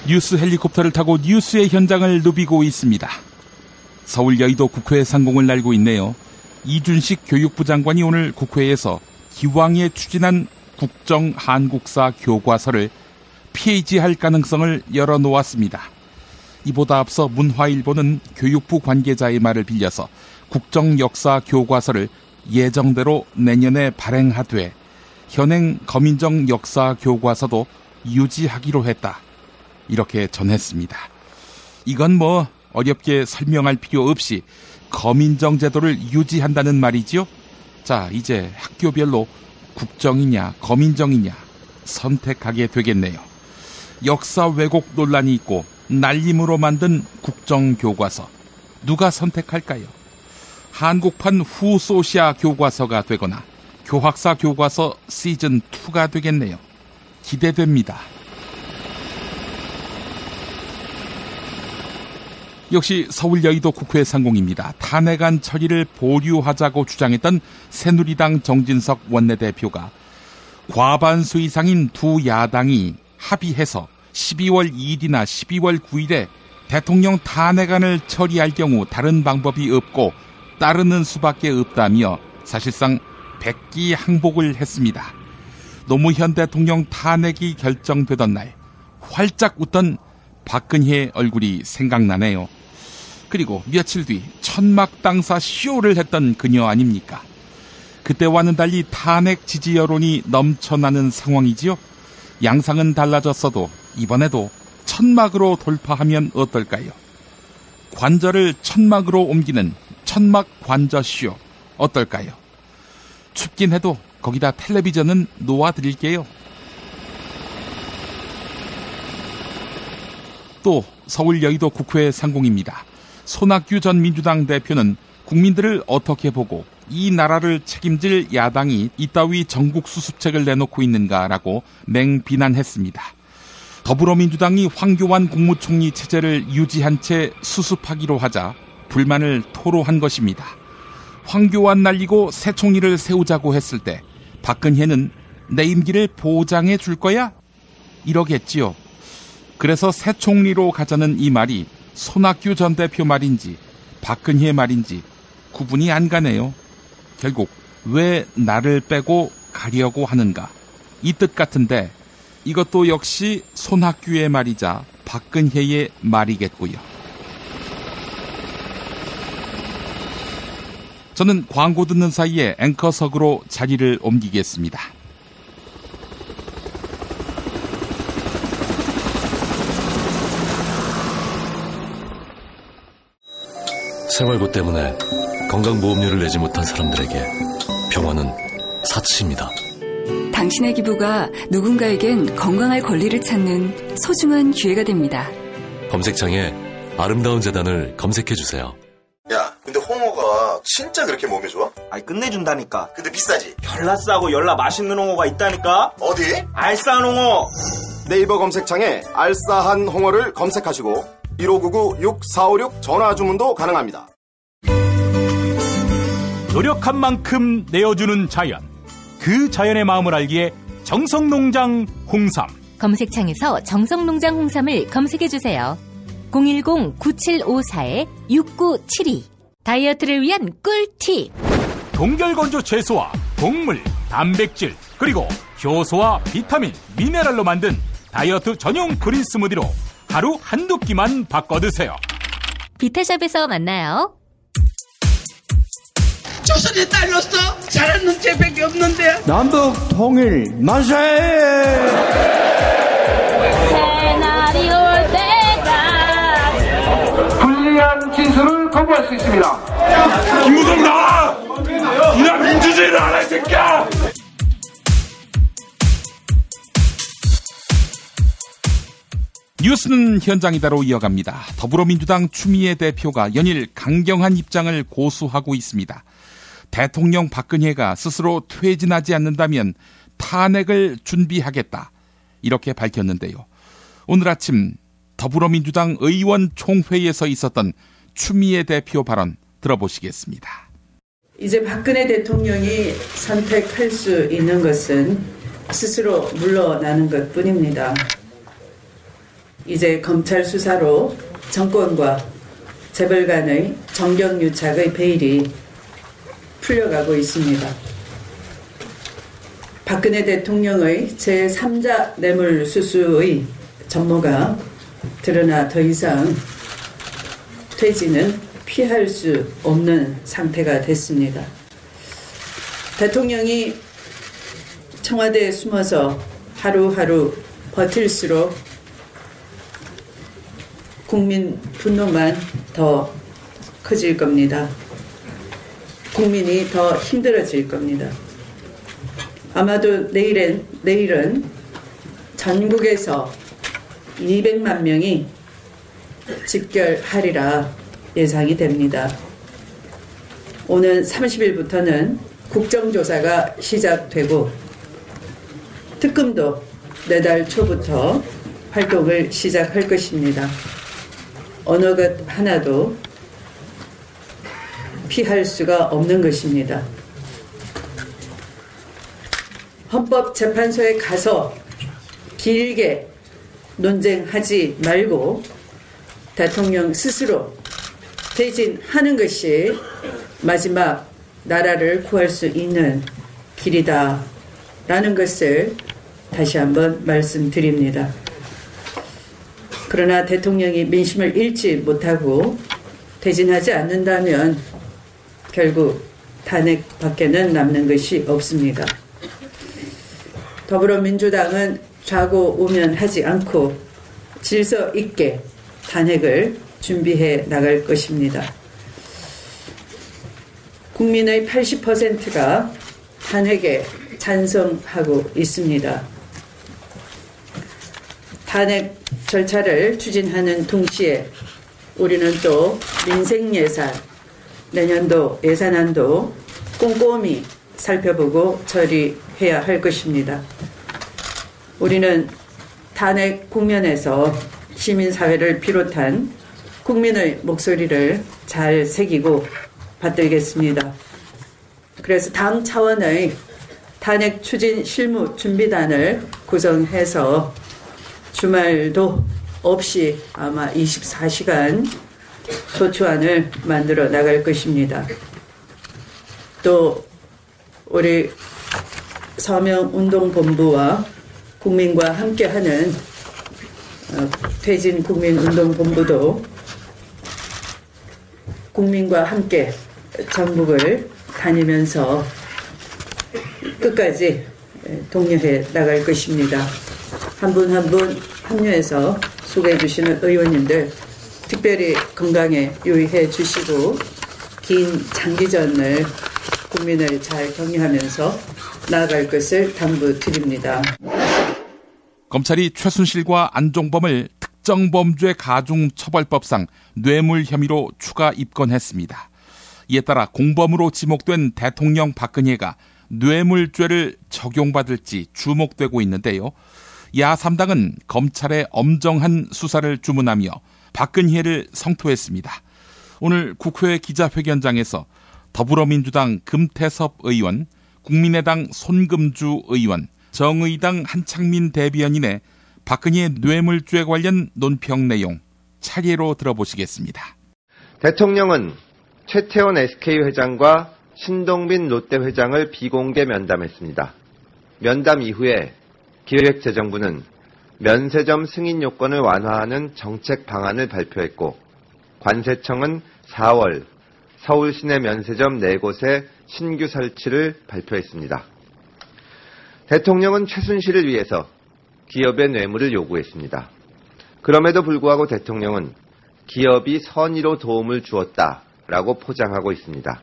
뉴스 헬리콥터를 타고 뉴스의 현장을 누비고 있습니다. 서울 여의도 국회 상공을 날고 있네요. 이준식 교육부 장관이 오늘 국회에서 기왕에 추진한 국정 한국사 교과서를 폐지할 가능성을 열어놓았습니다. 이보다 앞서 문화일보는 교육부 관계자의 말을 빌려서 국정 역사 교과서를 예정대로 내년에 발행하되 현행 검인정 역사 교과서도 유지하기로 했다. 이렇게 전했습니다. 이건 뭐 어렵게 설명할 필요 없이 검인정 제도를 유지한다는 말이지요. 자, 이제 학교별로 국정이냐 검인정이냐 선택하게 되겠네요. 역사 왜곡 논란이 있고 날림으로 만든 국정교과서 누가 선택할까요? 한국판 후소시아 교과서가 되거나 교학사 교과서 시즌2가 되겠네요. 기대됩니다. 역시 서울 여의도 국회 상공입니다. 탄핵안 처리를 보류하자고 주장했던 새누리당 정진석 원내대표가 과반수 이상인 두 야당이 합의해서 12월 2일이나 12월 9일에 대통령 탄핵안을 처리할 경우 다른 방법이 없고 따르는 수밖에 없다며 사실상 백기항복을 했습니다. 노무현 대통령 탄핵이 결정되던 날 활짝 웃던 박근혜 얼굴이 생각나네요. 그리고 며칠 뒤 천막 당사 쇼를 했던 그녀 아닙니까? 그때와는 달리 탄핵 지지 여론이 넘쳐나는 상황이지요. 양상은 달라졌어도 이번에도 천막으로 돌파하면 어떨까요? 관저를 천막으로 옮기는 천막 관저쇼 어떨까요? 춥긴 해도 거기다 텔레비전은 놓아드릴게요. 또 서울 여의도 국회 상공입니다. 손학규 전 민주당 대표는 국민들을 어떻게 보고 이 나라를 책임질 야당이 이따위 전국 수습책을 내놓고 있는가라고 맹비난했습니다. 더불어민주당이 황교안 국무총리 체제를 유지한 채 수습하기로 하자 불만을 토로한 것입니다. 황교안 날리고 새 총리를 세우자고 했을 때 박근혜는 내 임기를 보장해 줄 거야? 이러겠지요. 그래서 새 총리로 가자는 이 말이 손학규 전 대표 말인지 박근혜 말인지 구분이 안 가네요. 결국 왜 나를 빼고 가려고 하는가? 이 뜻 같은데 이것도 역시 손학규의 말이자 박근혜의 말이겠고요. 저는 광고 듣는 사이에 앵커석으로 자리를 옮기겠습니다. 생활고 때문에 건강보험료를 내지 못한 사람들에게 병원은 사치입니다. 당신의 기부가 누군가에겐 건강할 권리를 찾는 소중한 기회가 됩니다. 검색창에 아름다운 재단을 검색해주세요. 야, 근데 홍어가 진짜 그렇게 몸에 좋아? 아니 끝내준다니까. 근데 비싸지? 열나 싸고 열나 맛있는 홍어가 있다니까. 어디? 알싸한 홍어. 네이버 검색창에 알싸한 홍어를 검색하시고 1599-6456 전화 주문도 가능합니다. 노력한 만큼 내어주는 자연, 그 자연의 마음을 알기에 정성농장 홍삼. 검색창에서 정성농장 홍삼을 검색해주세요. 010-9754-6972. 다이어트를 위한 꿀팁. 동결건조 채소와 곡물, 단백질, 그리고 효소와 비타민, 미네랄로 만든 다이어트 전용 그린 스무디로 하루 한두 끼만 바꿔 드세요. 비타샵에서 만나요. 조선의 딸로서 잘하는 재백이 없는데. 남북 통일 만세! 새날이 올 때가 불리한 진술을 거부할 수 있습니다. 김무성 나와! 이나 민주주의를 알아, 이 새끼야! 뉴스는 현장이다로 이어갑니다. 더불어민주당 추미애 대표가 연일 강경한 입장을 고수하고 있습니다. 대통령 박근혜가 스스로 퇴진하지 않는다면 탄핵을 준비하겠다. 이렇게 밝혔는데요. 오늘 아침 더불어민주당 의원 총회에서 있었던 추미애 대표 발언 들어보시겠습니다. 이제 박근혜 대통령이 선택할 수 있는 것은 스스로 물러나는 것뿐입니다. 이제 검찰 수사로 정권과 재벌 간의 정경유착의 베일이 풀려가고 있습니다. 박근혜 대통령의 제3자 뇌물수수의 전모가 드러나 더 이상 퇴진은 피할 수 없는 상태가 됐습니다. 대통령이 청와대에 숨어서 하루하루 버틸수록 국민 분노만 더 커질 겁니다. 국민이 더 힘들어질 겁니다. 아마도 내일은 전국에서 200만 명이 집결하리라 예상이 됩니다. 오는 30일부터는 국정조사가 시작되고 특검도 내달 초부터 활동을 시작할 것입니다. 어느 것 하나도 피할 수가 없는 것입니다. 헌법재판소에 가서 길게 논쟁하지 말고 대통령 스스로 퇴진하는 것이 마지막 나라를 구할 수 있는 길이다라는 것을 다시 한번 말씀드립니다. 그러나 대통령이 민심을 잃지 못하고 퇴진하지 않는다면 결국 탄핵밖에는 남는 것이 없습니다. 더불어민주당은 좌고우면하지 않고 질서 있게 탄핵을 준비해 나갈 것입니다. 국민의 80%가 탄핵에 찬성하고 있습니다. 탄핵 절차를 추진하는 동시에 우리는 또 민생예산, 내년도 예산안도 꼼꼼히 살펴보고 처리해야 할 것입니다. 우리는 탄핵 국면에서 시민사회를 비롯한 국민의 목소리를 잘 새기고 받들겠습니다. 그래서 당 차원의 탄핵 추진 실무 준비단을 구성해서 주말도 없이 아마 24시간 소추안을 만들어 나갈 것입니다. 또 우리 서명운동본부와 국민과 함께하는 퇴진 국민운동본부도 국민과 함께 전국을 다니면서 끝까지 독려해 나갈 것입니다. 한 분 한 분 합류해서 소개해 주시는 의원님들 특별히 건강에 유의해 주시고 긴 장기전을 국민을 잘 격려하면서 나아갈 것을 당부드립니다. 검찰이 최순실과 안종범을 특정범죄 가중처벌법상 뇌물 혐의로 추가 입건했습니다. 이에 따라 공범으로 지목된 대통령 박근혜가 뇌물죄를 적용받을지 주목되고 있는데요. 야3당은 검찰의 엄정한 수사를 주문하며 박근혜를 성토했습니다. 오늘 국회 기자회견장에서 더불어민주당 금태섭 의원, 국민의당 손금주 의원, 정의당 한창민 대변인의 박근혜 뇌물죄 관련 논평 내용 차례로 들어보시겠습니다. 대통령은 최태원 SK 회장과 신동빈 롯데 회장을 비공개 면담했습니다. 면담 이후에 기획재정부는 면세점 승인 요건을 완화하는 정책 방안을 발표했고 관세청은 4월 서울 시내 면세점 4곳의 신규 설치를 발표했습니다. 대통령은 최순실을 위해서 기업의 뇌물을 요구했습니다. 그럼에도 불구하고 대통령은 기업이 선의로 도움을 주었다라고 포장하고 있습니다.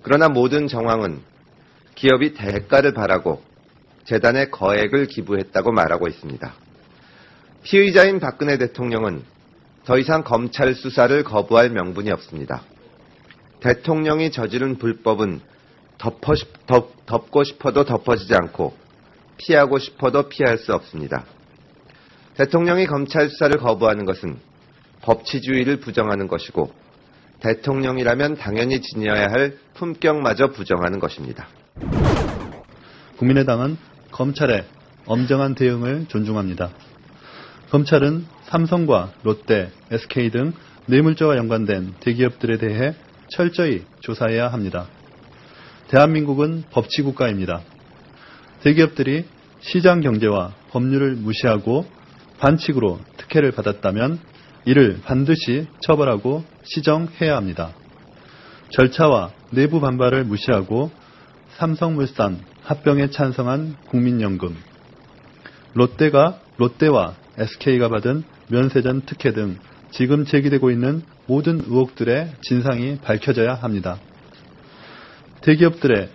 그러나 모든 정황은 기업이 대가를 바라고 재단에 거액을 기부했다고 말하고 있습니다. 피의자인 박근혜 대통령은 더 이상 검찰 수사를 거부할 명분이 없습니다. 대통령이 저지른 불법은 덮고 싶어도 덮어지지 않고 피하고 싶어도 피할 수 없습니다. 대통령이 검찰 수사를 거부하는 것은 법치주의를 부정하는 것이고 대통령이라면 당연히 지녀야 할 품격마저 부정하는 것입니다. 국민의당은 검찰의 엄정한 대응을 존중합니다. 검찰은 삼성과 롯데, SK 등 뇌물죄와 연관된 대기업들에 대해 철저히 조사해야 합니다. 대한민국은 법치국가입니다. 대기업들이 시장 경제와 법률을 무시하고 반칙으로 특혜를 받았다면 이를 반드시 처벌하고 시정해야 합니다. 절차와 내부 반발을 무시하고 삼성물산 합병에 찬성한 국민연금, 롯데와 SK가 받은 면세점 특혜 등 지금 제기되고 있는 모든 의혹들의 진상이 밝혀져야 합니다. 대기업들의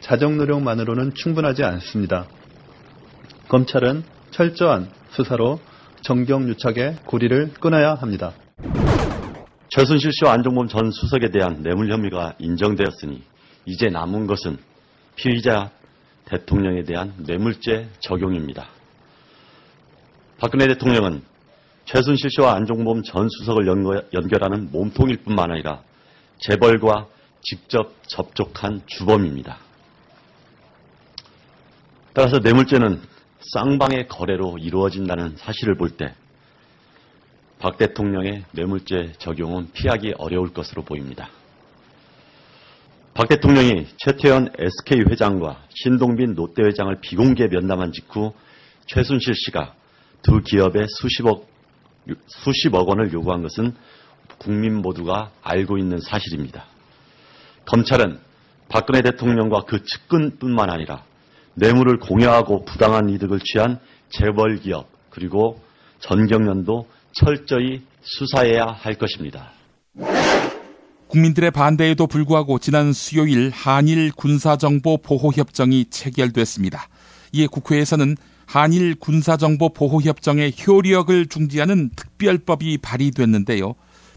자정 노력만으로는 충분하지 않습니다. 검찰은 철저한 수사로 정경유착의 고리를 끊어야 합니다. 최순실 씨와 안종범 전 수석에 대한 뇌물 혐의가 인정되었으니 이제 남은 것은 피의자 대통령에 대한 뇌물죄 적용입니다. 박근혜 대통령은 최순실 씨와 안종범 전 수석을 연결하는 몸통일 뿐만 아니라 재벌과 직접 접촉한 주범입니다. 따라서 뇌물죄는 쌍방의 거래로 이루어진다는 사실을 볼 때 박 대통령의 뇌물죄 적용은 피하기 어려울 것으로 보입니다. 박 대통령이 최태원 SK 회장과 신동빈 롯데 회장을 비공개 면담한 직후 최순실 씨가 두 기업에 수십억 원을 요구한 것은 국민 모두가 알고 있는 사실입니다. 검찰은 박근혜 대통령과 그 측근뿐만 아니라 뇌물을 공여하고 부당한 이득을 취한 재벌기업 그리고 전경련도 철저히 수사해야 할 것입니다. 국민들의 반대에도 불구하고 지난 수요일 한일 군사정보 보호협정이 체결됐습니다. 이에 국회에서는 한일 군사정보 보호협정의 효력을 중지하는 특별법이 발의됐는데요.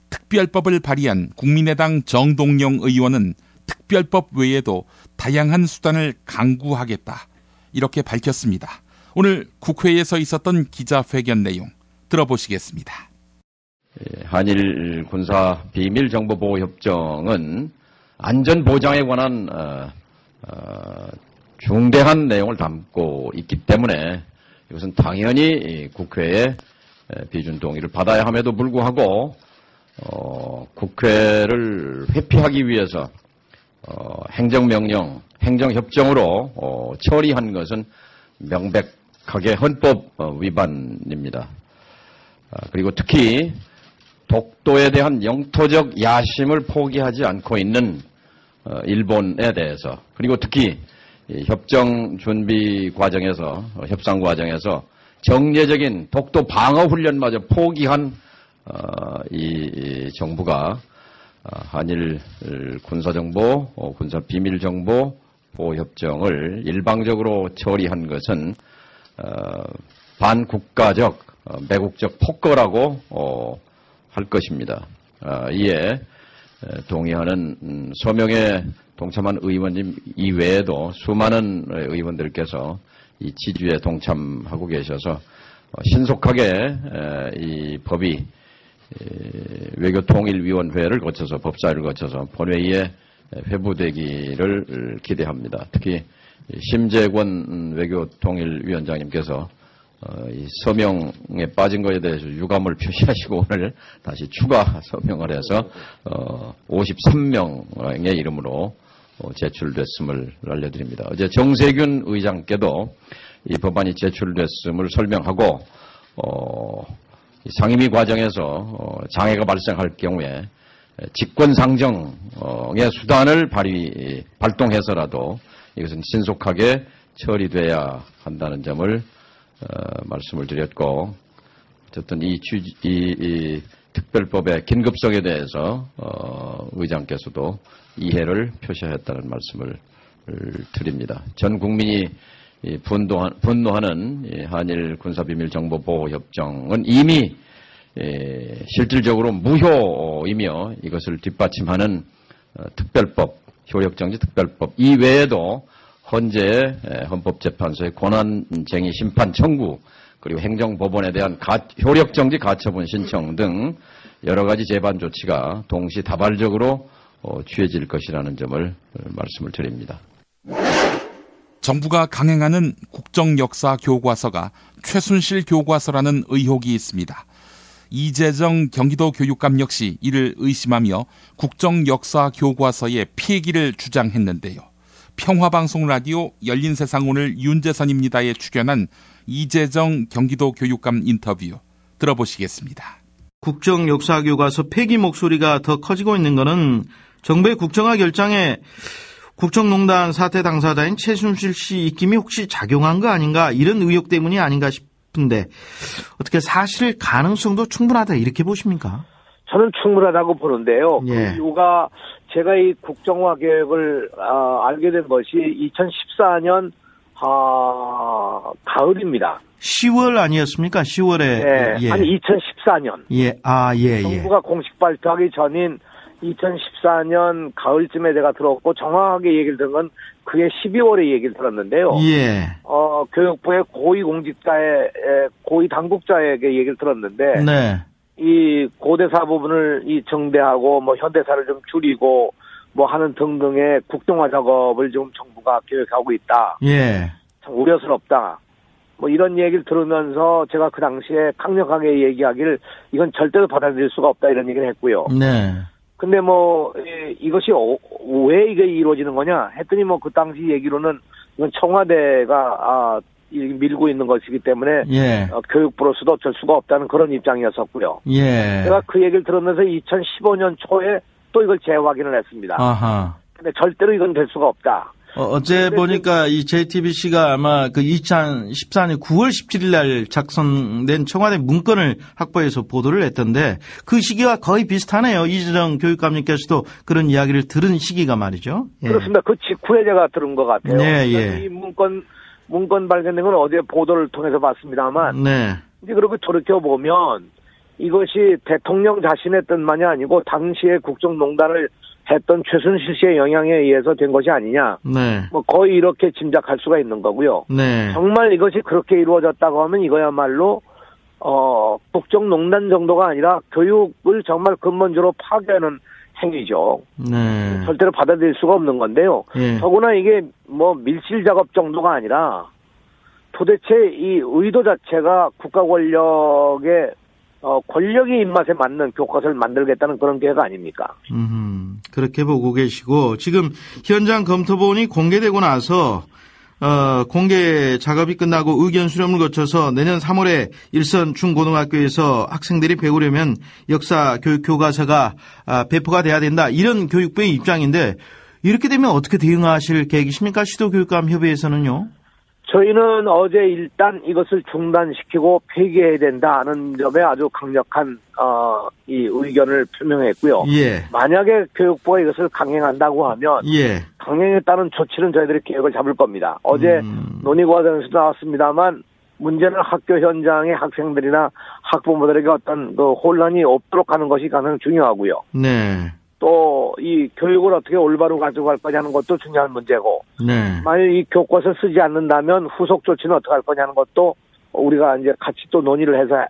특별법을 발의한 국민의당 정동영 의원은 특별법 외에도 다양한 수단을 강구하겠다, 이렇게 밝혔습니다. 오늘 국회에서 있었던 기자회견 내용 들어보시겠습니다. 한일 군사 비밀 정보 보호 협정은 안전 보장에 관한 중대한 내용을 담고 있기 때문에 이것은 당연히 국회의 비준 동의를 받아야 함에도 불구하고 국회를 회피하기 위해서 행정명령, 행정협정으로 처리한 것은 명백하게 헌법 위반입니다. 그리고 특히 독도에 대한 영토적 야심을 포기하지 않고 있는 일본에 대해서, 그리고 특히 협정 준비 과정에서, 협상 과정에서 정례적인 독도 방어 훈련마저 포기한 이 정부가 한일 군사정보, 군사 비밀정보 보호협정을 일방적으로 처리한 것은 반국가적, 매국적 폭거라고 할 것입니다. 이에 동의하는 서명에 동참한 의원님 이외에도 수많은 의원들께서 이 지지에 동참하고 계셔서 신속하게 이 법이 외교통일위원회를 거쳐서, 법사위를 거쳐서 본회의에 회부되기를 기대합니다. 특히 심재권 외교통일위원장님께서 이 서명에 빠진 것에 대해서 유감을 표시하시고 오늘 다시 추가 서명을 해서 53명의 이름으로 제출됐음을 알려드립니다. 어제 정세균 의장께도 이 법안이 제출됐음을 설명하고 상임위 과정에서 장애가 발생할 경우에 직권상정의 수단을 발동해서라도 이것은 신속하게 처리돼야 한다는 점을 말씀을 드렸고, 어쨌든 이 특별법의 긴급성에 대해서 의장께서도 이해를 표시하였다는 말씀을 드립니다. 전 국민이 분노하는 한일 군사비밀정보보호협정은 이미 실질적으로 무효이며 이것을 뒷받침하는 특별법, 효력정지 특별법 이외에도 헌재 헌법재판소의 권한쟁의 심판 청구, 그리고 행정법원에 대한 효력정지 가처분 신청 등 여러 가지 재반 조치가 동시다발적으로 취해질 것이라는 점을 말씀을 드립니다. 정부가 강행하는 국정역사 교과서가 최순실 교과서라는 의혹이 있습니다. 이재정 경기도 교육감 역시 이를 의심하며 국정역사교과서의 폐기를 주장했는데요. 평화방송 라디오 열린세상 오늘 윤재선입니다에 출연한 이재정 경기도 교육감 인터뷰 들어보시겠습니다. 국정역사교과서 폐기 목소리가 더 커지고 있는 것은 정부의 국정화 결정에 국정농단 사태 당사자인 최순실 씨 입김이 혹시 작용한 거 아닌가, 이런 의혹 때문이 아닌가 싶은데 어떻게 사실 가능성도 충분하다 이렇게 보십니까? 저는 충분하다고 보는데요. 예. 그 이유가 제가 이 국정화 계획을 알게 된 것이 2014년 가을입니다. 10월 아니었습니까? 10월에. 네, 예. 아니 2014년. 예, 정부가 공식 발표하기 전인 2014년 가을쯤에 제가 들었고, 정확하게 얘기를 들은 건 그게 12월에 얘기를 들었는데요. 예. 교육부의 고위 공직자의 고위 당국자에게 얘기를 들었는데, 네. 이 고대사 부분을 이 정대하고 뭐 현대사를 좀 줄이고 뭐 하는 등등의 국정화 작업을 지금 정부가 계획하고 있다. 예. 참 우려스럽다. 뭐 이런 얘기를 들으면서 제가 그 당시에 강력하게 얘기하기를 이건 절대로 받아들일 수가 없다 이런 얘기를 했고요. 네. 근데 뭐 이것이 왜 이게 이루어지는 거냐 했더니 뭐 그 당시 얘기로는 이건 청와대가 밀고 있는 것이기 때문에 예. 교육부로서도 어쩔 수가 없다는 그런 입장이었었고요. 예. 제가 그 얘기를 들으면서 2015년 초에 또 이걸 재확인을 했습니다. 아하. 근데 절대로 이건 될 수가 없다. 어제 보니까 이 JTBC가 아마 그 2014년 9월 17일 날 작성된 청와대 문건을 확보해서 보도를 했던데 그 시기와 거의 비슷하네요. 이재정 교육감님께서도 그런 이야기를 들은 시기가 말이죠. 예. 그렇습니다. 그 직후에 제가 들은 것 같아요. 네, 예. 이 문건 발견된 건 어제 보도를 통해서 봤습니다만, 네. 이제 그렇게 돌이켜보면 이것이 대통령 자신의 뜻만이 아니고 당시에 국정농단을 했던 최순실 씨의 영향에 의해서 된 것이 아니냐. 네. 뭐 거의 이렇게 짐작할 수가 있는 거고요. 네. 정말 이것이 그렇게 이루어졌다고 하면 이거야말로 국정농단 정도가 아니라 교육을 정말 근본적으로 파괴하는 행위죠. 네. 절대로 받아들일 수가 없는 건데요. 예. 더구나 이게 뭐 밀실 작업 정도가 아니라 도대체 이 의도 자체가 국가 권력의 권력의 입맛에 맞는 교과서를 만들겠다는 그런 계획 아닙니까? 그렇게 보고 계시고 지금 현장 검토본이 공개되고 나서 공개 작업이 끝나고 의견 수렴을 거쳐서 내년 3월에 일선 중고등학교에서 학생들이 배우려면 역사 교육 교과서가 배포가 돼야 된다. 이런 교육부의 입장인데 이렇게 되면 어떻게 대응하실 계획이십니까? 시도교육감 협의회에서는요. 저희는 어제 일단 이것을 중단시키고 폐기해야 된다는 점에 아주 강력한 이 의견을 표명했고요. 예. 만약에 교육부가 이것을 강행한다고 하면 예. 강행에 따른 조치는 저희들이 계획을 잡을 겁니다. 어제 논의 과정에서 나왔습니다만 문제는 학교 현장의 학생들이나 학부모들에게 어떤 그 혼란이 없도록 하는 것이 가장 중요하고요. 네. 또 이 교육을 어떻게 올바로 가져갈 거냐는 것도 중요한 문제고, 네. 만약 이 교과서를 쓰지 않는다면 후속 조치는 어떻게 할 거냐는 것도 우리가 이제 같이 또 논의를 해서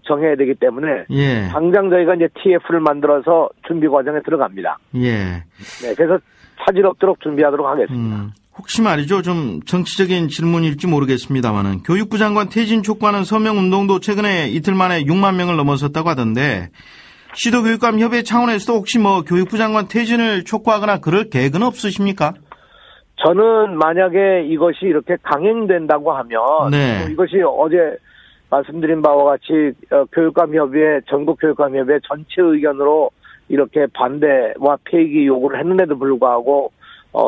정해야 되기 때문에 예. 당장 저희가 이제 TF를 만들어서 준비 과정에 들어갑니다. 예. 네, 그래서 차질 없도록 준비하도록 하겠습니다. 혹시 말이죠, 좀 정치적인 질문일지 모르겠습니다만은 교육부 장관 퇴진 촉구하는 서명 운동도 최근에 이틀 만에 6만 명을 넘어섰다고 하던데. 시도교육감 협의회 차원에서도 혹시 뭐 교육부 장관 퇴진을 촉구하거나 그럴 계획은 없으십니까? 저는 만약에 이것이 이렇게 강행된다고 하면 네. 이것이 어제 말씀드린 바와 같이 교육감 협의회 전국 교육감 협의회 전체 의견으로 이렇게 반대와 폐기 요구를 했는데도 불구하고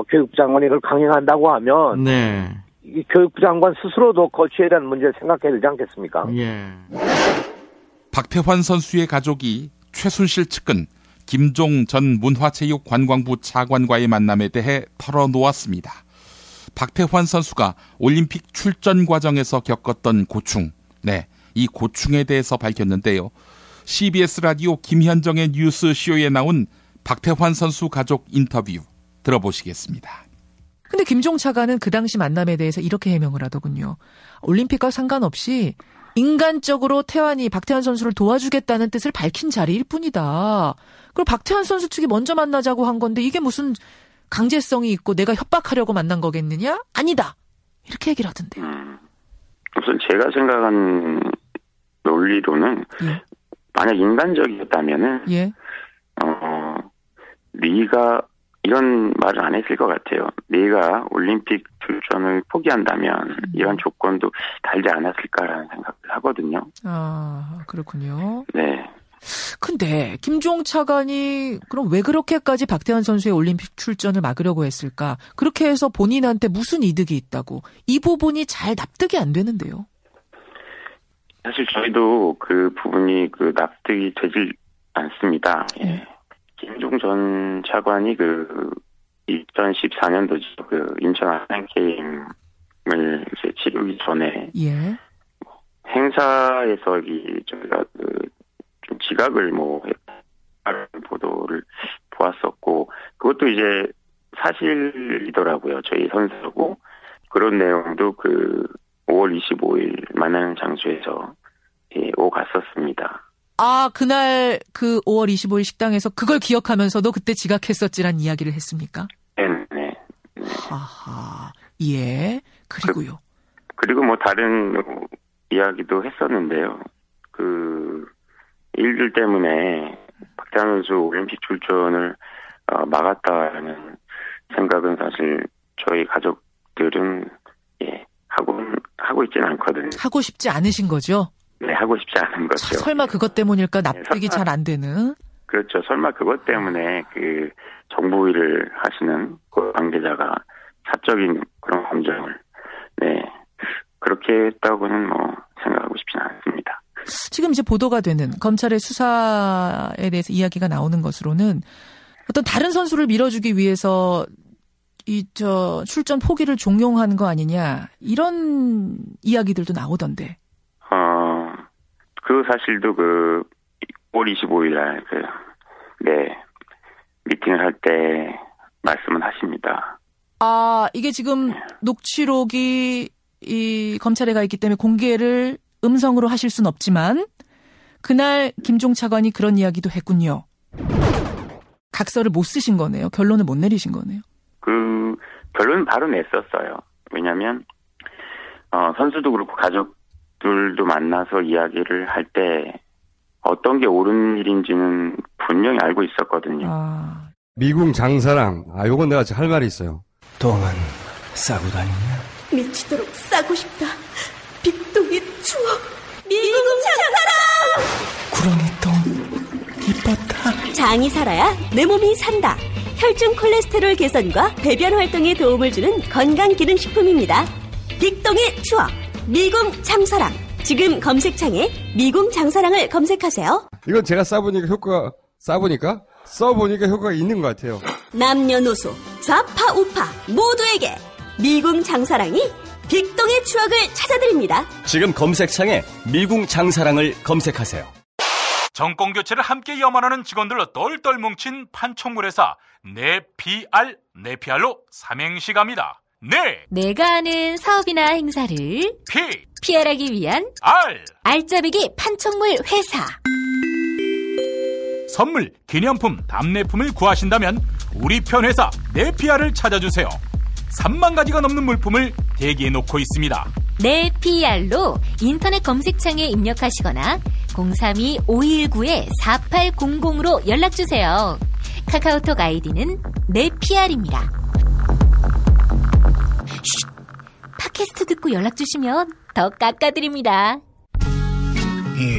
교육부 장관이 이걸 강행한다고 하면 네. 이 교육부 장관 스스로도 거취에 대한 문제를 생각해야 되지 않겠습니까? 예. 박태환 선수의 가족이 최순실 측근 김종 전 문화체육관광부 차관과의 만남에 대해 털어놓았습니다. 박태환 선수가 올림픽 출전 과정에서 겪었던 고충, 이 고충에 대해서 밝혔는데요. CBS 라디오 김현정의 뉴스쇼에 나온 박태환 선수 가족 인터뷰 들어보시겠습니다. 근데 김종 차관은 그 당시 만남에 대해서 이렇게 해명을 하더군요. 올림픽과 상관없이 인간적으로 박태환 선수를 도와주겠다는 뜻을 밝힌 자리일 뿐이다. 그리고 박태환 선수 측이 먼저 만나자고 한 건데 이게 무슨 강제성이 있고 내가 협박하려고 만난 거겠느냐? 아니다. 이렇게 얘기를 하던데요. 우선 제가 생각한 논리로는 만약 인간적이었다면은, 예. 네가 이런 말을 안 했을 것 같아요. 네가 올림픽 출전을 포기한다면 이런 조건도 달지 않았을까라는 생각을 하거든요. 아, 그렇군요. 네. 근데 김종 차관이 그럼 왜 그렇게까지 박태환 선수의 올림픽 출전을 막으려고 했을까? 그렇게 해서 본인한테 무슨 이득이 있다고? 이 부분이 잘 납득이 안 되는데요. 사실 저희도 그 부분이 납득이 되질 않습니다. 예. 김종 전 차관이 2014년도죠. 인천 아시안 게임을 이제 치르기 전에 예. 행사에서 저희가 좀 지각을 보도를 보았었고, 그것도 이제 사실이더라고요. 저희 선수고 그런 내용도 5월 25일 만나는 장소에서 오갔었습니다. 아, 그날 5월 25일 식당에서 그걸 기억하면서도 그때 지각했었지란 이야기를 했습니까? 네. 아하, 예. 그리고요. 그리고 다른 이야기도 했었는데요. 일들 때문에 박태환 선수 올림픽 출전을 막았다는 생각은 사실 저희 가족들은 하고 있지는 않거든요. 하고 싶지 않으신 거죠? 네, 하고 싶지 않은 거죠. 설마 그것 때문일까? 납득이 잘 안 되는? 그렇죠. 설마 그것 때문에 정부 일을 하시는 관계자가 사적인 그런 감정을 그렇게 했다고는 생각하고 싶지는 않습니다. 지금 이제 보도가 되는 검찰의 수사에 대해서 이야기가 나오는 것으로는 어떤 다른 선수를 밀어주기 위해서 출전 포기를 종용한 거 아니냐 이런 이야기들도 나오던데. 그 사실도 5월 25일 날 미팅을 할 때 말씀은 하십니다. 아, 이게 지금 녹취록이 이 검찰에 가 있기 때문에 공개를 음성으로 하실 수는 없지만 그날 김종 차관이 그런 이야기도 했군요. 각서를 못 쓰신 거네요. 결론을 못 내리신 거네요. 결론은 바로 냈었어요. 왜냐하면 선수도 그렇고 가족들도 만나서 이야기를 할 때 어떤 게 옳은 일인지는 분명히 알고 있었거든요. 미궁 장사랑, 요건 내가 할 말이 있어요. 똥은 싸고 다니냐? 미치도록 싸고 싶다. 빅동의 추억. 미궁 장사랑! 구렁이 똥 이뻤다. 장이 살아야 내 몸이 산다. 혈중 콜레스테롤 개선과 배변 활동에 도움을 주는 건강기능식품입니다. 빅동의 추억. 미궁 장사랑. 지금 검색창에 미궁 장사랑을 검색하세요. 이건 제가 써보니까 효과가 있는 것 같아요. 남녀노소, 좌파, 우파 모두에게 미궁 장사랑이 빅동의 추억을 찾아드립니다. 지금 검색창에 미궁 장사랑을 검색하세요. 정권 교체를 함께 염원하는 직원들로 똘똘 뭉친 판촉물회사 네피알로 삼행시 갑니다. 내가 아는 사업이나 행사를 PR하기 위한 알짜배기 판촉물 회사. 선물, 기념품, 답례품을 구하신다면 우리 편 회사 네피알을 찾아주세요. 3만 가지가 넘는 물품을 대기해 놓고 있습니다. 네피알로 인터넷 검색창에 입력하시거나 032-519-4800으로 연락주세요. 카카오톡 아이디는 네피알입니다. 팟캐스트 듣고 연락주시면 더 깎아드립니다.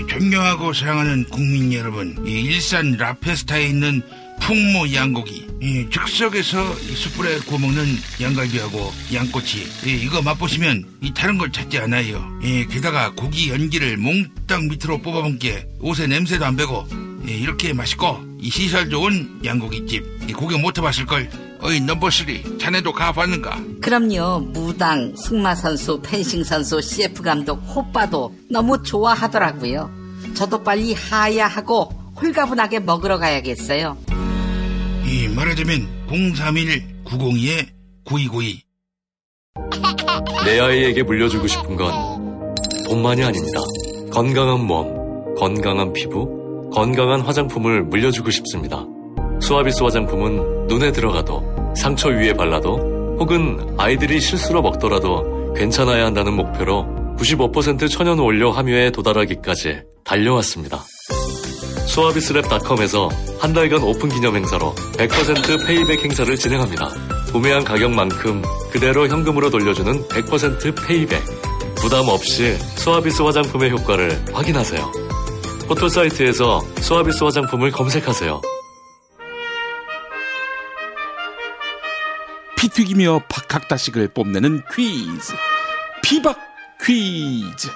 존경하고 사랑하는 국민 여러분, 일산 라페스타에 있는 풍모 양고기, 즉석에서 숯불에 구워먹는 양갈비하고 양꼬치, 이거 맛보시면 다른 걸 찾지 않아요. 게다가 고기 연기를 몽땅 밑으로 뽑아먹기에 옷에 냄새도 안 배고 이렇게 맛있고 시설 좋은 양고기집, 고기 못 해봤을걸. 어이 넘버3 자네도 가봤는가? 그럼요. 무당, 승마선수, 펜싱선수, CF감독, 호빠도 너무 좋아하더라고요. 저도 빨리 하야하고 홀가분하게 먹으러 가야겠어요. 말하자면 031-902-9292. 내 아이에게 물려주고 싶은 건 돈만이 아닙니다. 건강한 몸, 건강한 피부, 건강한 화장품을 물려주고 싶습니다. 수아비스 화장품은 눈에 들어가도, 상처 위에 발라도, 혹은 아이들이 실수로 먹더라도 괜찮아야 한다는 목표로 95% 천연 원료 함유에 도달하기까지 달려왔습니다. 수아비스랩닷컴에서 한 달간 오픈 기념 행사로 100% 페이백 행사를 진행합니다. 구매한 가격만큼 그대로 현금으로 돌려주는 100% 페이백. 부담 없이 수아비스 화장품의 효과를 확인하세요. 포털사이트에서 수아비스 화장품을 검색하세요. 피 튀기며 박학다식을 뽐내는 퀴즈. 피박 퀴즈.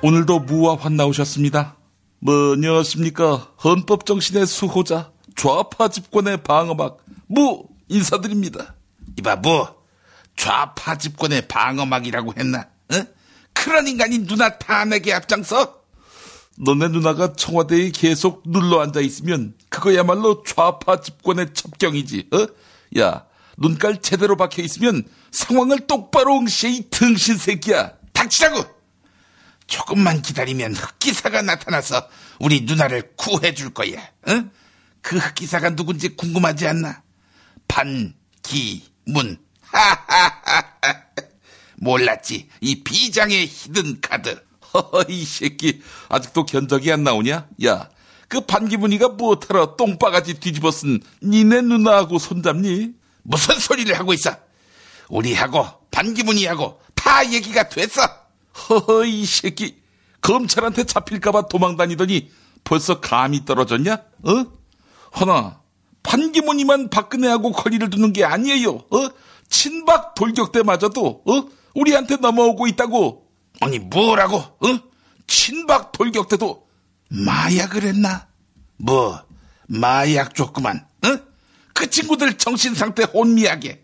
오늘도 무화환 나오셨습니다. 안녕하십니까. 헌법정신의 수호자, 좌파 집권의 방어막 무 인사드립니다. 이봐, 좌파 집권의 방어막이라고 했나? 어? 그런 인간이 누나 탄핵에 앞장서? 너네 누나가 청와대에 계속 눌러앉아 있으면 그거야말로 좌파 집권의 첩경이지. 야, 눈깔 제대로 박혀 있으면 상황을 똑바로 응시해, 이 등신 새끼야. 닥치라고! 조금만 기다리면 흑기사가 나타나서 우리 누나를 구해줄 거야. 어? 그 흑기사가 누군지 궁금하지 않나? 반기문. 몰랐지. 이 비장의 히든 카드. 이 새끼 아직도 견적이 안 나오냐? 야, 그 반기문이가 뭐하러 똥바가지 뒤집어 쓴 니네 누나하고 손잡니? 무슨 소리를 하고 있어? 우리하고 반기문이하고 다 얘기가 됐어. 이 새끼 검찰한테 잡힐까봐 도망다니더니 벌써 감이 떨어졌냐? 허나 반기문이만 박근혜하고 거리를 두는 게 아니에요. 친박 돌격대마저도 우리한테 넘어오고 있다고. 아니 뭐라고? 친박 돌격대도 마약을 했나? 마약 줬구만. 그 친구들 정신상태 혼미하게.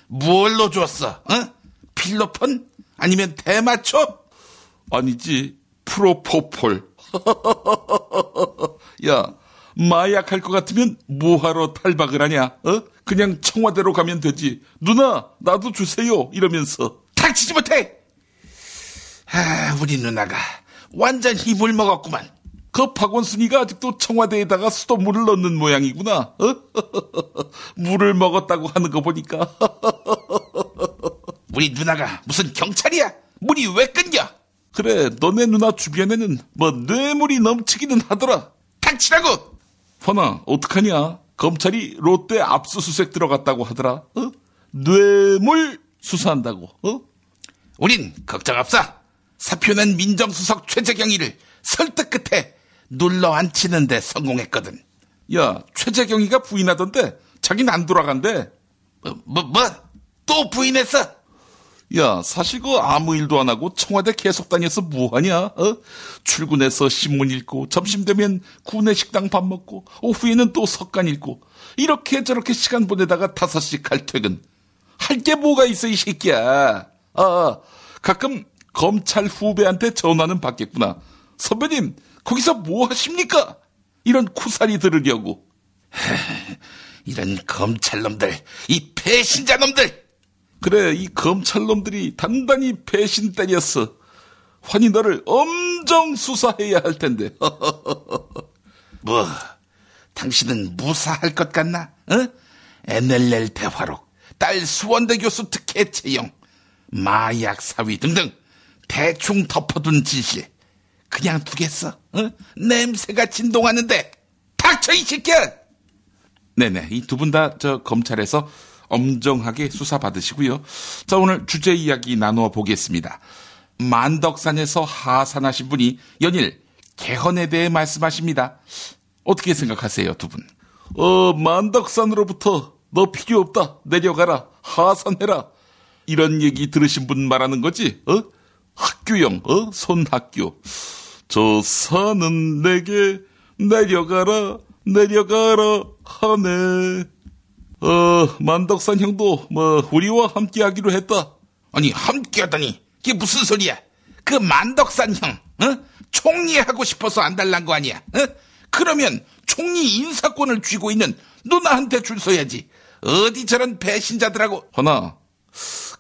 뭘로 줬어? 필로폰? 아니면 대마초? 아니지, 프로포폴. 야, 마약 할 것 같으면 뭐하러 탈박을 하냐? 그냥 청와대로 가면 되지. 누나, 나도 주세요. 이러면서. 닥치지 못해! 우리 누나가 완전 힘을 먹었구만. 그 박원순이가 아직도 청와대에다가 수돗물을 넣는 모양이구나. 물을 먹었다고 하는 거 보니까. 우리 누나가 무슨 경찰이야? 물이 왜 끊겨? 그래, 너네 누나 주변에는 뇌물이 넘치기는 하더라. 닥치라고! 허나 어떡하냐? 검찰이 롯데 압수수색 들어갔다고 하더라. 뇌물 수사한다고. 우린 걱정 없어. 사표낸 민정수석 최재경이를 설득 끝에 눌러앉히는 데 성공했거든. 야, 최재경이가 부인하던데 자긴 안 돌아간대. 또 부인했어? 야, 사실 아무 일도 안 하고 청와대 계속 다녀서 뭐하냐? 출근해서 신문 읽고, 점심 되면 구내식당 밥 먹고, 오후에는 또 석간 읽고, 이렇게 저렇게 시간 보내다가 5시 칼퇴근. 할 게 뭐가 있어, 이 새끼야. 가끔 검찰 후배한테 전화는 받겠구나. 선배님, 거기서 뭐 하십니까? 이런 쿠사리 들으려고. 이런 검찰놈들, 이 배신자놈들. 그래, 이 검찰놈들이 단단히 배신 때렸어. 환희 너를 엄정 수사해야 할 텐데. 당신은 무사할 것 같나? NLL 대화록, 딸 수원대 교수 특혜 채용, 마약 사위 등등 대충 덮어둔 진실 그냥 두겠어? 냄새가 진동하는데. 닥쳐, 이 새끼야! 네네, 이 두 분 다 검찰에서 엄정하게 수사받으시고요. 자, 오늘 주제 이야기 나누어 보겠습니다. 만덕산에서 하산하신 분이 연일 개헌에 대해 말씀하십니다. 어떻게 생각하세요, 두 분? 만덕산으로부터 너 필요 없다, 내려가라, 하산해라, 이런 얘기 들으신 분 말하는 거지? 학교형, 손학교. 저 산은 내게 내려가라, 내려가라 하네. 만덕산 형도 우리와 함께 하기로 했다. 아니, 함께 하다니 이게 무슨 소리야? 그 만덕산 형 총리하고 싶어서 안 달란 거 아니야? 그러면 총리 인사권을 쥐고 있는 누나한테 줄 서야지. 어디 저런 배신자들하고. 허나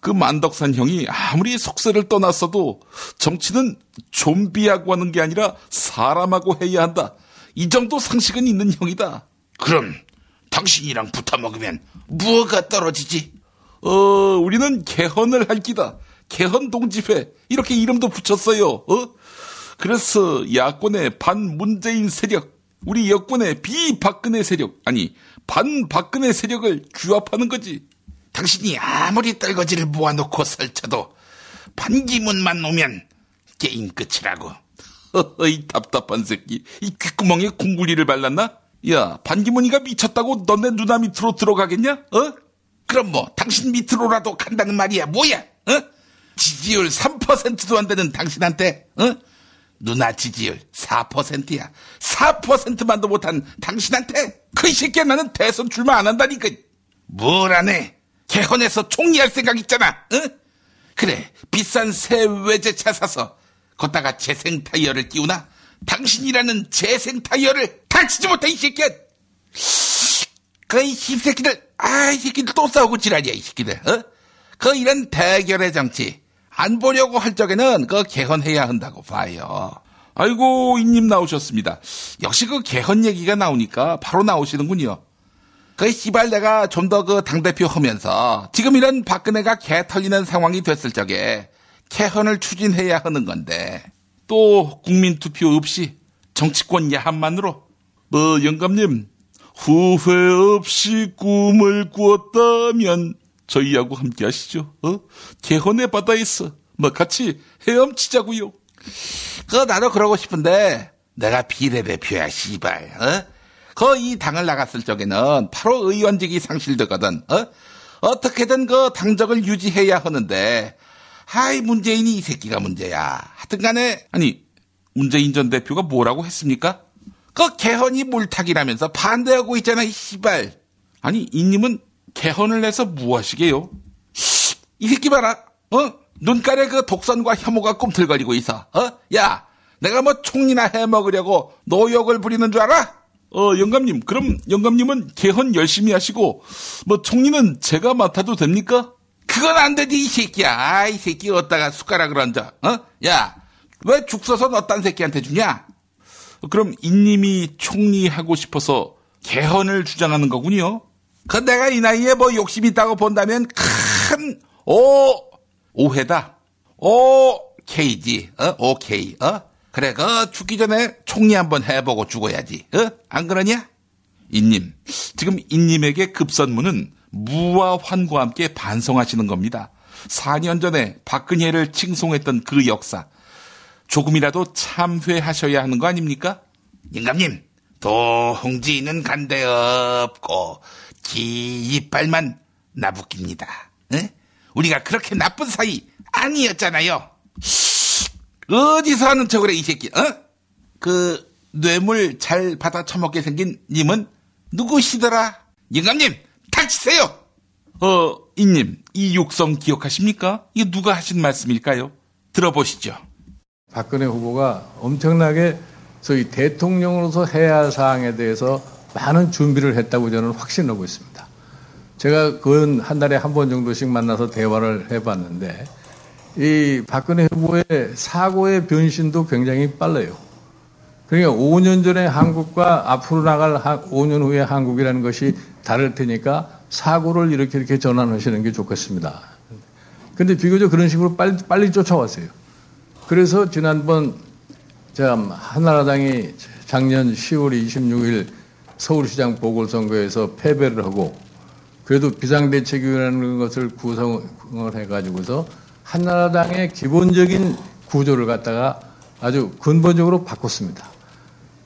그 만덕산 형이 아무리 속세를 떠났어도 정치는 좀비하고 하는 게 아니라 사람하고 해야 한다, 이 정도 상식은 있는 형이다. 그럼 당신이랑 붙어먹으면 뭐가 떨어지지? 우리는 개헌을 할 기다. 개헌 동지회, 이렇게 이름도 붙였어요. 그래서 야권의 반문재인 세력, 우리 여권의 비박근혜 세력, 아니 반박근혜 세력을 규합하는 거지. 당신이 아무리 떨거지를 모아놓고 설쳐도 반기문만 오면 게임 끝이라고. 이 답답한 새끼. 이 귓구멍에 공구리를 발랐나? 야, 반기문이가 미쳤다고 너네 누나 밑으로 들어가겠냐? 그럼 뭐 당신 밑으로라도 간다는 말이야. 뭐야? 지지율 3%도 안 되는 당신한테 누나 지지율 4%야. 4%만도 못한 당신한테 그 새끼야 나는 대선 출마 안 한다니까. 뭘 안 해? 개헌해서 총리할 생각 있잖아. 그래, 비싼 새 외제차 사서 걷다가 재생 타이어를 끼우나? 당신이라는 재생 타이어를 달치지 못해 이 새끼야. 이 새끼들, 이 새끼들 또 싸우고 지랄이야 이 새끼들. 이런 대결의 정치 안 보려고 할 적에는 개헌해야 한다고 봐요. 아이고, 이님 나오셨습니다. 역시 개헌 얘기가 나오니까 바로 나오시는군요. 씨발 내가 좀 더 당대표 하면서 지금 이런 박근혜가 개 털리는 상황이 됐을 적에 개헌을 추진해야 하는 건데 또 국민투표 없이 정치권 야합만으로 영감님 후회 없이 꿈을 꾸었다면 저희하고 함께 하시죠. 개헌의 바다에서 같이 헤엄치자고요. 나도 그러고 싶은데 내가 비례대표야 씨발. 이 당을 나갔을 적에는 바로 의원직이 상실되거든. 어떻게든 당적을 유지해야 하는데 문재인이 이 새끼가 문제야. 하여튼 간에 아니 문재인 전 대표가 뭐라고 했습니까? 개헌이 물타기라면서 반대하고 있잖아 이 씨발. 아니 이님은 개헌을 내서 무엇이게요? 이 새끼 봐라. 눈깔에 독선과 혐오가 꿈틀거리고 있어. 야, 내가 총리나 해먹으려고 노욕을 부리는 줄 알아? 영감님, 그럼 영감님은 개헌 열심히 하시고 총리는 제가 맡아도 됩니까? 그건 안 되지 이 새끼야. 이 새끼 어디다가 숟가락을 얹어. 야, 왜 죽 써서 너 딴 새끼한테 주냐? 그럼 이님이 총리 하고 싶어서 개헌을 주장하는 거군요. 내가 이 나이에 욕심 있다고 본다면 큰 오해다. 오케이지. 오케이. 그래, 죽기 전에 총리 한번 해보고 죽어야지. 안 그러냐? 이님, 지금 이님에게 급선무는 무와 환과 함께 반성하시는 겁니다. 4년 전에 박근혜를 칭송했던 그 역사, 조금이라도 참회하셔야 하는 거 아닙니까? 영감님, 도홍지는 간데 없고 이빨만 나부깁니다. 우리가 그렇게 나쁜 사이 아니었잖아요. 어디서 하는 척을 해 이 새끼. 뇌물 잘 받아 처먹게 생긴 님은 누구시더라? 영감님, 닥치세요. 이님, 이 육성 기억하십니까? 이게 누가 하신 말씀일까요? 들어보시죠. 박근혜 후보가 엄청나게 소위 대통령으로서 해야 할 사항에 대해서 많은 준비를 했다고 저는 확신하고 있습니다. 제가 그건 한 달에 한 번 정도씩 만나서 대화를 해봤는데 이 박근혜 후보의 사고의 변신도 굉장히 빨라요. 그러니까 5년 전에 한국과 앞으로 나갈 5년 후의 한국이라는 것이 다를 테니까 사고를 이렇게 전환하시는 게 좋겠습니다. 그런데 비교적 그런 식으로 빨리 쫓아왔어요. 그래서 지난번 한나라당이 작년 10월 26일 서울시장 보궐선거에서 패배를 하고 그래도 비상대책위라는 것을 구성을 해가지고서 한나라당의 기본적인 구조를 갖다가 아주 근본적으로 바꿨습니다.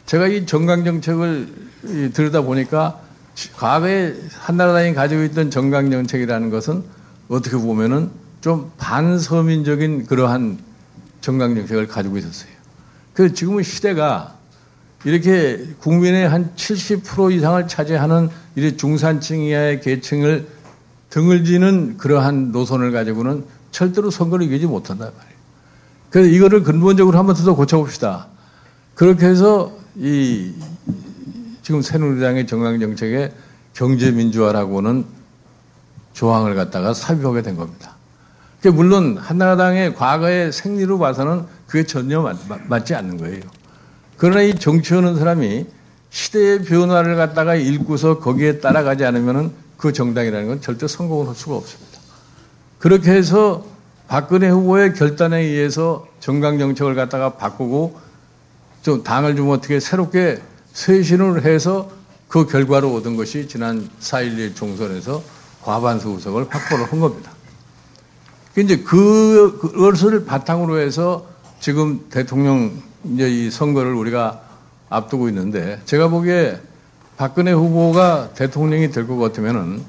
제가 이 정강정책을 들여다보니까 과거에 한나라당이 가지고 있던 정강정책이라는 것은 어떻게 보면은 좀 반서민적인 그러한 정강정책을 가지고 있었어요. 그래서 지금은 시대가 이렇게 국민의 한 70% 이상을 차지하는 이 중산층 이하의 계층을 등을 지는 그러한 노선을 가지고는 절대로 선거를 이기지 못한단 말이에요. 그래서 이거를 근본적으로 한번 더 고쳐봅시다. 그렇게 해서 지금 새누리당의 정강정책에 경제민주화라고는 조항을 갖다가 삽입하게 된 겁니다. 물론 한나라당의 과거의 생리로 봐서는 그게 전혀 맞지 않는 거예요. 그러나 이 정치하는 사람이 시대의 변화를 갖다가 읽고서 거기에 따라가지 않으면 그 정당이라는 건 절대 성공을 할 수가 없습니다. 그렇게 해서 박근혜 후보의 결단에 의해서 정강 정책을 갖다가 바꾸고 좀 당을 좀 어떻게 새롭게 쇄신을 해서 그 결과로 얻은 것이 지난 4.11 총선에서 과반수 의석을 확보를 한 겁니다. 이제 그것을 바탕으로 해서 지금 대통령 이제 이 선거를 우리가 앞두고 있는데 제가 보기에 박근혜 후보가 대통령이 될 것 같으면은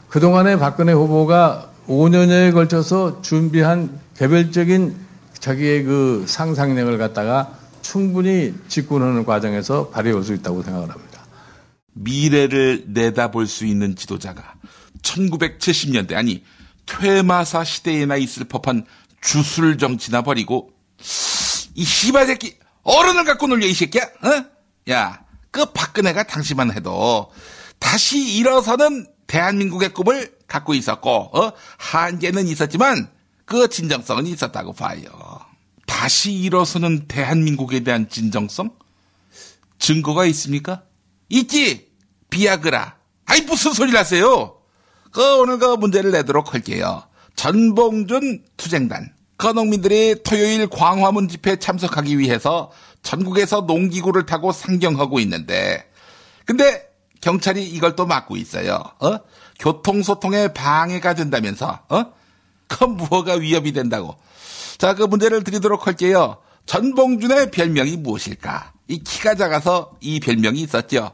그동안에 박근혜 후보가 5년여에 걸쳐서 준비한 개별적인 자기의 그 상상력을 갖다가 충분히 집권하는 과정에서 발휘할 수 있다고 생각을 합니다. 미래를 내다볼 수 있는 지도자가 1970년대 아니 퇴마사 시대에나 있을 법한 주술 정치나 버리고 이 씨발 새끼 어른을 갖고 놀려 이 새끼야. 어? 야, 그 박근혜가 당시만 해도 다시 일어서는 대한민국의 꿈을 갖고 있었고 한계는 있었지만 그 진정성은 있었다고 봐요. 다시 일어서는 대한민국에 대한 진정성? 증거가 있습니까? 있지. 비아그라. 아이 무슨 소리를 하세요. 오늘 그 문제를 내도록 할게요. 전봉준 투쟁단. 농민들이 토요일 광화문 집회에 참석하기 위해서 전국에서 농기구를 타고 상경하고 있는데 근데 경찰이 이걸 또 막고 있어요. 교통소통에 방해가 된다면서 그 무엇가 위협이 된다고. 자, 그 문제를 드리도록 할게요. 전봉준의 별명이 무엇일까? 이 키가 작아서 이 별명이 있었죠.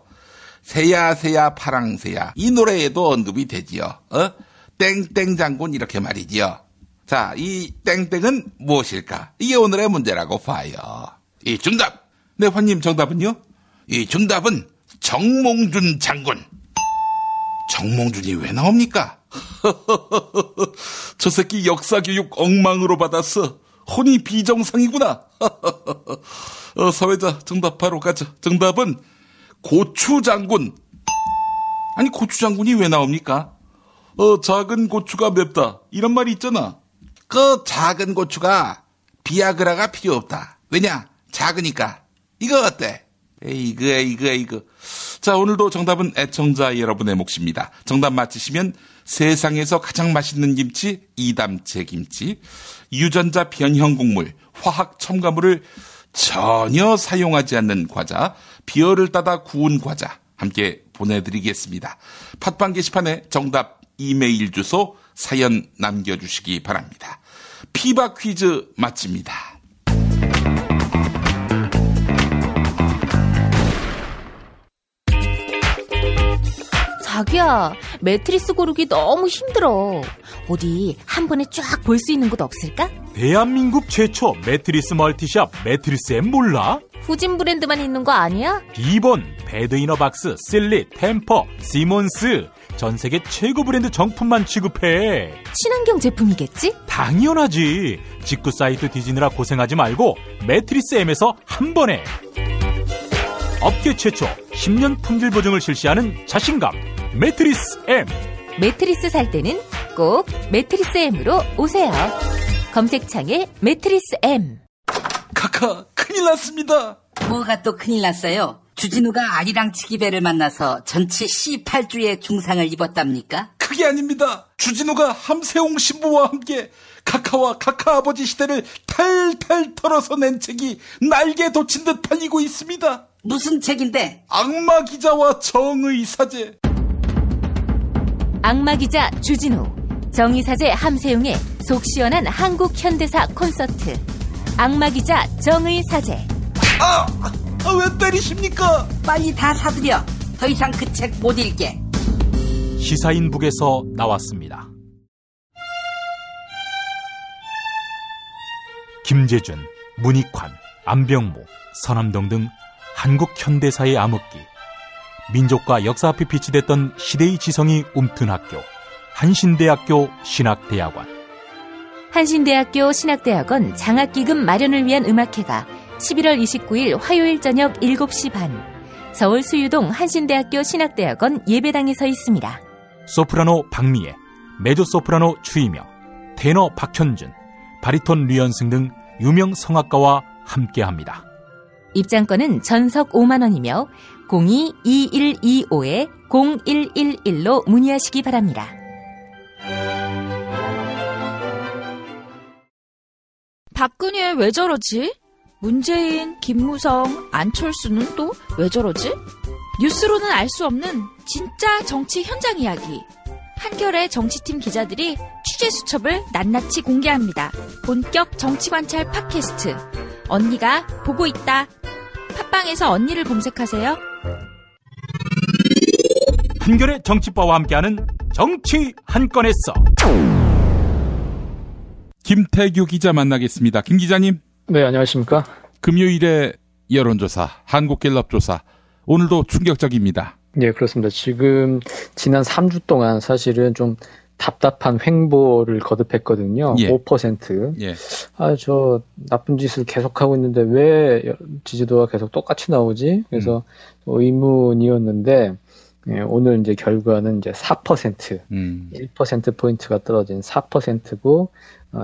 새야 파랑새야. 이 노래에도 언급이 되지요. 땡땡 장군 이렇게 말이지요. 자, 이 땡땡은 무엇일까? 이게 오늘의 문제라고 봐요. 이 정답. 네, 환님 정답은요? 이 정답은 정몽준 장군. 정몽준이 왜 나옵니까? 저 새끼 역사교육 엉망으로 받았어. 혼이 비정상이구나. 사회자 정답 바로 가자. 정답은 고추장군. 아니 고추장군이 왜 나옵니까? 작은 고추가 맵다 이런 말이 있잖아. 그 작은 고추가 비아그라가 필요 없다. 왜냐? 작으니까. 이거 어때? 이거. 자, 오늘도 정답은 애청자 여러분의 몫입니다. 정답 맞히시면 세상에서 가장 맛있는 김치 이담채 김치, 유전자 변형 곡물, 화학 첨가물을 전혀 사용하지 않는 과자, 비어를 따다 구운 과자 함께 보내드리겠습니다. 팟빵 게시판에 정답, 이메일 주소, 사연 남겨주시기 바랍니다. 피바 퀴즈 마칩니다. 자기야, 매트리스 고르기 너무 힘들어. 어디 한 번에 쫙 볼 수 있는 곳 없을까? 대한민국 최초 매트리스 멀티샵 매트리스엠 몰라? 후진 브랜드만 있는 거 아니야? 리본, 베드이너박스, 실리, 템퍼, 시몬스 전 세계 최고 브랜드 정품만 취급해. 친환경 제품이겠지? 당연하지. 직구 사이트 뒤지느라 고생하지 말고 매트리스엠에서 한 번에 업계 최초 10년 품질 보증을 실시하는 자신감 매트리스엠. 매트리스 살 때는 꼭 매트리스엠으로 오세요. 검색창에 매트리스엠. 카카, 큰일 났습니다. 뭐가 또 큰일 났어요? 주진우가 아리랑 치기배를 만나서 전치 18주의 중상을 입었답니까? 그게 아닙니다. 주진우가 함세홍 신부와 함께 카카와 카카 아버지 시대를 탈탈 털어서 낸 책이 날개 돋친 듯 팔리고 있습니다. 무슨 책인데? 악마 기자와 정의 사제. 악마 기자 주진우, 정의 사제 함세웅의 속 시원한 한국 현대사 콘서트. 악마 기자 정의 사제. 왜 때리십니까? 빨리 다 사들여. 더 이상 그 책 못 읽게. 시사인북에서 나왔습니다. 김재준, 문익환, 안병모, 서남동 등 한국 현대사의 암흑기, 민족과 역사 앞에 비치됐던 시대의 지성이 움튼 학교, 한신대학교 신학대학원. 한신대학교 신학대학원 장학기금 마련을 위한 음악회가 11월 29일 화요일 저녁 7시 반 서울 수유동 한신대학교 신학대학원 예배당에 서 있습니다. 소프라노 박미애, 메조소프라노 추이명, 테너 박현준, 바리톤 류연승 등 유명 성악가와 함께합니다. 입장권은 전석 5만 원이며 02-2125-0111로 문의하시기 바랍니다. 박근혜 왜 저러지? 문재인, 김무성, 안철수는 또 왜 저러지? 뉴스로는 알 수 없는 진짜 정치 현장 이야기. 한겨레 정치팀 기자들이 취재 수첩을 낱낱이 공개합니다. 본격 정치관찰 팟캐스트. 언니가 보고 있다. 팟빵에서 언니를 검색하세요. 한겨레 정치바와 함께하는 정치 한 건에 써. 김태규 기자 만나겠습니다. 김 기자님. 네, 안녕하십니까. 금요일에 여론조사, 한국갤럽조사. 오늘도 충격적입니다. 네, 그렇습니다. 지금 지난 3주 동안 사실은 좀 답답한 횡보를 거듭했거든요. 예. 5%. 예. 저 나쁜 짓을 계속하고 있는데 왜 지지도가 계속 똑같이 나오지? 그래서 의문이었는데, 예, 오늘 이제 결과는 이제 4%, 1%포인트가 떨어진 4%고,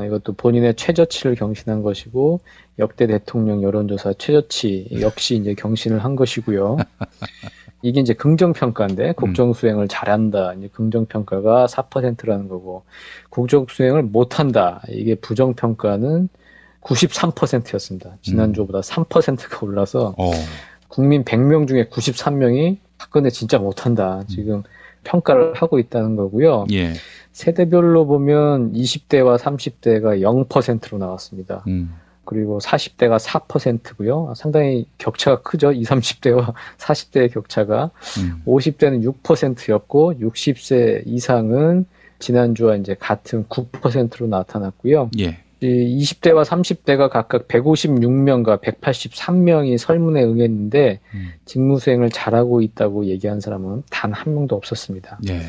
이것도 본인의 최저치를 경신한 것이고, 역대 대통령 여론조사 최저치 역시 이제 경신을 한 것이고요. 이게 이제 긍정평가인데, 국정수행을 잘한다. 이제 긍정평가가 4%라는 거고, 국정수행을 못한다. 이게 부정평가는 93%였습니다. 지난주보다 3%가 올라서, 국민 100명 중에 93명이 박근혜 진짜 못한다. 지금 평가를 하고 있다는 거고요. 예. 세대별로 보면 20대와 30대가 0%로 나왔습니다. 그리고 40대가 4%고요. 상당히 격차가 크죠. 20, 30대와 40대의 격차가. 50대는 6%였고 60세 이상은 지난주와 이제 같은 9%로 나타났고요. 예. 20대와 30대가 각각 156명과 183명이 설문에 응했는데 직무수행을 잘하고 있다고 얘기한 사람은 단 한 명도 없었습니다. 예.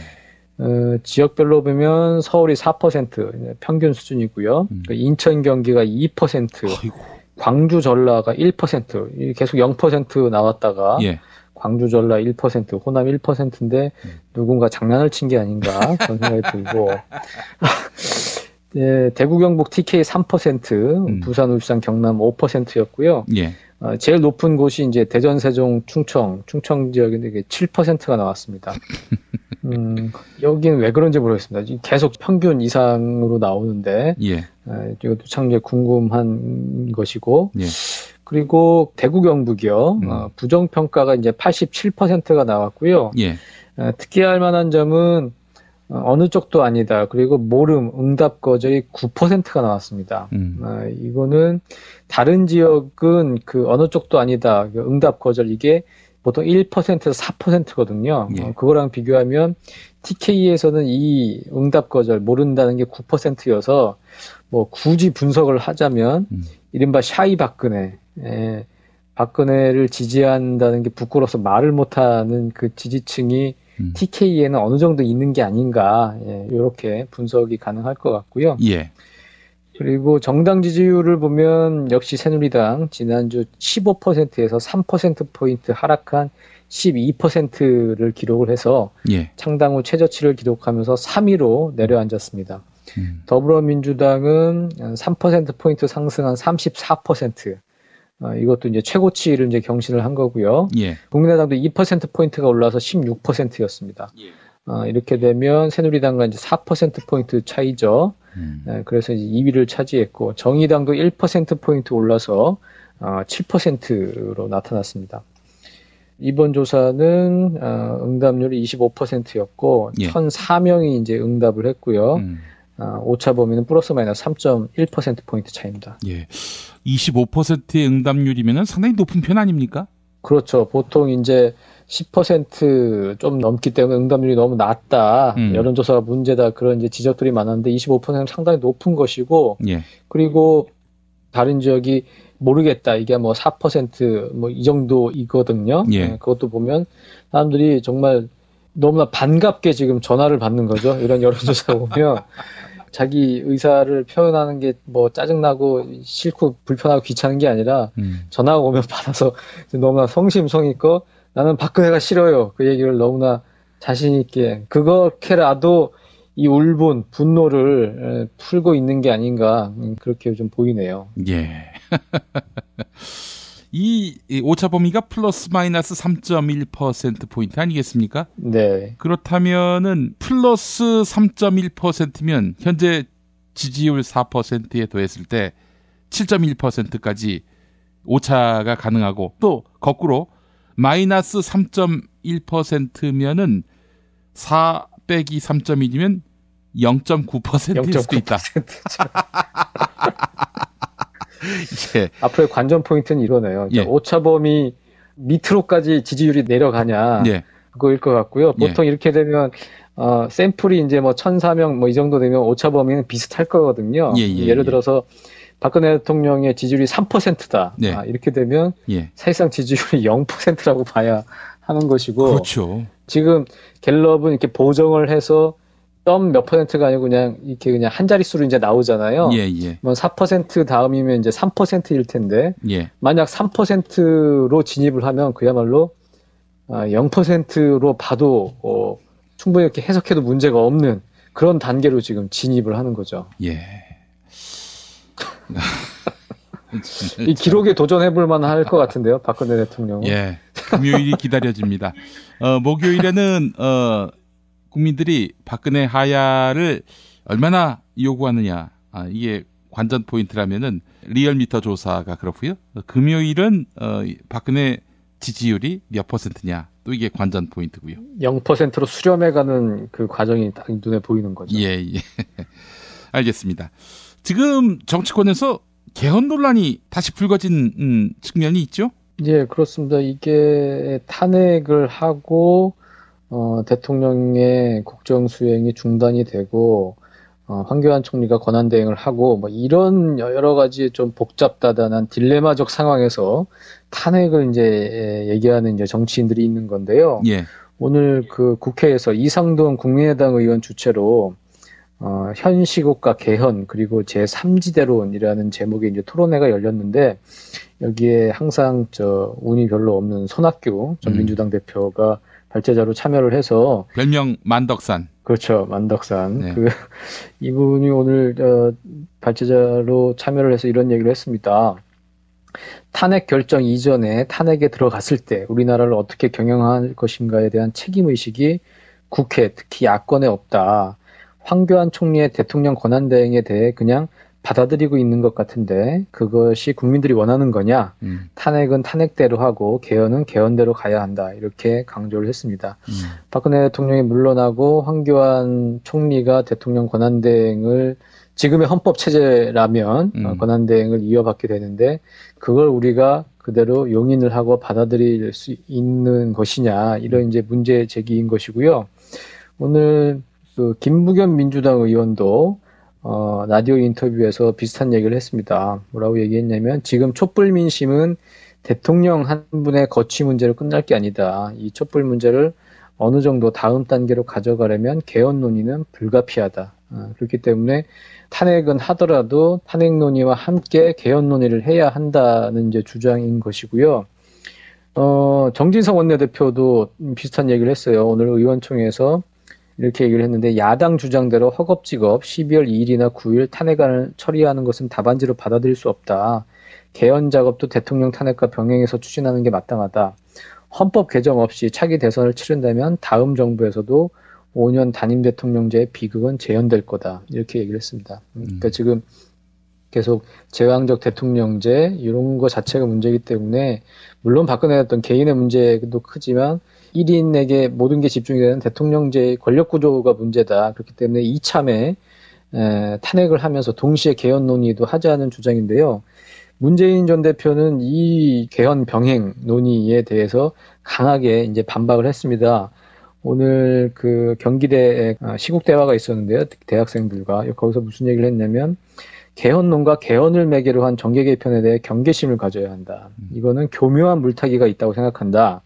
지역별로 보면 서울이 4% 평균 수준이고요. 인천 경기가 2%, 아이고. 광주 전라가 1%, 계속 0% 나왔다가 예. 광주 전라 1%, 호남 1%인데 누군가 장난을 친 게 아닌가 그런 생각이 들고 예, 대구 경북 TK 3%, 부산 울산 경남 5%였고요. 예. 제일 높은 곳이 이제 대전 세종 충청 지역인데 이게 7%가 나왔습니다. 여기는 왜 그런지 모르겠습니다. 계속 평균 이상으로 나오는데 예. 이것도 참 궁금한 것이고. 예. 그리고 대구 경북이요. 부정평가가 이제 87%가 나왔고요. 예. 특이할 만한 점은 어느 쪽도 아니다. 그리고 모름, 응답 거절이 9%가 나왔습니다. 이거는 다른 지역은 그 어느 쪽도 아니다. 응답 거절 이게 보통 1%에서 4%거든요. 예. 그거랑 비교하면 TK에서는 이 응답 거절 모른다는 게 9%여서 뭐 굳이 분석을 하자면 이른바 샤이 박근혜, 박근혜를 지지한다는 게 부끄러워서 말을 못하는 그 지지층이 TK에는 어느 정도 있는 게 아닌가, 이렇게 분석이 가능할 것 같고요. 예. 그리고 정당 지지율을 보면 역시 새누리당 지난주 15%에서 3%포인트 하락한 12%를 기록을 해서 예. 창당 후 최저치를 기록하면서 3위로 내려앉았습니다. 더불어민주당은 3%포인트 상승한 34%. 이것도 이제 최고치를 이제 경신을 한 거고요. 예. 국민의당도 2%포인트가 올라서 16%였습니다. 예. 이렇게 되면 새누리당과 이제 4%포인트 차이죠. 그래서 이제 2위를 차지했고, 정의당도 1%포인트 올라서 7%로 나타났습니다. 이번 조사는 응답률이 25%였고, 예. 1,004명이 이제 응답을 했고요. 오차 범위는 플러스 마이너스 3.1%포인트 차이입니다. 예. 25%의 응답률이면 상당히 높은 편 아닙니까? 그렇죠. 보통 이제 10% 좀 넘기 때문에 응답률이 너무 낮다. 여론조사가 문제다. 그런 이제 지적들이 많았는데 25%는 상당히 높은 것이고, 예. 그리고 다른 지역이 모르겠다. 이게 뭐 4% 뭐 이 정도이거든요. 예. 그것도 보면 사람들이 정말 너무나 반갑게 지금 전화를 받는 거죠. 이런 여론조사 보면 자기 의사를 표현하는 게 뭐 짜증나고 싫고 불편하고 귀찮은 게 아니라 전화가 오면 받아서 너무나 성심성의껏 나는 박근혜가 싫어요. 그 얘기를 너무나 자신 있게 그렇게라도 이 울분, 분노를 풀고 있는 게 아닌가 그렇게 좀 보이네요. 예. 이 오차 범위가 플러스 마이너스 3.1%포인트 아니겠습니까? 네. 그렇다면은 플러스 3.1%면 현재 지지율 4%에 더했을 때 7.1%까지 오차가 가능하고 또 거꾸로 마이너스 3.1%면은 4 빼기 3.1이면 0.9%일 수도 있다. 예. 앞으로의 관전 포인트는 이러네요. 예. 오차범위 밑으로까지 지지율이 내려가냐. 예. 그거일 것 같고요. 보통 이렇게 되면 샘플이 이제 뭐 1,004명 뭐 이 정도 되면 오차범위는 비슷할 거거든요. 예를 들어서 박근혜 대통령의 지지율이 3%다. 이렇게 되면 사실상 지지율이 0%라고 봐야 하는 것이고. 그렇죠. 지금 갤럽은 이렇게 보정을 해서 몇 %가 아니고 그냥 이렇게 그냥 한 자릿수로 이제 나오잖아요. 뭐 4% 다음이면 이제 3%일 텐데. 만약 3%로 진입을 하면 그야말로 0%로 봐도 충분히 이렇게 해석해도 문제가 없는 그런 단계로 지금 진입을 하는 거죠. 이 기록에 도전해볼 만할 것 같은데요, 박근혜 대통령은. 금요일이 기다려집니다. 목요일에는 국민들이 박근혜 하야를 얼마나 요구하느냐, 이게 관전 포인트라면은 리얼미터 조사가 그렇고요. 금요일은 박근혜 지지율이 몇 %냐, 또 이게 관전 포인트고요. 0%로 수렴해가는 그 과정이 딱 눈에 보이는 거죠. 알겠습니다. 지금 정치권에서 개헌 논란이 다시 불거진 측면이 있죠? 그렇습니다. 이게 탄핵을 하고 대통령의 국정 수행이 중단이 되고 황교안 총리가 권한대행을 하고 뭐 이런 여러 가지 좀 복잡다단한 딜레마적 상황에서 탄핵을 이제 얘기하는 이제 정치인들이 있는 건데요. 오늘 그 국회에서 이상돈 국민의당 의원 주최로 현 시국과 개헌 그리고 제3지대론이라는 제목의 이제 토론회가 열렸는데 여기에 항상 운이 별로 없는 손학규 전 민주당 대표가 발제자로 참여를 해서 별명 만덕산. 그렇죠, 만덕산. 이분이 오늘 발제자로 참여를 해서 이런 얘기를 했습니다. 탄핵 결정 이전에 탄핵에 들어갔을 때 우리나라를 어떻게 경영할 것인가에 대한 책임의식이 국회, 특히 야권에 없다. 황교안 총리의 대통령 권한대행에 대해 그냥 받아들이고 있는 것 같은데 그것이 국민들이 원하는 거냐? 탄핵은 탄핵대로 하고 개헌은 개헌대로 가야 한다. 이렇게 강조를 했습니다. 박근혜 대통령이 물러나고 황교안 총리가 대통령 권한대행을 지금의 헌법 체제라면 권한대행을 이어받게 되는데 그걸 우리가 그대로 용인을 하고 받아들일 수 있는 것이냐? 이런 이제 문제 제기인 것이고요. 오늘 그 김부겸 민주당 의원도 라디오 인터뷰에서 비슷한 얘기를 했습니다. 뭐라고 얘기했냐면 지금 촛불 민심은 대통령 한 분의 거취 문제로 끝날 게 아니다. 이 촛불 문제를 어느 정도 다음 단계로 가져가려면 개헌 논의는 불가피하다. 그렇기 때문에 탄핵은 하더라도 탄핵 논의와 함께 개헌 논의를 해야 한다는 이제 주장인 것이고요. 정진석 원내대표도 비슷한 얘기를 했어요. 오늘 의원총회에서 이렇게 얘기를 했는데 야당 주장대로 허겁지겁 12월 2일이나 9일 탄핵안을 처리하는 것은 답안지로 받아들일 수 없다. 개헌 작업도 대통령 탄핵과 병행해서 추진하는 게 마땅하다. 헌법 개정 없이 차기 대선을 치른다면 다음 정부에서도 5년 단임 대통령제의 비극은 재현될 거다. 이렇게 얘기를 했습니다. 그러니까 지금 계속 제왕적 대통령제 이런 거 자체가 문제이기 때문에 물론 박근혜 어떤 개인의 문제도 크지만 1인에게 모든 게 집중이 되는 대통령제의 권력 구조가 문제다. 그렇기 때문에 이참에 탄핵을 하면서 동시에 개헌 논의도 하자는 주장인데요. 문재인 전 대표는 이 개헌 병행 논의에 대해서 강하게 이제 반박을 했습니다. 오늘 그 경기대 시국 대화가 있었는데요. 대학생들과 거기서 무슨 얘기를 했냐면 개헌론과 개헌을 매개로 한 정계 개편에 대해 경계심을 가져야 한다. 이거는 교묘한 물타기가 있다고 생각한다.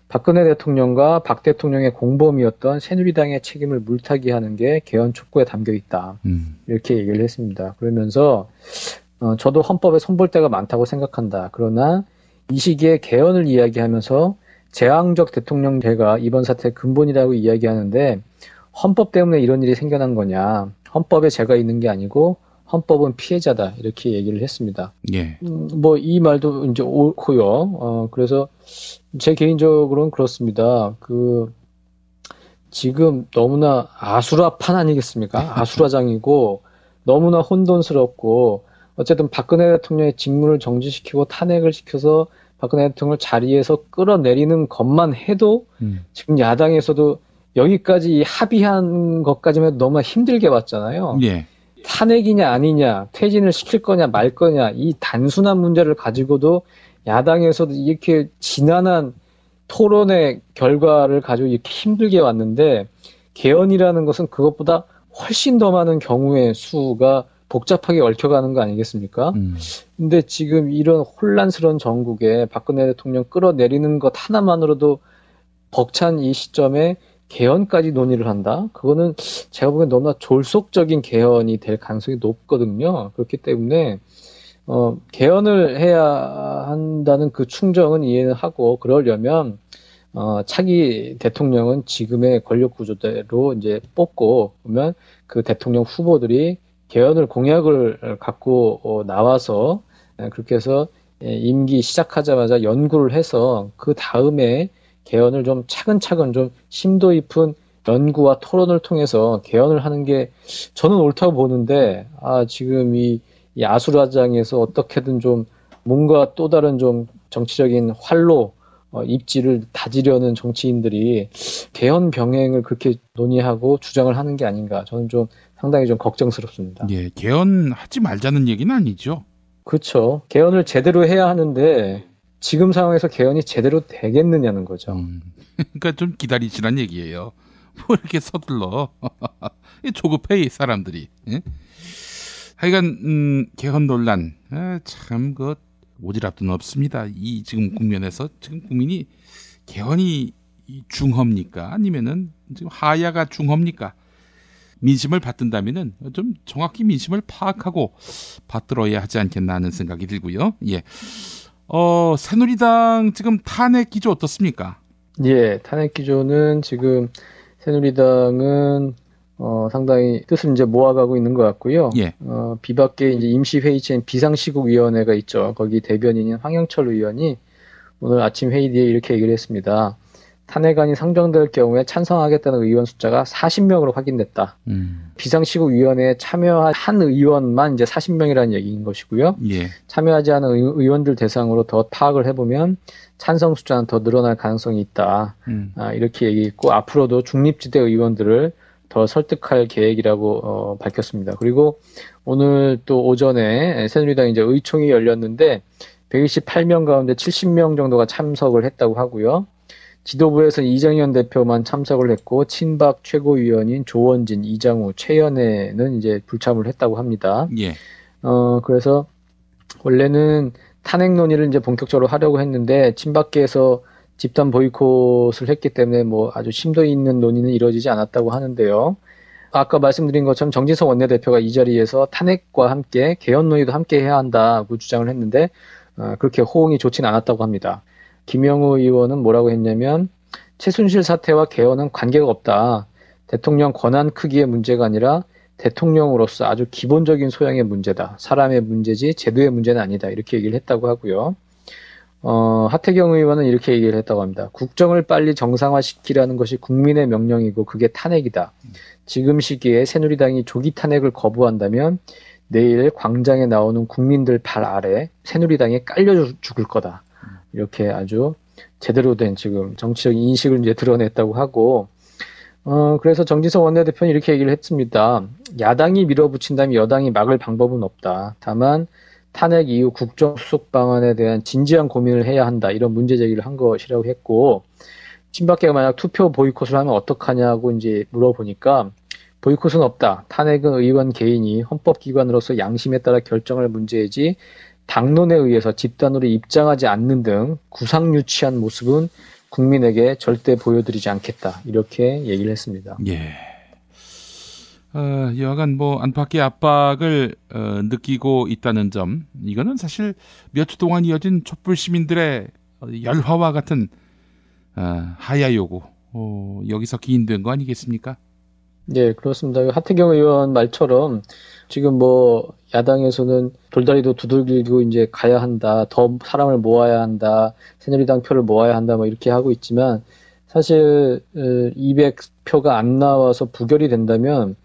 박근혜 대통령과 박 대통령의 공범이었던 새누리당의 책임을 물타기하는 게 개헌 촉구에 담겨 있다. 이렇게 얘기를 했습니다. 그러면서 저도 헌법에 손볼 때가 많다고 생각한다. 그러나 이 시기에 개헌을 이야기하면서 제왕적 대통령제가 이번 사태의 근본이라고 이야기하는데 헌법 때문에 이런 일이 생겨난 거냐. 헌법에 죄가 있는 게 아니고 헌법은 피해자다. 이렇게 얘기를 했습니다. 뭐 이 말도 이제 옳고요. 그래서 제 개인적으로는 그렇습니다. 지금 너무나 아수라판 아니겠습니까? 아수라장이고 너무나 혼돈스럽고 어쨌든 박근혜 대통령의 직무를 정지시키고 탄핵을 시켜서 박근혜 대통령을 자리에서 끌어내리는 것만 해도 지금 야당에서도 여기까지 합의한 것까지만 해도 너무나 힘들게 봤잖아요. 예. 탄핵이냐 아니냐, 퇴진을 시킬 거냐 말 거냐, 이 단순한 문제를 가지고도 야당에서도 이렇게 지난한 토론의 결과를 가지고 이렇게 힘들게 왔는데, 개헌이라는 것은 그것보다 훨씬 더 많은 경우의 수가 복잡하게 얽혀가는 거 아니겠습니까? 근데 지금 이런 혼란스러운 전국에 박근혜 대통령 끌어내리는 것 하나만으로도 벅찬 이 시점에 개헌까지 논의를 한다? 그거는 제가 보기엔 너무나 졸속적인 개헌이 될 가능성이 높거든요. 그렇기 때문에 개헌을 해야 한다는 그 충정은 이해는 하고, 그러려면 차기 대통령은 지금의 권력 구조대로 이제 뽑고, 그러면 그 대통령 후보들이 개헌을 공약을 갖고 나와서 그렇게 해서 임기 시작하자마자 연구를 해서 그 다음에 개헌을 좀 차근차근 좀 심도 깊은 연구와 토론을 통해서 개헌을 하는 게 저는 옳다고 보는데, 지금 이 아수라장에서 어떻게든 좀 뭔가 또 다른 좀 정치적인 활로 입지를 다지려는 정치인들이 개헌 병행을 그렇게 논의하고 주장을 하는 게 아닌가, 저는 좀 상당히 좀 걱정스럽습니다. 예, 개헌하지 말자는 얘기는 아니죠. 그렇죠. 개헌을 제대로 해야 하는데 지금 상황에서 개헌이 제대로 되겠느냐는 거죠. 그러니까 좀 기다리시란 얘기예요. 뭐 이렇게 서둘러. 조급해, 이 사람들이. 예? 하여간 개헌 논란 참 그 오지랖도 없습니다. 이 지금 국면에서 지금 국민이 개헌이 중허입니까? 아니면은 지금 하야가 중허입니까? 민심을 받든다면은 좀 정확히 민심을 파악하고 받들어야 하지 않겠나 하는 생각이 들고요. 예. 새누리당 지금 탄핵 기조 어떻습니까? 예, 탄핵 기조는 지금 새누리당은 상당히 뜻을 이제 모아가고 있는 것 같고요. 예. 비박계 이제 임시회의체인 비상시국위원회가 있죠. 거기 대변인인 황영철 의원이 오늘 아침 회의 뒤에 이렇게 얘기를 했습니다. 탄핵안이 상정될 경우에 찬성하겠다는 의원 숫자가 40명으로 확인됐다. 비상시국위원회에 참여한 한 의원만 이제 40명이라는 얘기인 것이고요. 예. 참여하지 않은 의원들 대상으로 더 파악을 해보면 찬성 숫자는 더 늘어날 가능성이 있다. 이렇게 얘기했고, 앞으로도 중립지대 의원들을 더 설득할 계획이라고 밝혔습니다. 그리고 오늘 또 오전에 새누리당 이제 의총이 열렸는데 128명 가운데 70명 정도가 참석을 했다고 하고요. 지도부에서 이정현 대표만 참석을 했고, 친박 최고위원인 조원진, 이장우, 최연애는 이제 불참을 했다고 합니다. 예. 그래서 원래는 탄핵 논의를 이제 본격적으로 하려고 했는데 친박계에서 집단 보이콧을 했기 때문에 뭐 아주 심도 있는 논의는 이루어지지 않았다고 하는데요. 아까 말씀드린 것처럼 정진석 원내대표가 이 자리에서 탄핵과 함께 개헌 논의도 함께 해야 한다고 주장을 했는데 그렇게 호응이 좋지는 않았다고 합니다. 김영우 의원은 뭐라고 했냐면, 최순실 사태와 개헌은 관계가 없다. 대통령 권한 크기의 문제가 아니라 대통령으로서 아주 기본적인 소양의 문제다. 사람의 문제지 제도의 문제는 아니다. 이렇게 얘기를 했다고 하고요. 하태경 의원은 이렇게 얘기를 했다고 합니다. 국정을 빨리 정상화시키라는 것이 국민의 명령이고 그게 탄핵이다. 지금 시기에 새누리당이 조기 탄핵을 거부한다면 내일 광장에 나오는 국민들 발 아래 새누리당에 깔려 죽을 거다. 이렇게 아주 제대로 된 지금 정치적 인식을 이제 드러냈다고 하고, 그래서 정진석 원내대표는 이렇게 얘기를 했습니다. 야당이 밀어붙인다면 여당이 막을 방법은 없다. 다만 탄핵 이후 국정 수속 방안에 대한 진지한 고민을 해야 한다. 이런 문제 제기를 한 것이라고 했고, 친박계가 만약 투표 보이콧을 하면 어떡하냐고 이제 물어보니까 보이콧은 없다. 탄핵은 의원 개인이 헌법기관으로서 양심에 따라 결정할 문제이지 당론에 의해서 집단으로 입장하지 않는 등 구상유치한 모습은 국민에게 절대 보여드리지 않겠다. 이렇게 얘기를 했습니다. 예. 여하간 뭐 안팎의 압박을 느끼고 있다는 점, 이거는 사실 몇 주 동안 이어진 촛불 시민들의 열화와 같은 하야 요구, 여기서 기인된 거 아니겠습니까? 네, 그렇습니다. 하태경 의원 말처럼 지금 뭐 야당에서는 돌다리도 두들기고 이제 가야 한다, 더 사람을 모아야 한다, 새누리당 표를 모아야 한다, 뭐 이렇게 하고 있지만 사실 200표가 안 나와서 부결이 된다면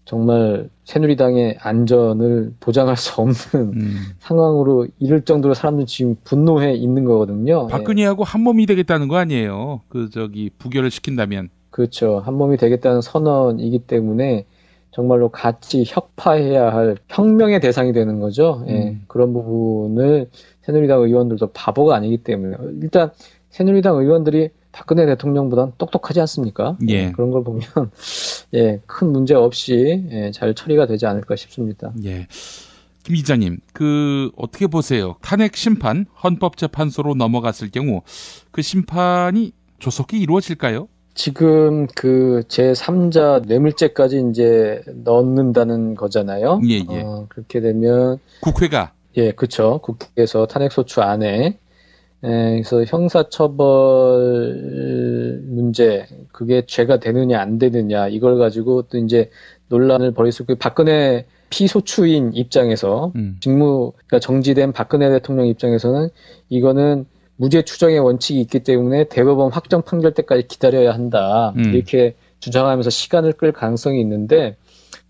정말 새누리당의 안전을 보장할 수 없는 상황으로 이를 정도로 사람들이 지금 분노해 있는 거거든요. 박근혜하고 한 몸이 되겠다는 거 아니에요? 부결을 시킨다면. 그렇죠. 한 몸이 되겠다는 선언이기 때문에 정말로 같이 혁파해야 할 혁명의 대상이 되는 거죠. 예, 그런 부분을 새누리당 의원들도 바보가 아니기 때문에 일단 새누리당 의원들이 박근혜 대통령보다는 똑똑하지 않습니까? 예. 그런 걸 보면 큰 문제 없이 잘 처리가 되지 않을까 싶습니다. 예. 김 기자님, 어떻게 보세요? 탄핵 심판 헌법재판소로 넘어갔을 경우 그 심판이 조속히 이루어질까요? 지금 제3자 뇌물죄까지 이제 넣는다는 거잖아요. 예. 그렇게 되면 국회가 그렇죠. 국회에서 탄핵소추 안에 그래서 형사처벌 문제, 그게 죄가 되느냐 안 되느냐 이걸 가지고 또 이제 논란을 벌일 수 있고, 박근혜 피소추인 입장에서 직무가 정지된 박근혜 대통령 입장에서는 이거는 무죄 추정의 원칙이 있기 때문에 대법원 확정 판결 때까지 기다려야 한다 이렇게 주장하면서 시간을 끌 가능성이 있는데,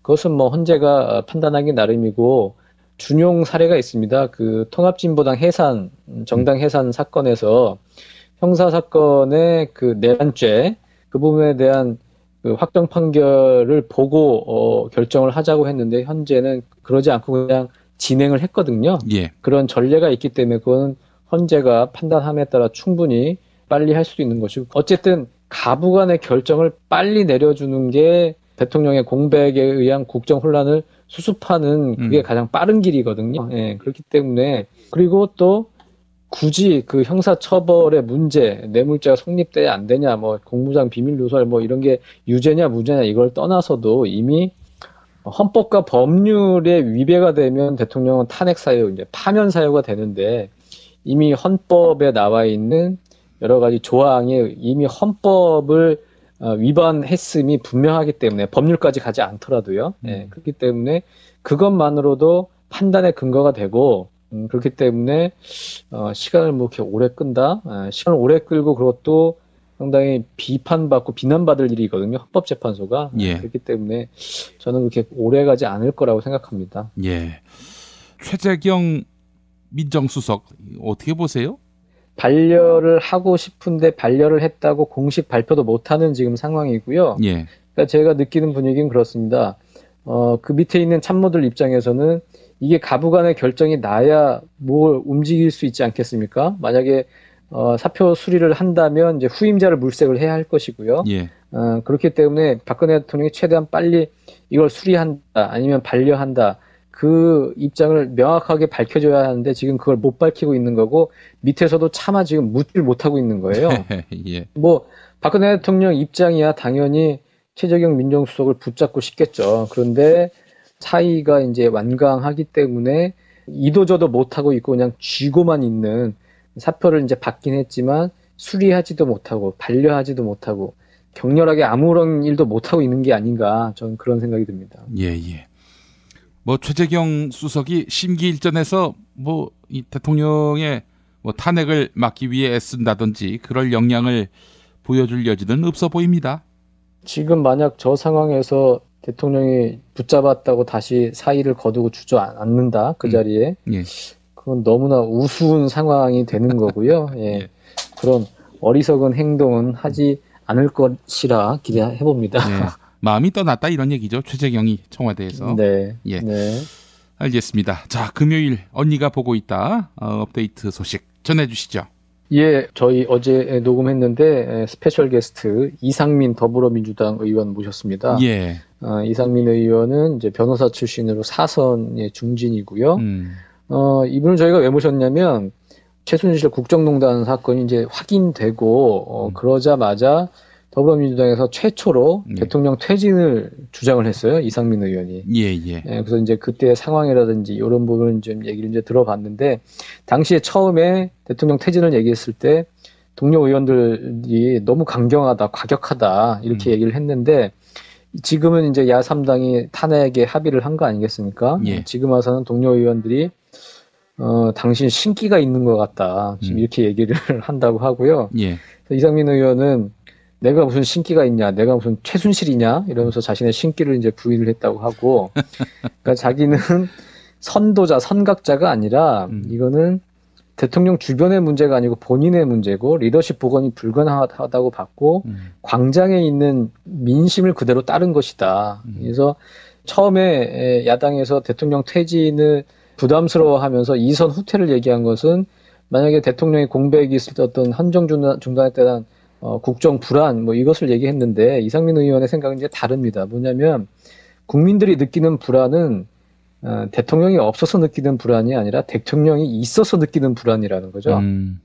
그것은 뭐 헌재가 판단하기 나름이고, 준용 사례가 있습니다. 통합진보당 해산, 정당 해산 사건에서 형사 사건의 내란죄, 그 부분에 대한 확정 판결을 보고 결정을 하자고 했는데, 현재는 그러지 않고 그냥 진행을 했거든요. 예. 그런 전례가 있기 때문에 그건 헌재가 판단함에 따라 충분히 빨리 할 수도 있는 것이고, 어쨌든 가부간의 결정을 빨리 내려주는 게 대통령의 공백에 의한 국정 혼란을 수습하는 그게 가장 빠른 길이거든요. 예, 그렇기 때문에, 그리고 또 굳이 형사 처벌의 문제, 뇌물죄가 성립돼야 안 되냐, 공무장 비밀 누설 이런 게 유죄냐 무죄냐 이걸 떠나서도 이미 헌법과 법률에 위배가 되면 대통령은 탄핵 사유, 이제 파면 사유가 되는데, 이미 헌법에 나와 있는 여러 가지 조항에 이미 헌법을 위반했음이 분명하기 때문에, 법률까지 가지 않더라도요. 그렇기 때문에 그것만으로도 판단의 근거가 되고, 그렇기 때문에 시간을 이렇게 오래 끈다. 시간을 오래 끌고 그것도 상당히 비판받고 비난받을 일이거든요. 헌법재판소가. 예. 그렇기 때문에 저는 그렇게 오래 가지 않을 거라고 생각합니다. 예. 최재경 민정수석 어떻게 보세요? 반려를 하고 싶은데 반려를 했다고 공식 발표도 못하는 지금 상황이고요. 예. 그러니까 제가 느끼는 분위기는 그렇습니다. 그 밑에 있는 참모들 입장에서는 이게 가부간의 결정이 나야 뭘 움직일 수 있지 않겠습니까? 만약에 사표 수리를 한다면 이제 후임자를 물색을 해야 할 것이고요. 예. 그렇기 때문에 박근혜 대통령이 최대한 빨리 이걸 수리한다 아니면 반려한다, 그 입장을 명확하게 밝혀줘야 하는데 지금 그걸 못 밝히고 있는 거고, 밑에서도 차마 지금 묻질 못하고 있는 거예요. 예. 박근혜 대통령 입장이야 당연히 최재경 민정수석을 붙잡고 싶겠죠. 그런데 사이가 이제 완강하기 때문에 이도저도 못하고 있고 그냥 쥐고만 있는, 사표를 이제 받긴 했지만 수리하지도 못하고 반려하지도 못하고 격렬하게 아무런 일도 못하고 있는 게 아닌가, 저는 그런 생각이 듭니다. 예. 최재경 수석이 심기일전에서 이 대통령의 탄핵을 막기 위해 애쓴다든지 그럴 역량을 보여줄 여지는 없어 보입니다. 지금 만약 저 상황에서 대통령이 붙잡았다고 다시 사의를 거두고 주저앉는다, 그 자리에. 예. 그건 너무나 우스운 상황이 되는 거고요. 예. 그런 어리석은 행동은 하지 않을 것이라 기대해봅니다. 네. 마음이 떠났다 이런 얘기죠. 최재경이 청와대에서. 네. 예. 네. 알겠습니다. 자, 금요일 언니가 보고 있다 업데이트 소식 전해주시죠. 예, 저희 어제 녹음했는데 스페셜 게스트 이상민 더불어민주당 의원 모셨습니다. 예. 이상민 의원은 이제 변호사 출신으로 사선의 중진이고요. 이분을 저희가 왜 모셨냐면 최순실 국정농단 사건이 이제 확인되고 그러자마자 더불어민주당에서 최초로 대통령 퇴진을 주장을 했어요. 이상민 의원이. 예. 그래서 이제 그때 상황이라든지 이런 부분을 좀 얘기를 이제 들어봤는데, 당시에 처음에 대통령 퇴진을 얘기했을 때 동료 의원들이 너무 강경하다, 과격하다 이렇게 얘기를 했는데, 지금은 이제 야3당이 탄핵에 합의를 한 거 아니겠습니까? 예. 지금 와서는 동료 의원들이 당신 신기가 있는 것 같다, 지금 이렇게 얘기를 한다고 하고요. 예. 이상민 의원은 내가 무슨 신기가 있냐, 내가 무슨 최순실이냐 이러면서 자신의 신기를 이제 부인을 했다고 하고, 그러니까 자기는 선도자, 선각자가 아니라 이거는 대통령 주변의 문제가 아니고 본인의 문제고 리더십 복원이 불가능하다고 봤고 광장에 있는 민심을 그대로 따른 것이다. 그래서 처음에 야당에서 대통령 퇴진을 부담스러워하면서 이선 후퇴를 얘기한 것은 만약에 대통령의 공백이 있을 때 어떤 헌정 중단에 대한 국정 불안 뭐 이것을 얘기했는데 이상민 의원의 생각은 이제 다릅니다. 뭐냐면 국민들이 느끼는 불안은 대통령이 없어서 느끼는 불안이 아니라 대통령이 있어서 느끼는 불안이라는 거죠.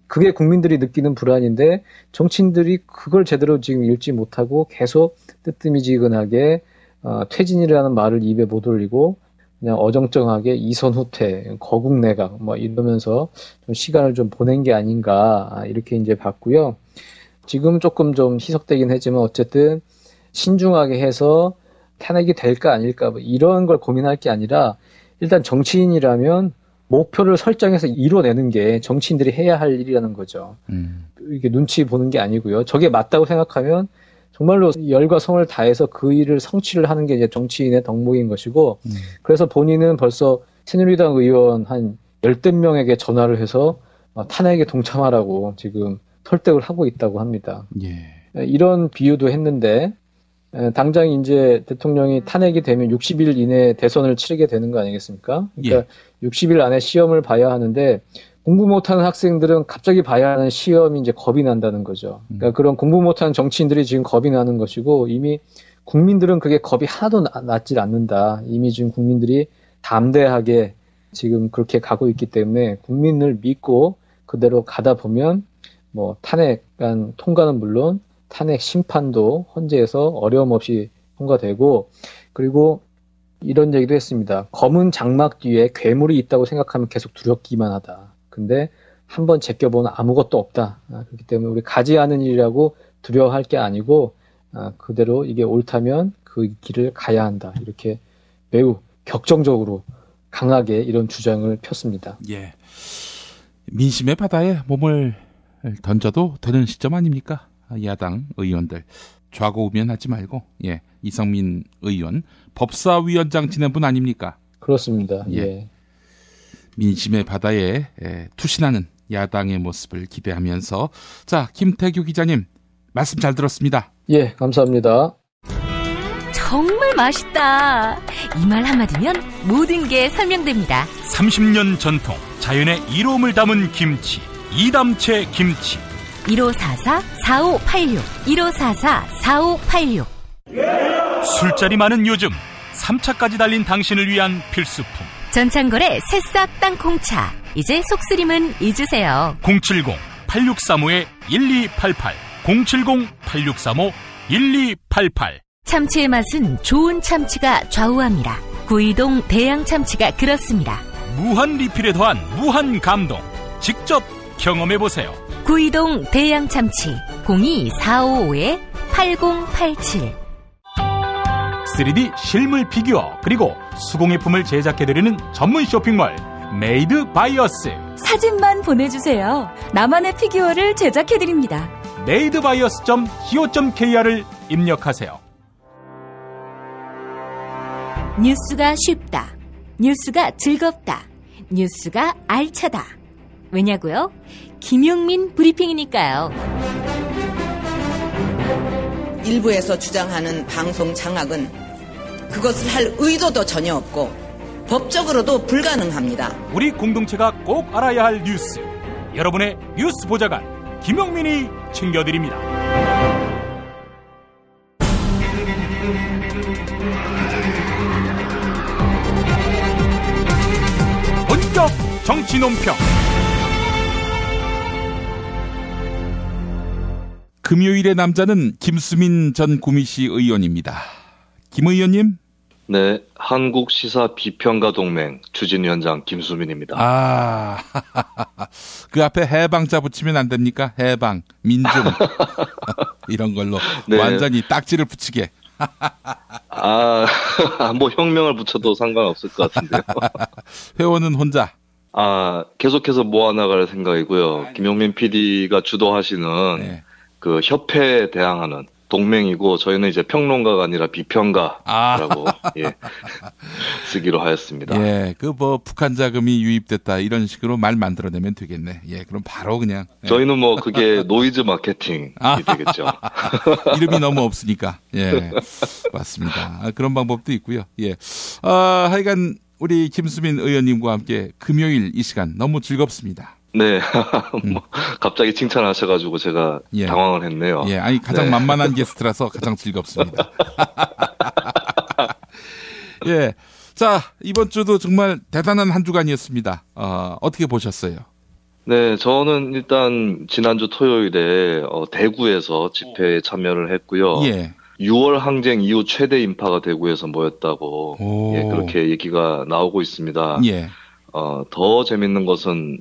그게 국민들이 느끼는 불안인데 정치인들이 그걸 제대로 지금 읽지 못하고 계속 뜨뜨미지근하게 퇴진이라는 말을 입에 못 올리고 그냥 어정쩡하게 이선 후퇴, 거국 내각 뭐 이러면서 좀 시간을 좀 보낸 게 아닌가 이렇게 이제 봤고요. 지금 조금 좀 희석되긴 했지만 어쨌든 신중하게 해서 탄핵이 될까 아닐까 뭐 이런 걸 고민할 게 아니라 일단 정치인이라면 목표를 설정해서 이뤄내는 게 정치인들이 해야 할 일이라는 거죠. 이게 눈치 보는 게 아니고요. 저게 맞다고 생각하면 정말로 열과 성을 다해서 그 일을 성취를 하는 게 이제 정치인의 덕목인 것이고 그래서 본인은 벌써 새누리당 의원 한 10대 명에게 전화를 해서 탄핵에 동참하라고 지금 설득을 하고 있다고 합니다. 예. 이런 비유도 했는데 당장 이제 대통령이 탄핵이 되면 60일 이내에 대선을 치르게 되는 거 아니겠습니까? 그러니까 예. 60일 안에 시험을 봐야 하는데 공부 못하는 학생들은 갑자기 봐야 하는 시험이 이제 겁이 난다는 거죠. 그러니까 그런 공부 못하는 정치인들이 지금 겁이 나는 것이고 이미 국민들은 그게 겁이 하나도 났질 않는다. 이미 지금 국민들이 담대하게 지금 그렇게 가고 있기 때문에 국민을 믿고 그대로 가다 보면 뭐 탄핵안 통과는 물론 탄핵 심판도 헌재에서 어려움 없이 통과되고 그리고 이런 얘기도 했습니다. 검은 장막 뒤에 괴물이 있다고 생각하면 계속 두렵기만 하다. 근데 한번 제껴보면 아무것도 없다. 그렇기 때문에 우리 가지 않은 일이라고 두려워할 게 아니고 그대로 이게 옳다면 그 길을 가야 한다. 이렇게 매우 격정적으로 강하게 이런 주장을 폈습니다. 예, 민심의 바다에 몸을 던져도 되는 시점 아닙니까? 야당 의원들 좌고우면하지 말고 예, 이상민 의원 법사위원장 지낸 분 아닙니까? 그렇습니다. 예. 예. 민심의 바다에 투신하는 야당의 모습을 기대하면서 자 김태규 기자님 말씀 잘 들었습니다. 예, 감사합니다. 정말 맛있다. 이 말 한마디면 모든 게 설명됩니다. 30년 전통 자연의 이로움을 담은 김치 이담채 김치 1544-4586 1544-4586 술자리 많은 요즘 3차까지 달린 당신을 위한 필수품 전창걸의 새싹 땅콩차 이제 속쓰림은 잊으세요. 070-8635-1288 070-8635-1288 참치의 맛은 좋은 참치가 좌우합니다. 구이동 대양 참치가 그렇습니다. 무한 리필에 더한 무한 감동 직접 경험해보세요. 구이동 대양 참치 02455-8087 3D 실물 피규어 그리고 수공예품을 제작해드리는 전문 쇼핑몰 메이드 바이어스 사진만 보내주세요. 나만의 피규어를 제작해드립니다. madebias.co.kr을 입력하세요. 뉴스가 쉽다. 뉴스가 즐겁다. 뉴스가 알차다. 왜냐고요? 김용민 브리핑이니까요. 일부에서 주장하는 방송 장악은 그것을 할 의도도 전혀 없고 법적으로도 불가능합니다. 우리 공동체가 꼭 알아야 할 뉴스. 여러분의 뉴스 보좌관 김용민이 챙겨드립니다. 본격 정치 논평. 금요일의 남자는 김수민 전 구미시 의원입니다. 김 의원님. 네, 한국시사비평가 동맹 추진위원장 김수민입니다. 아, 그 앞에 해방자 붙이면 안 됩니까? 해방, 민중 이런 걸로 네. 완전히 딱지를 붙이게. 뭐 혁명을 붙여도 상관없을 것 같은데요. 회원은 혼자. 계속해서 모아나갈 생각이고요. 김용민 PD가 주도하시는 네. 그 협회에 대항하는 동맹이고 저희는 이제 평론가가 아니라 비평가라고 예, 쓰기로 하였습니다. 예, 그 뭐 북한 자금이 유입됐다 이런 식으로 말 만들어내면 되겠네. 예, 그럼 바로 그냥. 예. 저희는 뭐 그게 노이즈 마케팅이 되겠죠. 이름이 너무 없으니까. 예, 맞습니다. 그런 방법도 있고요. 예, 하여간 우리 김수민 의원님과 함께 금요일 이 시간 너무 즐겁습니다. 네, 뭐 갑자기 칭찬하셔가지고 제가 예. 당황을 했네요. 예, 아니 가장 네. 만만한 게스트라서 가장 즐겁습니다. 예, 자 이번 주도 정말 대단한 한 주간이었습니다. 어떻게 보셨어요? 네, 저는 일단 지난주 토요일에 대구에서 집회에 참여를 했고요. 예. 6월 항쟁 이후 최대 인파가 대구에서 모였다고 예, 그렇게 얘기가 나오고 있습니다. 예. 더 재밌는 것은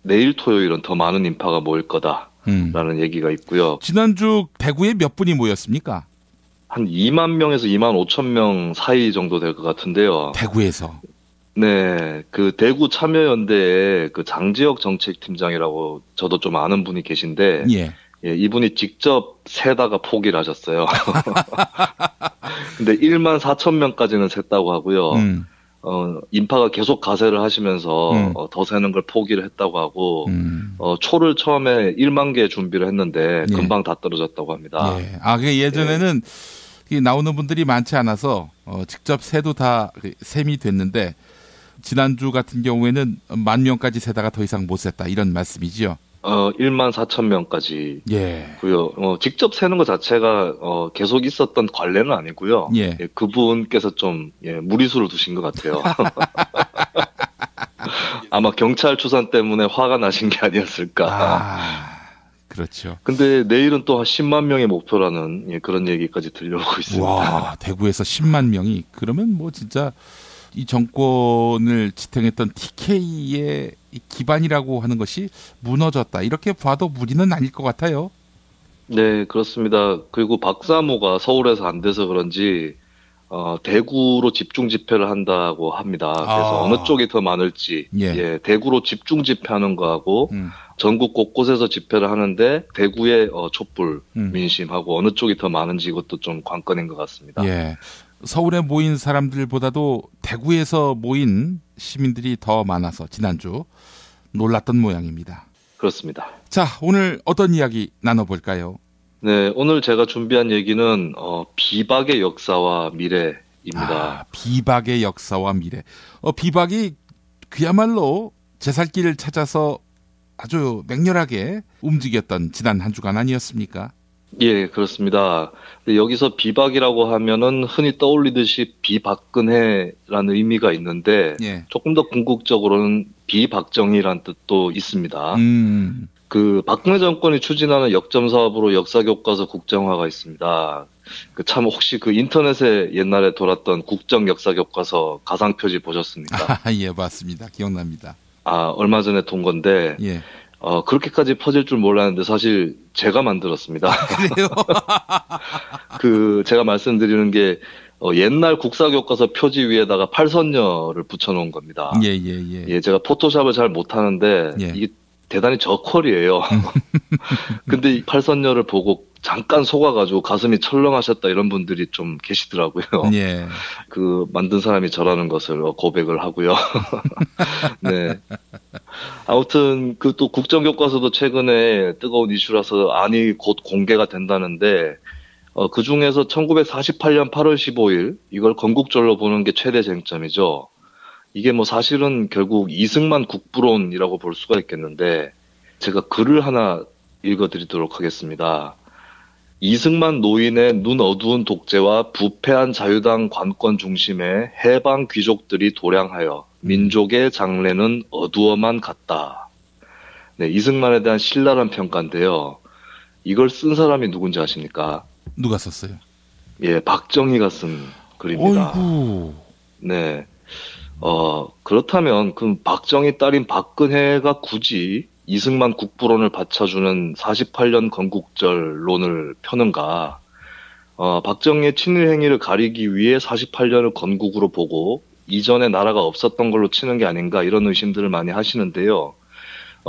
내일 토요일은 더 많은 인파가 모일 거다라는 얘기가 있고요. 지난주 대구에 몇 분이 모였습니까? 한 2만 명에서 2만 5천 명 사이 정도 될 것 같은데요. 대구에서. 네, 그 대구 참여연대의 그 장지혁 정책팀장이라고 저도 좀 아는 분이 계신데, 예. 예, 이분이 직접 세다가 포기를 하셨어요. 근데 1만 4천 명까지는 셌다고 하고요. 인파가 계속 가세를 하시면서 더 세는 걸 포기를 했다고 하고 초를 처음에 1만 개 준비를 했는데 금방 다 떨어졌다고 합니다. 예. 그 예전에는 나오는 분들이 많지 않아서 직접 세도 다 셈이 됐는데 지난주 같은 경우에는 10,000명까지 세다가 더 이상 못 셌다 이런 말씀이지요. 1만 4천 명까지. 예. 고요. 직접 세는 것 자체가 계속 있었던 관례는 아니고요. 예. 예, 그분께서 좀 무리수를 두신 것 같아요. 아마 경찰 추산 때문에 화가 나신 게 아니었을까. 그렇죠. 근데 내일은 또 한 10만 명의 목표라는 그런 얘기까지 들려오고 있습니다. 와, 대구에서 10만 명이 그러면 뭐 진짜 이 정권을 지탱했던 TK의 기반이라고 하는 것이 무너졌다. 이렇게 봐도 무리는 아닐 것 같아요. 네, 그렇습니다. 그리고 박사모가 서울에서 안 돼서 그런지 대구로 집중 집회를 한다고 합니다. 그래서 어느 쪽이 더 많을지, 예, 대구로 집중 집회하는 거하고 전국 곳곳에서 집회를 하는데 대구의 촛불 민심하고 어느 쪽이 더 많은지 이것도 좀 관건인 것 같습니다. 예. 서울에 모인 사람들보다도 대구에서 모인 시민들이 더 많아서 지난주 놀랐던 모양입니다. 그렇습니다. 자, 오늘 어떤 이야기 나눠볼까요? 네, 오늘 제가 준비한 얘기는 비박의 역사와 미래입니다. 비박의 역사와 미래. 비박이 그야말로 제살길을 찾아서 아주 맹렬하게 움직였던 지난 한 주간 아니었습니까? 예, 그렇습니다. 여기서 비박이라고 하면은 흔히 떠올리듯이 비박근혜라는 의미가 있는데 조금 더 궁극적으로는 비박정희라는 뜻도 있습니다. 그 박근혜 정권이 추진하는 역점 사업으로 역사교과서 국정화가 있습니다. 참 혹시 그 인터넷에 옛날에 돌았던 국정 역사교과서 가상 표지 보셨습니까? 예, 맞습니다. 기억납니다. 얼마 전에 돈 건데. 예. 그렇게까지 퍼질 줄 몰랐는데 사실 제가 만들었습니다. 그래요? 제가 말씀드리는 게 옛날 국사교과서 표지 위에다가 팔선녀를 붙여놓은 겁니다. 예, 제가 포토샵을 잘 못하는데 이게 대단히 저퀄이에요. 근데 이 팔선녀를 보고 잠깐 속아가지고 가슴이 철렁하셨다 이런 분들이 좀 계시더라고요. 예. 만든 사람이 저라는 것을 고백을 하고요. 네. 아무튼 또 국정교과서도 최근에 뜨거운 이슈라서 안이 곧 공개가 된다는데 그 중에서 1948년 8월 15일 이걸 건국절로 보는 게 최대 쟁점이죠. 이게 뭐 사실은 결국 이승만 국부론이라고 볼 수가 있겠는데 제가 글을 하나 읽어드리도록 하겠습니다. 이승만 노인의 눈 어두운 독재와 부패한 자유당 관권 중심의 해방 귀족들이 도량하여 민족의 장래는 어두워만 갔다. 네, 이승만에 대한 신랄한 평가인데요. 이걸 쓴 사람이 누군지 아십니까? 누가 썼어요? 예, 박정희가 쓴 글입니다. 어이구. 네. 그렇다면 그 박정희 딸인 박근혜가 굳이 이승만 국부론을 받쳐주는 48년 건국절론을 펴는가? 박정희의 친일 행위를 가리기 위해 48년을 건국으로 보고 이전에 나라가 없었던 걸로 치는 게 아닌가 이런 의심들을 많이 하시는데요.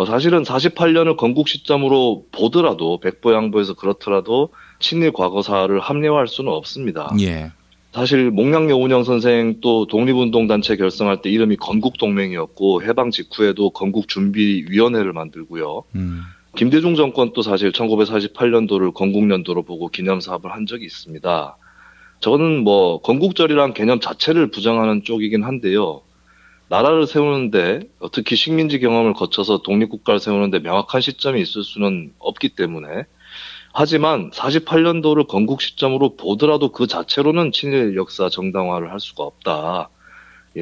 사실은 48년을 건국 시점으로 보더라도 백보양보에서 그렇더라도 친일 과거사를 합리화할 수는 없습니다. 예. 사실 몽양여 운영 선생 또 독립운동단체 결성할 때 이름이 건국동맹이었고 해방 직후에도 건국준비위원회를 만들고요. 김대중 정권도 사실 1948년도를 건국년도로 보고 기념사업을 한 적이 있습니다. 저는 건국절이란 개념 자체를 부정하는 쪽이긴 한데요. 나라를 세우는데 특히 식민지 경험을 거쳐서 독립국가를 세우는데 명확한 시점이 있을 수는 없기 때문에 하지만 48년도를 건국 시점으로 보더라도 그 자체로는 친일 역사 정당화를 할 수가 없다.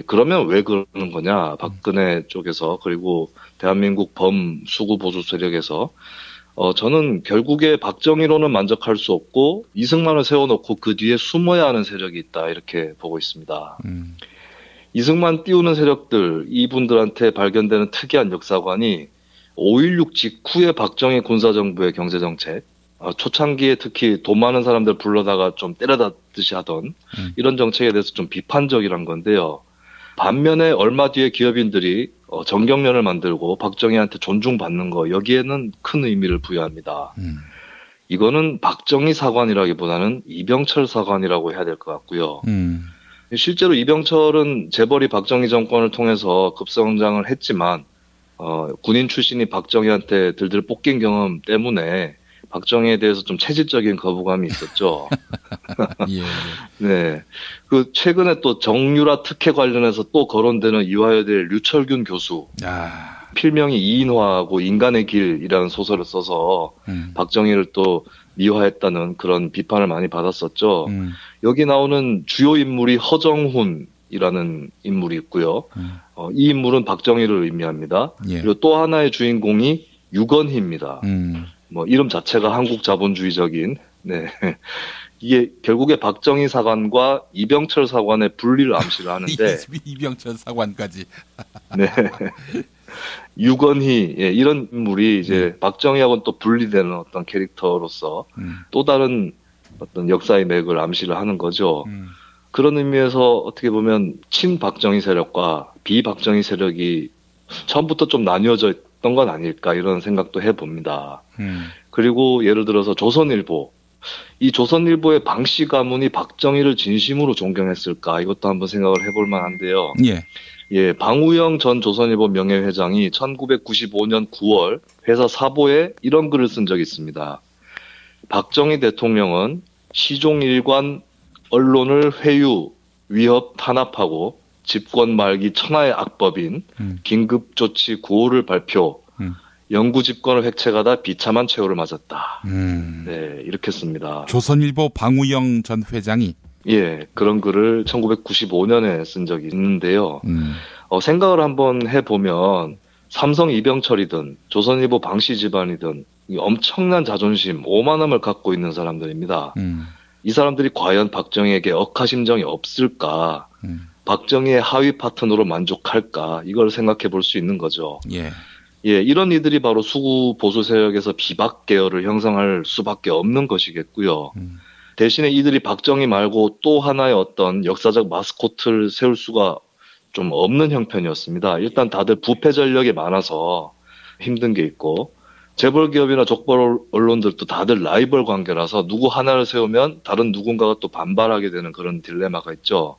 그러면 왜 그러는 거냐. 박근혜 쪽에서 그리고 대한민국 범수구 보수 세력에서 저는 결국에 박정희로는 만족할 수 없고 이승만을 세워놓고 그 뒤에 숨어야 하는 세력이 있다. 이렇게 보고 있습니다. 이승만 띄우는 세력들 이분들한테 발견되는 특이한 역사관이 5.16 직후의 박정희 군사정부의 경제정책 초창기에 특히 돈 많은 사람들 불러다가 좀 때려다듯이 하던 이런 정책에 대해서 좀 비판적이란 건데요. 반면에 얼마 뒤에 기업인들이 정경련을 만들고 박정희한테 존중받는 거 여기에는 큰 의미를 부여합니다. 이거는 박정희 사관이라기보다는 이병철 사관이라고 해야 될 것 같고요. 실제로 이병철은 재벌이 박정희 정권을 통해서 급성장을 했지만 군인 출신이 박정희한테 들들 볶인 경험 때문에 박정희에 대해서 좀 체질적인 거부감이 있었죠. 예. 네. 최근에 또 정유라 특혜 관련해서 또 거론되는 이화여대 류철균 교수. 필명이 이인화하고 인간의 길이라는 소설을 써서 박정희를 또 미화했다는 그런 비판을 많이 받았었죠. 여기 나오는 주요 인물이 허정훈이라는 인물이 있고요. 이 인물은 박정희를 의미합니다. 그리고 또 하나의 주인공이 유건희입니다. 이름 자체가 한국 자본주의적인, 네. 이게 결국에 박정희 사관과 이병철 사관의 분리를 암시를 하는데. 이병철 사관까지. 네. 유건희, 이런 인물이 이제 박정희하고는 또 분리되는 어떤 캐릭터로서 또 다른 어떤 역사의 맥을 암시를 하는 거죠. 그런 의미에서 어떻게 보면 친박정희 세력과 비박정희 세력이 처음부터 좀 나뉘어져 있던 건 아닐까 이런 생각도 해봅니다. 그리고 예를 들어서 조선일보. 이 조선일보의 방씨 가문이 박정희를 진심으로 존경했을까 이것도 한번 생각을 해볼 만한데요. 예, 방우영 전 조선일보 명예회장이 1995년 9월 회사 사보에 이런 글을 쓴 적이 있습니다. 박정희 대통령은 시종일관 언론을 회유, 위협, 탄압하고 집권 말기 천하의 악법인 긴급조치 9호를 발표, 영구 집권을 획책하다 비참한 최후를 맞았다. 네, 이렇게 씁니다. 조선일보 방우영 전 회장이 예, 그런 글을 1995년에 쓴 적이 있는데요. 생각을 한번 해보면 삼성 이병철이든 조선일보 방씨 집안이든 엄청난 자존심, 오만함을 갖고 있는 사람들입니다. 이 사람들이 과연 박정희에게 억하심정이 없을까? 박정희의 하위 파트너로 만족할까? 이걸 생각해 볼 수 있는 거죠. 예, 이런 이들이 바로 수구 보수 세력에서 비박 계열을 형성할 수밖에 없는 것이겠고요. 대신에 이들이 박정희 말고 또 하나의 어떤 역사적 마스코트를 세울 수가 좀 없는 형편이었습니다. 일단 다들 부패 전력이 많아서 힘든 게 있고 재벌 기업이나 족벌 언론들도 다들 라이벌 관계라서 누구 하나를 세우면 다른 누군가가 또 반발하게 되는 그런 딜레마가 있죠.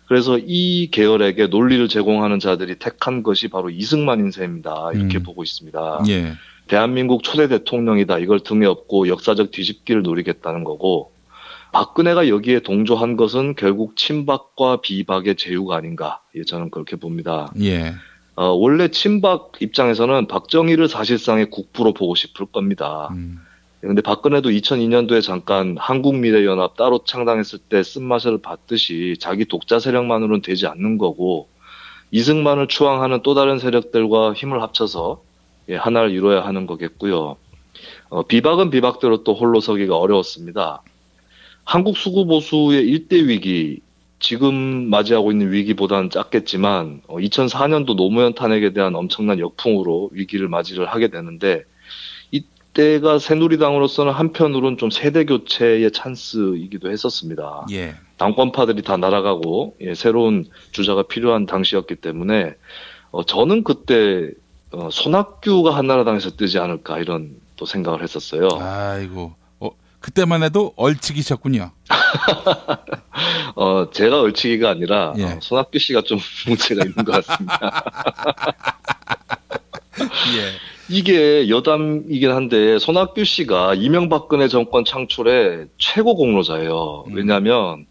그래서 이 계열에게 논리를 제공하는 자들이 택한 것이 바로 이승만 인사입니다. 이렇게 보고 있습니다. 예. 대한민국 초대 대통령이다. 이걸 등에 업고 역사적 뒤집기를 노리겠다는 거고 박근혜가 여기에 동조한 것은 결국 친박과 비박의 제휴가 아닌가. 저는 그렇게 봅니다. 예. 원래 친박 입장에서는 박정희를 사실상의 국부로 보고 싶을 겁니다. 그런데 박근혜도 2002년도에 잠깐 한국미래연합 따로 창당했을 때 쓴맛을 봤듯이 자기 독자 세력만으로는 되지 않는 거고 이승만을 추앙하는 또 다른 세력들과 힘을 합쳐서 하나를 이뤄야 하는 거겠고요. 비박은 비박대로 또 홀로 서기가 어려웠습니다. 한국 수구 보수의 일대 위기, 지금 맞이하고 있는 위기보다는 작겠지만 2004년도 노무현 탄핵에 대한 엄청난 역풍으로 위기를 맞이를 하게 되는데 이때가 새누리당으로서는 한편으로는 좀 세대 교체의 찬스이기도 했었습니다. 예. 당권파들이 다 날아가고 새로운 주자가 필요한 당시였기 때문에 저는 그때 손학규가 한나라당에서 뜨지 않을까 이런 또 생각을 했었어요. 아이고, 그때만 해도 얼치기셨군요. 제가 얼치기가 아니라 손학규 씨가 좀 문제가 있는 것 같습니다. 이게 여담이긴 한데 손학규 씨가 이명박근혜 정권 창출의 최고 공로자예요. 왜냐하면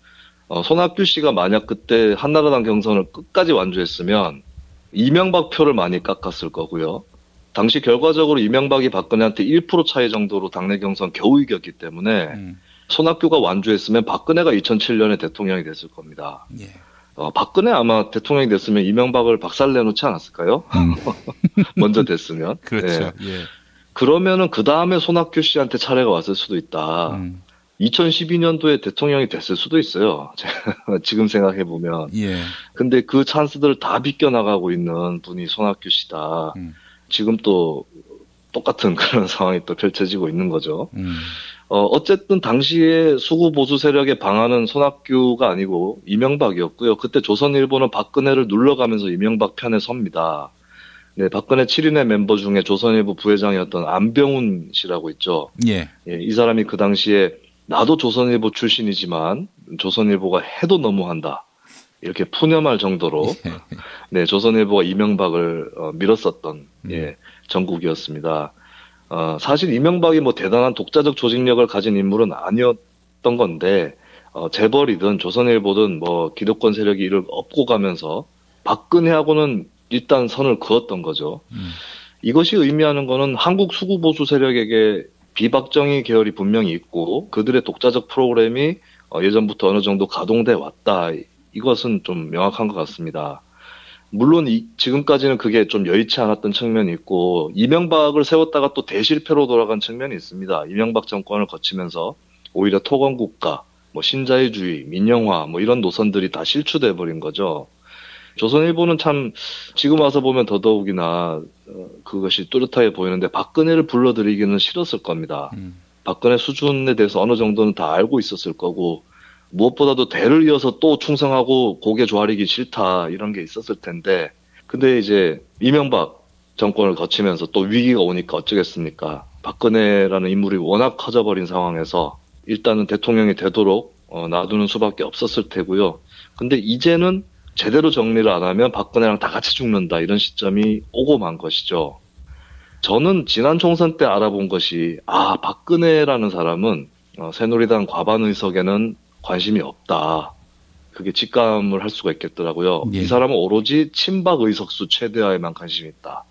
손학규 씨가 만약 그때 한나라당 경선을 끝까지 완주했으면 이명박 표를 많이 깎았을 거고요. 당시 결과적으로 이명박이 박근혜한테 1% 차이 정도로 당내 경선 겨우 이겼기 때문에 손학규가 완주했으면 박근혜가 2007년에 대통령이 됐을 겁니다. 박근혜 아마 대통령이 됐으면 이명박을 박살내놓지 않았을까요? 먼저 됐으면. 그렇죠. 그러면은 그 다음에 손학규 씨한테 차례가 왔을 수도 있다. 2012년도에 대통령이 됐을 수도 있어요. 지금 생각해보면. 근데 그 찬스들을 다 비껴나가고 있는 분이 손학규 씨다. 지금 또 똑같은 그런 상황이 또 펼쳐지고 있는 거죠. 어쨌든 당시에 수구 보수 세력의 방안은 손학규가 아니고 이명박이었고요. 그때 조선일보는 박근혜를 눌러가면서 이명박 편에 섭니다. 네, 박근혜 7인의 멤버 중에 조선일보 부회장이었던 안병훈 씨라고 있죠. 이 사람이 그 당시에 나도 조선일보 출신이지만 조선일보가 해도 너무한다. 이렇게 푸념할 정도로 네, 조선일보가 이명박을 밀었었던 전국이었습니다. 사실 이명박이 뭐 대단한 독자적 조직력을 가진 인물은 아니었던 건데 재벌이든 조선일보든 뭐 기득권 세력이 이를 업고 가면서 박근혜하고는 일단 선을 그었던 거죠. 이것이 의미하는 거는 한국 수구 보수 세력에게 비박정희 계열이 분명히 있고 그들의 독자적 프로그램이 예전부터 어느 정도 가동돼 왔다. 이것은 좀 명확한 것 같습니다. 물론 지금까지는 그게 좀 여의치 않았던 측면이 있고 이명박을 세웠다가 또 대실패로 돌아간 측면이 있습니다. 이명박 정권을 거치면서 오히려 토건국가, 뭐 신자유주의, 민영화 뭐 이런 노선들이 다 실추돼 버린 거죠. 조선일보는 참 지금 와서 보면 더더욱이나 그것이 뚜렷하게 보이는데 박근혜를 불러들이기는 싫었을 겁니다. 박근혜 수준에 대해서 어느 정도는 다 알고 있었을 거고 무엇보다도 대를 이어서 또 충성하고 고개 조아리기 싫다 이런 게 있었을 텐데 근데 이제 이명박 정권을 거치면서 또 위기가 오니까 어쩌겠습니까. 박근혜라는 인물이 워낙 커져버린 상황에서 일단은 대통령이 되도록 놔두는 수밖에 없었을 테고요. 근데 이제는 제대로 정리를 안 하면 박근혜랑 다 같이 죽는다 이런 시점이 오고 만 것이죠. 저는 지난 총선 때 알아본 것이 박근혜라는 사람은 새누리당 과반 의석에는 관심이 없다. 그게 직감을 할 수가 있겠더라고요. 이 사람은 오로지 친박 의석수 최대화에만 관심이 있다.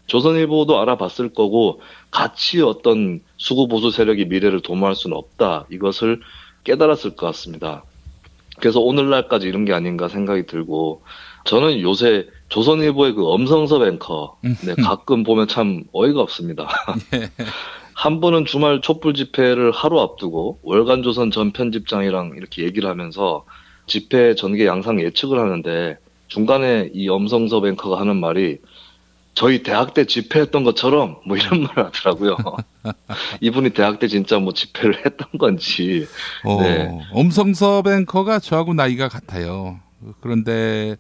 조선일보도 알아봤을 거고 같이 어떤 수구 보수 세력이 미래를 도모할 수는 없다. 이것을 깨달았을 것 같습니다. 그래서 오늘날까지 이런 게 아닌가 생각이 들고 저는 요새 조선일보의 그 엄성섭 앵커 가끔 보면 참 어이가 없습니다. 한 번은 주말 촛불 집회를 하루 앞두고 월간조선 전 편집장이랑 이렇게 얘기를 하면서 집회 전개 양상 예측을 하는데 중간에 이 엄성섭 앵커가 하는 말이 저희 대학 때 집회했던 것처럼 뭐 이런 말을 하더라고요. 이분이 대학 때 진짜 뭐 집회를 했던 건지. 엄성섭 앵커가 저하고 나이가 같아요. 그런데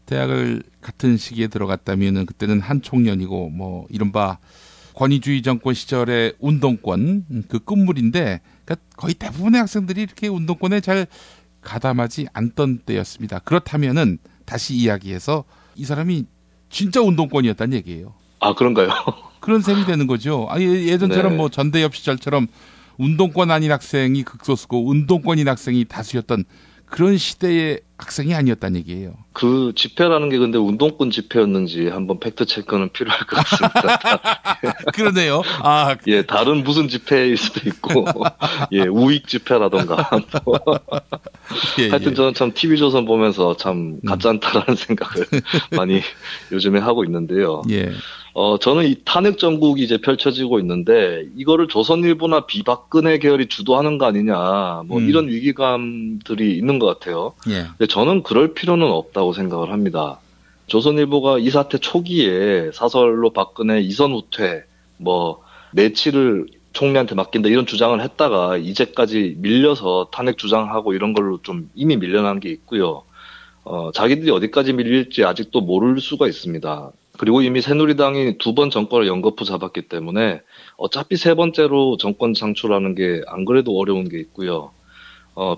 대학을 같은 시기에 들어갔다면은 그때는 한 총련이고 뭐 이른바 권위주의 정권 시절의 운동권 그 끝물인데 그러니까 거의 대부분의 학생들이 이렇게 운동권에 잘 가담하지 않던 때였습니다. 그렇다면은 다시 이야기해서 이 사람이 진짜 운동권이었다는 얘기예요. 그런가요? 그런 셈이 되는 거죠. 예전처럼 뭐 전대엽 시절처럼 운동권 아닌 학생이 극소수고 운동권인 학생이 다수였던 그런 시대의 학생이 아니었다는 얘기예요. 그 집회라는 게 근데 운동권 집회였는지 한번 팩트 체크는 필요할 것 같습니다. 그러네요. 다른 무슨 집회일 수도 있고, 우익 집회라던가. 하여튼 저는 참 TV조선 보면서 참 가짜안타라는 생각을 많이 요즘에 하고 있는데요. 저는 이 탄핵 정국이 이제 펼쳐지고 있는데 이거를 조선일보나 비박근혜 계열이 주도하는 거 아니냐 뭐 이런 위기감들이 있는 것 같아요. 근데 저는 그럴 필요는 없다고 생각을 합니다. 조선일보가 이 사태 초기에 사설로 박근혜 이선 후퇴 뭐 내치를 총리한테 맡긴다 이런 주장을 했다가 이제까지 밀려서 탄핵 주장하고 이런 걸로 좀 이미 밀려난 게 있고요. 자기들이 어디까지 밀릴지 아직도 모를 수가 있습니다. 그리고 이미 새누리당이 2번 정권을 연거푸 잡았기 때문에 어차피 3번째로 정권 창출하는 게 안 그래도 어려운 게 있고요.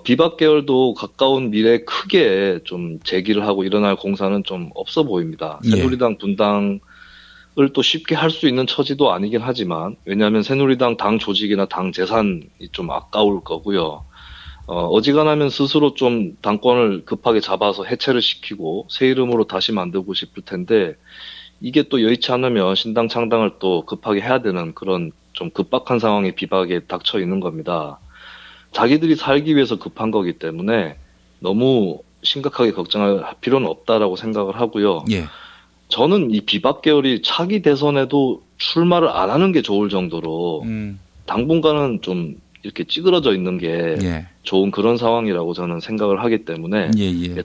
비박 계열도 가까운 미래에 크게 좀 재기를 하고 일어날 공사는 좀 없어 보입니다. 새누리당 분당을 또 쉽게 할 수 있는 처지도 아니긴 하지만, 왜냐하면 새누리당 당 조직이나 당 재산이 좀 아까울 거고요. 어지간하면 스스로 좀 당권을 급하게 잡아서 해체를 시키고 새 이름으로 다시 만들고 싶을 텐데, 이게 또 여의치 않으면 신당 창당을 또 급하게 해야 되는 그런 좀 급박한 상황이 비박에 닥쳐 있는 겁니다. 자기들이 살기 위해서 급한 거기 때문에 너무 심각하게 걱정할 필요는 없다라고 생각을 하고요. 예. 저는 이 비박 계열이 차기 대선에도 출마를 안 하는 게 좋을 정도로 당분간은 좀 이렇게 찌그러져 있는 게 좋은 그런 상황이라고 저는 생각을 하기 때문에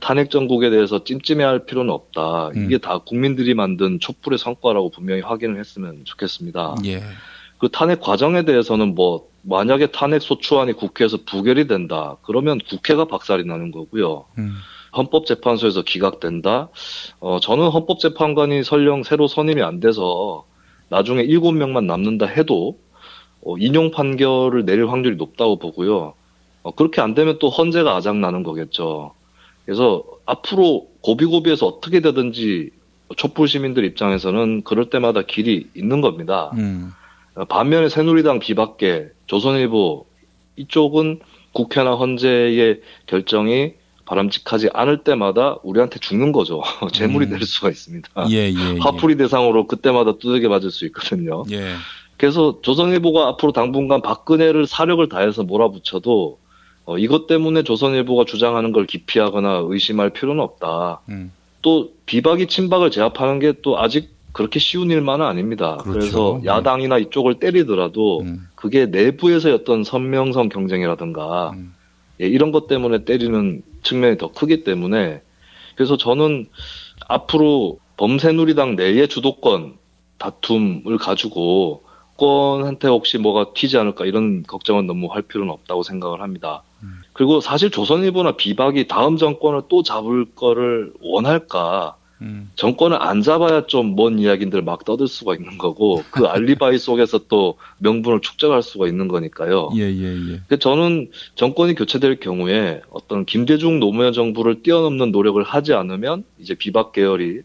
탄핵 정국에 대해서 찜찜해할 필요는 없다. 이게 다 국민들이 만든 촛불의 성과라고 분명히 확인을 했으면 좋겠습니다. 그 탄핵 과정에 대해서는 뭐 만약에 탄핵 소추안이 국회에서 부결이 된다. 그러면 국회가 박살이 나는 거고요. 헌법재판소에서 기각된다. 저는 헌법재판관이 설령 새로 선임이 안 돼서 나중에 7명만 남는다 해도 인용 판결을 내릴 확률이 높다고 보고요. 그렇게 안 되면 또 헌재가 아작나는 거겠죠. 그래서 앞으로 고비고비해서 어떻게 되든지 촛불 시민들 입장에서는 그럴 때마다 길이 있는 겁니다. 반면에 새누리당 비박계, 조선일보 이쪽은 국회나 헌재의 결정이 바람직하지 않을 때마다 우리한테 죽는 거죠. 재물이 될 수가 있습니다. 화풀이 대상으로 그때마다 두들겨 맞을 수 있거든요. 그래서 조선일보가 앞으로 당분간 박근혜를 사력을 다해서 몰아붙여도 이것 때문에 조선일보가 주장하는 걸 기피하거나 의심할 필요는 없다. 또 비박이 친박을 제압하는 게 또 아직 그렇게 쉬운 일만은 아닙니다. 그래서 야당이나 이쪽을 때리더라도 그게 내부에서의 어떤 선명성 경쟁이라든가 이런 것 때문에 때리는 측면이 더 크기 때문에, 그래서 저는 앞으로 범새누리당 내의 주도권 다툼을 가지고 정권한테 혹시 뭐가 튀지 않을까 이런 걱정은 너무 할 필요는 없다고 생각을 합니다. 그리고 사실 조선일보나 비박이 다음 정권을 또 잡을 거를 원할까? 정권을 안 잡아야 좀 먼 이야기들 막 떠들 수가 있는 거고, 그 알리바이 속에서 또 명분을 축적할 수가 있는 거니까요. 저는 정권이 교체될 경우에 어떤 김대중 노무현 정부를 뛰어넘는 노력을 하지 않으면 이제 비박 계열이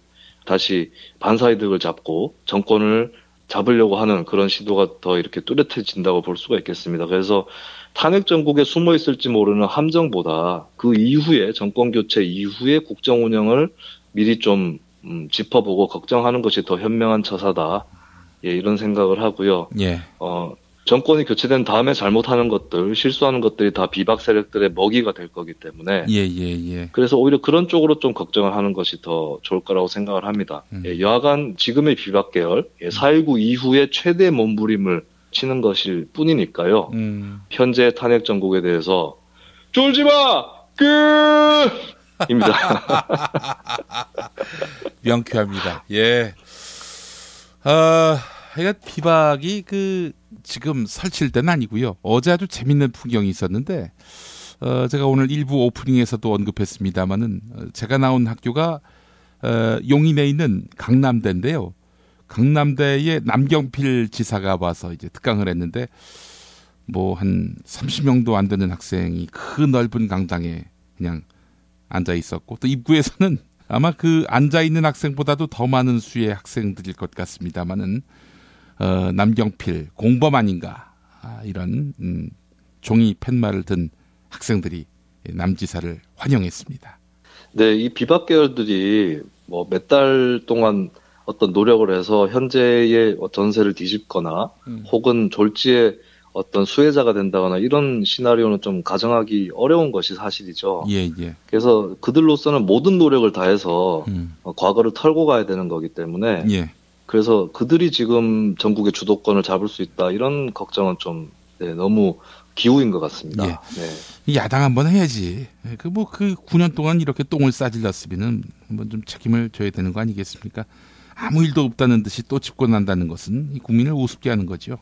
다시 반사이득을 잡고 정권을 잡으려고 하는 그런 시도가 더 이렇게 뚜렷해진다고 볼 수가 있겠습니다. 그래서 탄핵 정국에 숨어 있을지 모르는 함정보다 그 이후에 정권 교체 이후에 국정 운영을 미리 좀 짚어보고 걱정하는 것이 더 현명한 처사다. 이런 생각을 하고요. 정권이 교체된 다음에 잘못하는 것들, 실수하는 것들이 다 비박 세력들의 먹이가 될 거기 때문에 그래서 오히려 그런 쪽으로 좀 걱정을 하는 것이 더 좋을 거라고 생각을 합니다. 여하간 지금의 비박 계열, 4.19 이후에 최대 몸부림을 치는 것일 뿐이니까요. 현재 탄핵 정국에 대해서 쫄지마! 입니다. 명쾌합니다. 하여간 비박이 지금 설칠 때는 아니고요. 어제 아주 재밌는 풍경이 있었는데, 제가 오늘 일부 오프닝에서도 언급했습니다만은, 제가 나온 학교가, 용인에 있는 강남대인데요. 강남대에 남경필 지사가 와서 이제 특강을 했는데, 뭐 한 30명도 안 되는 학생이 그 넓은 강당에 그냥 앉아 있었고, 또 입구에서는 아마 그 앉아 있는 학생보다도 더 많은 수의 학생들일 것 같습니다만은 남경필 공범 아닌가, 이런 종이 팻말을 든 학생들이 남지사를 환영했습니다. 네, 이 비박 계열들이 뭐 몇 달 동안 어떤 노력을 해서 현재의 전세를 뒤집거나 혹은 졸지에 어떤 수혜자가 된다거나 이런 시나리오는 좀 가정하기 어려운 것이 사실이죠. 그래서 그들로서는 모든 노력을 다해서 과거를 털고 가야 되는 거기 때문에 그래서 그들이 지금 전국의 주도권을 잡을 수 있다, 이런 걱정은 좀 너무 기우인 것 같습니다. 야당 한번 해야지. 그 9년 동안 이렇게 똥을 싸질렀으면은 한번 좀 책임을 져야 되는 거 아니겠습니까? 아무 일도 없다는 듯이 또 짚고 난다는 것은 이 국민을 우습게 하는 거죠.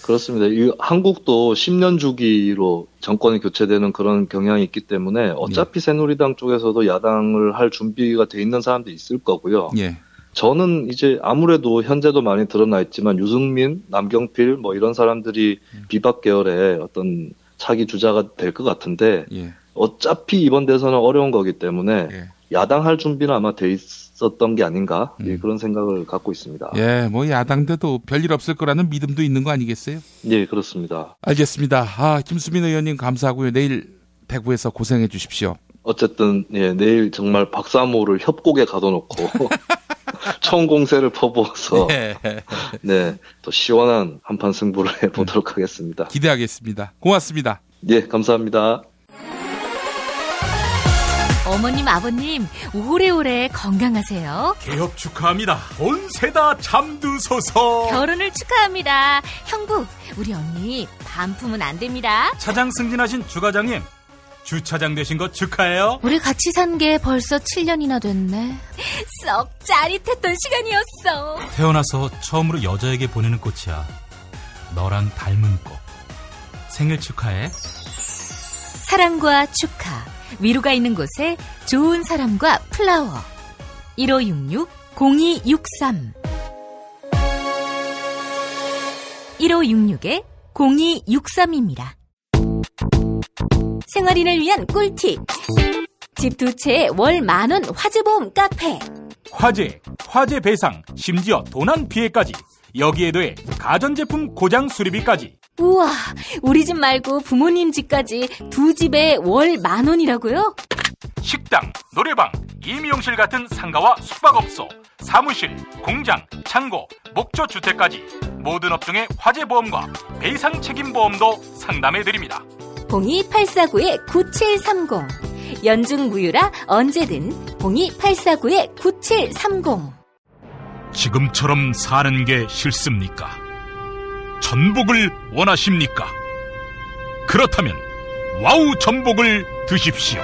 그렇습니다. 이 한국도 10년 주기로 정권이 교체되는 그런 경향이 있기 때문에 어차피 새누리당 쪽에서도 야당을 할 준비가 돼 있는 사람도 있을 거고요. 저는 이제 아무래도 현재도 많이 드러나 있지만 유승민, 남경필 뭐 이런 사람들이 비박 계열의 어떤 차기 주자가 될 것 같은데 어차피 이번 대선은 어려운 거기 때문에 야당할 준비는 아마 돼 있었던 게 아닌가 그런 생각을 갖고 있습니다. 예, 뭐 야당돼도 별일 없을 거라는 믿음도 있는 거 아니겠어요? 예, 그렇습니다. 알겠습니다. 김수민 의원님 감사하고요. 내일 대구에서 고생해 주십시오. 어쨌든 내일 정말 박사모를 협곡에 가둬놓고 총공세를 퍼부어서 또 시원한 한판 승부를 해보도록 하겠습니다. 기대하겠습니다. 고맙습니다. 예, 감사합니다. 어머님, 아버님, 오래오래 건강하세요. 개업 축하합니다. 온세다 잠드소서. 결혼을 축하합니다. 형부, 우리 언니 반품은 안 됩니다. 차장 승진하신 주과장님, 주차장 되신 거 축하해요. 우리 같이 산 게 벌써 7년이나 됐네. 썩 짜릿했던 시간이었어. 태어나서 처음으로 여자에게 보내는 꽃이야. 너랑 닮은 꽃. 생일 축하해. 사랑과 축하. 위로가 있는 곳에 좋은 사람과 플라워. 1566-0263 1566-0263입니다. 생활인을 위한 꿀팁. 집 두 채에 월 10,000원 화재보험 카페. 화재 배상, 심지어 도난 피해까지. 여기에 더해 가전제품 고장 수리비까지. 우와, 우리 집 말고 부모님 집까지 두 집에 월 10,000원이라고요? 식당, 노래방, 임용실 같은 상가와 숙박업소, 사무실, 공장, 창고, 목조주택까지 모든 업종의 화재보험과 배상 책임보험도 상담해드립니다. 02849-9730 연중무휴라 언제든 02849-9730. 지금처럼 사는 게 싫습니까? 전복을 원하십니까? 그렇다면 와우 전복을 드십시오.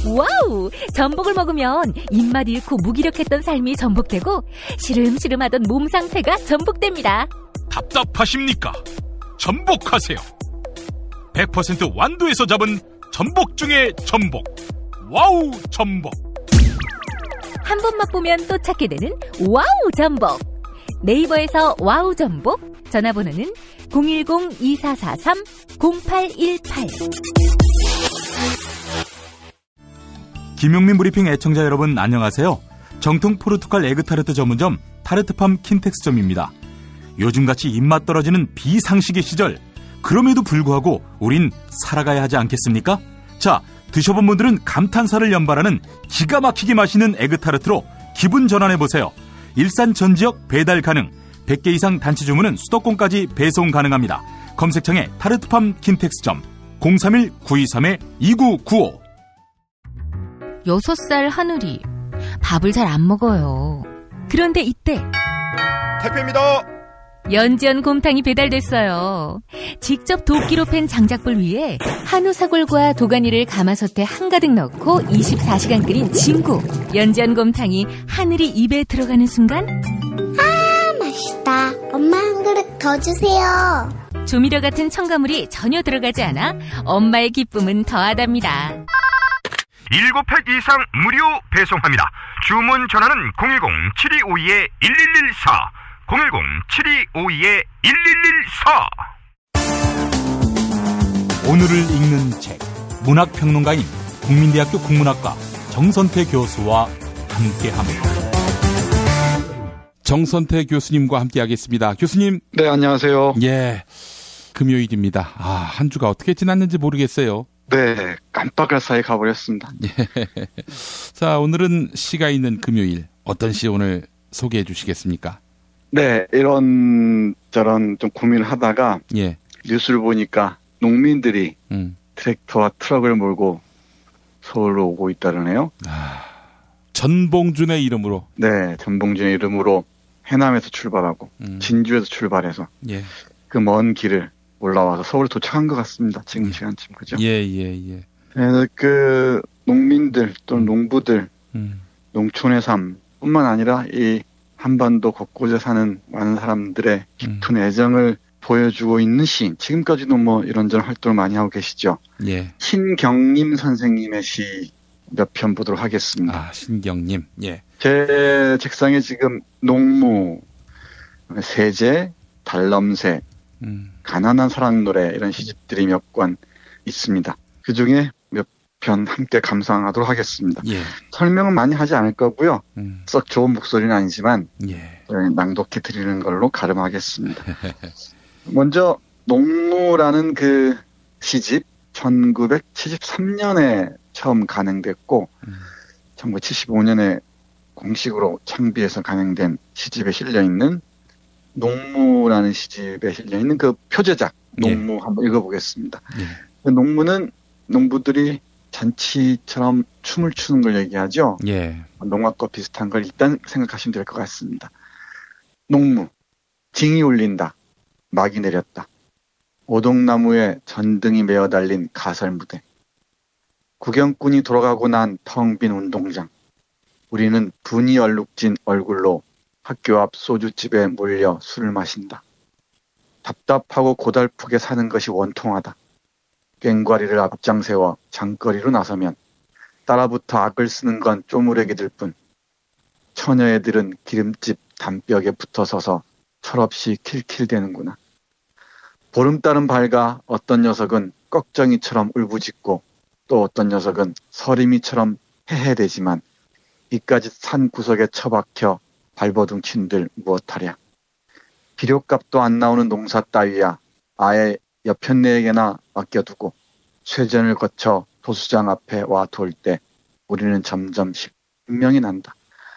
와우! 전복을 먹으면 입맛 잃고 무기력했던 삶이 전복되고 시름시름하던 몸 상태가 전복됩니다. 답답하십니까? 전복하세요. 100% 완도에서 잡은 전복 중에 전복. 와우 전복. 한 번 맛보면 또 찾게 되는 와우 전복. 네이버에서 와우 전복, 전화번호는 010-2443-0818. 김용민 브리핑 애청자 여러분 안녕하세요. 정통 포르투갈 에그타르트 전문점 타르트팜 킨텍스점입니다. 요즘같이 입맛 떨어지는 비상식의 시절, 그럼에도 불구하고 우린 살아가야 하지 않겠습니까? 자, 드셔본 분들은 감탄사를 연발하는 기가 막히게 맛있는 에그타르트로 기분 전환해보세요. 일산 전 지역 배달 가능, 100개 이상 단체 주문은 수도권까지 배송 가능합니다. 검색창에 타르트팜 킨텍스점 031-923-2995. 6살 하늘이 밥을 잘 안 먹어요. 그런데 이때 택배입니다. 연지연 곰탕이 배달됐어요. 직접 도끼로 팬 장작불 위에 한우 사골과 도가니를 가마솥에 한가득 넣고 24시간 끓인 진구. 연지연 곰탕이 하늘이 입에 들어가는 순간, 아, 맛있다. 엄마 한 그릇 더 주세요. 조미료 같은 첨가물이 전혀 들어가지 않아 엄마의 기쁨은 더하답니다. 7팩 이상 무료 배송합니다. 주문 전화는 010-7252-1114 010-7252-1114. 오늘을 읽는 책, 문학평론가인 국민대학교 국문학과 정선태 교수와 함께합니다. 정선태 교수님과 함께하겠습니다. 교수님. 네, 안녕하세요. 예, 금요일입니다. 한 주가 어떻게 지났는지 모르겠어요. 네, 깜빡할 사이 가버렸습니다. 예. 자, 오늘은 시가 있는 금요일. 어떤 시 오늘 소개해 주시겠습니까? 네, 이런저런 좀 고민을 하다가 뉴스를 보니까 농민들이 트랙터와 트럭을 몰고 서울로 오고 있다네요. 전봉준의 이름으로. 네, 전봉준의 이름으로 해남에서 출발하고 진주에서 출발해서 그 먼 길을 올라와서 서울 도착한 것 같습니다. 지금 시간쯤, 그죠? 예. 그래서 그 농민들 또는 농부들, 농촌의 삶뿐만 아니라 이 한반도 곳곳에 사는 많은 사람들의 깊은 애정을 보여주고 있는 시인. 지금까지도 뭐 이런저런 활동을 많이 하고 계시죠. 예. 신경림 선생님의 몇 편 보도록 하겠습니다. 신경님. 예. 제 책상에 지금 농무, 세제, 달넘새, 가난한 사랑 노래 이런 시집들이 몇 권 있습니다. 그 중에 몇 편 함께 감상하도록 하겠습니다. 예. 설명은 많이 하지 않을 거고요. 썩 좋은 목소리는 아니지만 낭독해 드리는 걸로 가름하겠습니다. 먼저 농무라는 그 시집 1973년에 처음 간행됐고 1975년에 공식으로 창비해서 간행된 시집에 실려있는 농무라는 시집에 실려있는 그 표제작 농무 한번 읽어보겠습니다. 그 농무는 농부들이 잔치처럼 춤을 추는 걸 얘기하죠. 농악과 비슷한 걸 일단 생각하시면 될 것 같습니다. 농무, 징이 울린다. 막이 내렸다. 오동나무에 전등이 메어 달린 가설무대. 구경꾼이 돌아가고 난 텅 빈 운동장. 우리는 분이 얼룩진 얼굴로 학교 앞 소주집에 몰려 술을 마신다. 답답하고 고달프게 사는 것이 원통하다. 꽹과리를 앞장 세워 장거리로 나서면 따라붙어 악을 쓰는 건 쪼무레기들 뿐. 처녀애들은 기름집 담벽에 붙어서서 철없이 킬킬대는구나. 보름달은 밝아 어떤 녀석은 꺽정이처럼 울부짖고 또 어떤 녀석은 서림이처럼 헤헤대지만 이까지 산 구석에 처박혀 발버둥 친들 무엇하랴. 비료값도 안 나오는 농사 따위야 아예 여편네에게나 맡겨두고 쇠전을 거쳐 도수장 앞에 와 돌 때 우리는 점점 신명이 난다.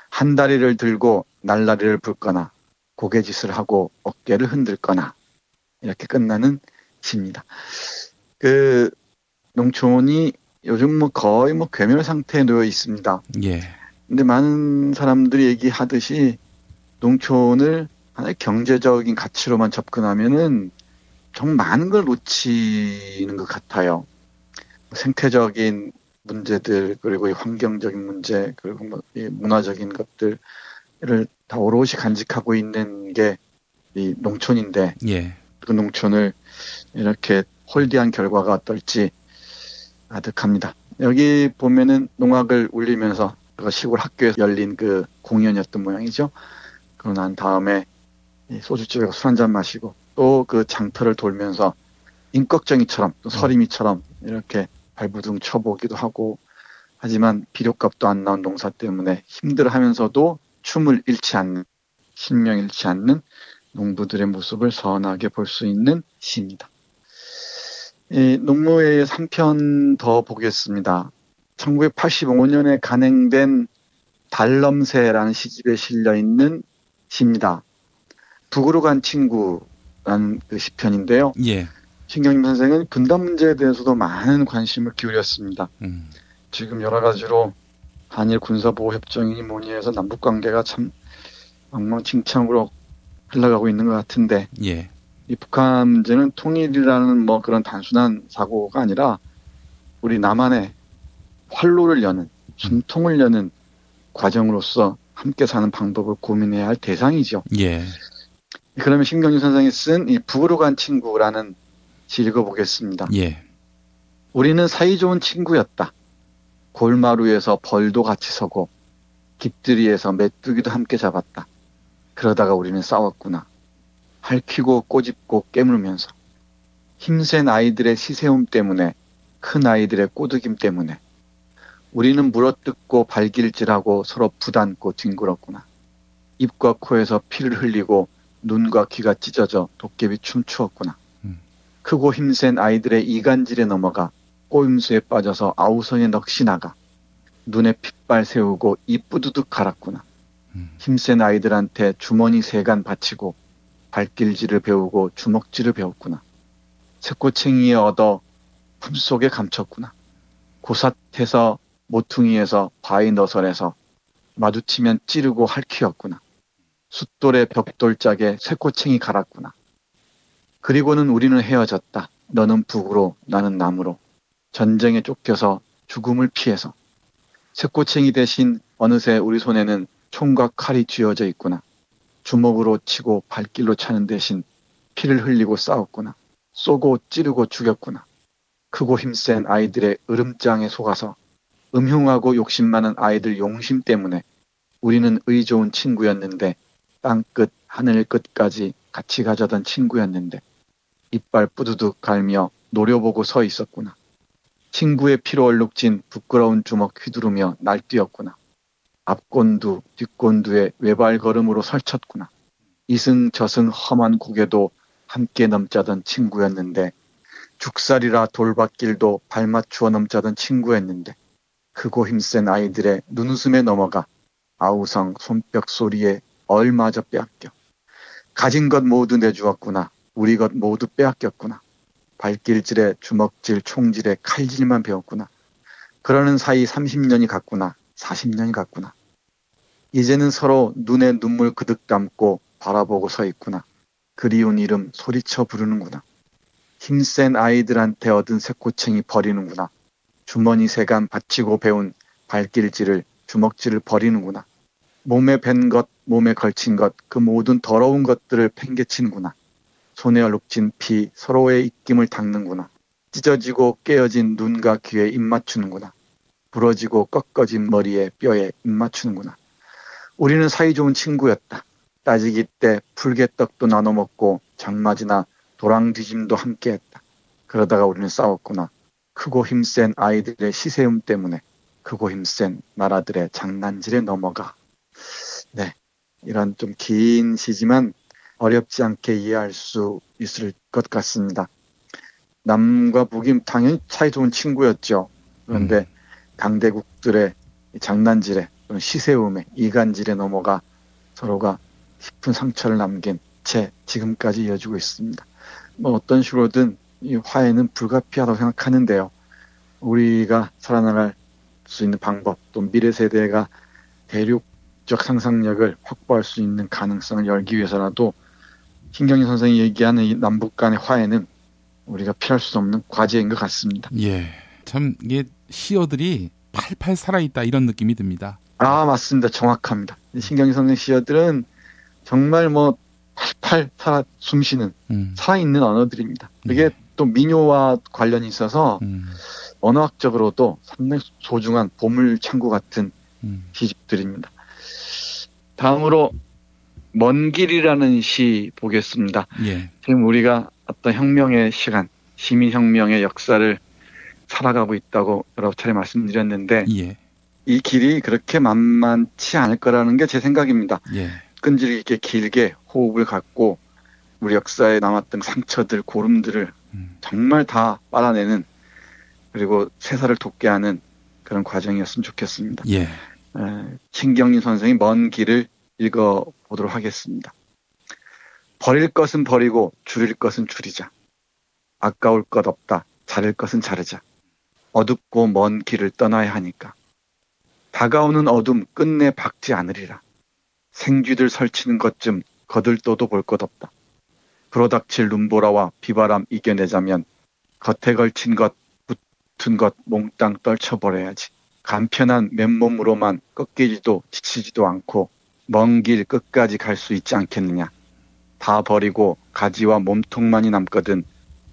한 다리를 들고 날라리를 불거나 고개짓을 하고 어깨를 흔들거나 이렇게 끝나는 시입니다. 그 농촌이 요즘 거의 괴멸 상태에 놓여 있습니다. 근데 많은 사람들이 얘기하듯이 농촌을 하나의 경제적인 가치로만 접근하면은 정말 많은 걸 놓치는 것 같아요. 생태적인 문제들, 그리고 이 환경적인 문제, 그리고 이 문화적인 것들을 다 오롯이 간직하고 있는 게 이 농촌인데, 그 농촌을 이렇게 홀대한 결과가 어떨지 아득합니다. 여기 보면은 농악을 울리면서 그 시골 학교에서 열린 그 공연이었던 모양이죠. 그러고 난 다음에 소주집에 술 한잔 마시고 또 그 장터를 돌면서 인꺽정이처럼 또 서림이처럼 이렇게 발부둥 쳐보기도 하고, 하지만 비료값도 안 나온 농사 때문에 힘들어하면서도 춤을 잃지 않는, 신명 잃지 않는 농부들의 모습을 선하게 볼 수 있는 시입니다. 이 농무의 3편 더 보겠습니다. 1985년에 간행된 달넘새라는 시집에 실려있는 시입니다. 북으로 간 친구라는 그 시편인데요. 신경님 선생은 분단 문제에 대해서도 많은 관심을 기울였습니다. 지금 여러 가지로 한일 군사보호협정이니 뭐니 해서 남북관계가 참 엉망진창으로 흘러가고 있는 것 같은데, 이 북한 문제는 통일이라는 그런 단순한 사고가 아니라 우리 남한의 활로를 여는, 숨통을 여는 과정으로서 함께 사는 방법을 고민해야 할 대상이죠. 그러면 신경준 선생이 쓴 이 북으로 간 친구라는 시 읽어보겠습니다. 우리는 사이 좋은 친구였다. 골마루에서 벌도 같이 서고 깃들이에서 메뚜기도 함께 잡았다. 그러다가 우리는 싸웠구나. 핥히고 꼬집고 깨물면서 힘센 아이들의 시세움 때문에, 큰 아이들의 꼬드김 때문에 우리는 물어뜯고 발길질하고 서로 부단고 뒹굴었구나. 입과 코에서 피를 흘리고 눈과 귀가 찢어져 도깨비 춤추었구나. 크고 힘센 아이들의 이간질에 넘어가 꼬임수에 빠져서 아우성에 넋이 나가 눈에 핏발 세우고 입 뿌두둑 갈았구나. 힘센 아이들한테 주머니 세간 바치고 발길질을 배우고 주먹질을 배웠구나. 새꼬챙이에 얻어 품속에 감췄구나. 고삿해서 모퉁이에서 바위 너설에서 마주치면 찌르고 핥히었구나. 숫돌의 벽돌짝에 새꼬챙이 갈았구나. 그리고는 우리는 헤어졌다. 너는 북으로, 나는 남으로. 전쟁에 쫓겨서 죽음을 피해서. 새꼬챙이 대신 어느새 우리 손에는 총과 칼이 쥐어져 있구나. 주먹으로 치고 발길로 차는 대신 피를 흘리고 싸웠구나. 쏘고 찌르고 죽였구나. 크고 힘센 아이들의 으름장에 속아서 음흉하고 욕심 많은 아이들 용심 때문에 우리는 의 좋은 친구였는데 땅끝 하늘 끝까지 같이 가자던 친구였는데 이빨 뿌두둑 갈며 노려보고 서 있었구나. 친구의 피로 얼룩진 부끄러운 주먹 휘두르며 날뛰었구나. 앞곤두 뒷곤두에 외발 걸음으로 설쳤구나. 이승저승 험한 고개도 함께 넘자던 친구였는데 죽살이라 돌밭길도 발맞추어 넘자던 친구였는데 크고 힘센 아이들의 눈웃음에 넘어가 아우성 손뼉 소리에 얼마저 빼앗겨. 가진 것 모두 내주었구나. 우리 것 모두 빼앗겼구나. 발길질에 주먹질 총질에 칼질만 배웠구나. 그러는 사이 30년이 갔구나. 40년이 갔구나. 이제는 서로 눈에 눈물 그득 담고 바라보고 서 있구나. 그리운 이름 소리쳐 부르는구나. 힘센 아이들한테 얻은 새꼬챙이 버리는구나. 주머니 세간 받치고 배운 발길질을 주먹질을 버리는구나. 몸에 밴 것, 몸에 걸친 것, 그 모든 더러운 것들을 팽개치는구나. 손에 얼룩진 피, 서로의 입김을 닦는구나. 찢어지고 깨어진 눈과 귀에 입 맞추는구나. 부러지고 꺾어진 머리에 뼈에 입 맞추는구나. 우리는 사이좋은 친구였다. 따지기 때 풀개떡도 나눠 먹고 장맞이나 도랑뒤짐도 함께했다. 그러다가 우리는 싸웠구나. 크고 힘센 아이들의 시세움 때문에 크고 힘센 나라들의 장난질에 넘어가. 네, 이런 좀 긴 시지만 어렵지 않게 이해할 수 있을 것 같습니다. 남과 북이 당연히 사이좋은 친구였죠. 그런데 강대국들의 장난질에 시세움에 이간질에 넘어가 서로가 깊은 상처를 남긴 채 지금까지 이어지고 있습니다. 뭐 어떤 식으로든 이 화해는 불가피하다고 생각하는데요. 우리가 살아나갈 수 있는 방법, 또 미래 세대가 대륙적 상상력을 확보할 수 있는 가능성을 열기 위해서라도 신경희 선생이 얘기하는 이 남북 간의 화해는 우리가 피할 수 없는 과제인 것 같습니다. 예, 참 이게 시어들이 팔팔 살아있다 이런 느낌이 듭니다. 아, 맞습니다. 정확합니다. 신경희 선생 시어들은 정말 뭐 팔팔 살아 숨쉬는 살아있는 언어들입니다. 이게 또 민요와 관련이 있어서 언어학적으로도 상당히 소중한 보물창고 같은 시집들입니다. 다음으로 먼 길이라는 시 보겠습니다. 예. 지금 우리가 어떤 혁명의 시간, 시민혁명의 역사를 살아가고 있다고 여러 차례 말씀드렸는데 예. 이 길이 그렇게 만만치 않을 거라는 게 제 생각입니다. 예. 끈질기 있게 길게 호흡을 갖고 우리 역사에 남았던 상처들, 고름들을 정말 다 빨아내는 그리고 세사를 돋게 하는 그런 과정이었으면 좋겠습니다. 예. 신경림 선생이 먼 길을 읽어보도록 하겠습니다. 버릴 것은 버리고 줄일 것은 줄이자. 아까울 것 없다. 자를 것은 자르자. 어둡고 먼 길을 떠나야 하니까. 다가오는 어둠 끝내 박지 않으리라. 생쥐들 설치는 것쯤 거들떠도 볼 것 없다. 불어닥칠 눈보라와 비바람 이겨내자면 겉에 걸친 것, 붙은 것 몽땅 떨쳐버려야지. 간편한 맨몸으로만 꺾이지도 지치지도 않고 먼 길 끝까지 갈 수 있지 않겠느냐. 다 버리고 가지와 몸통만이 남거든.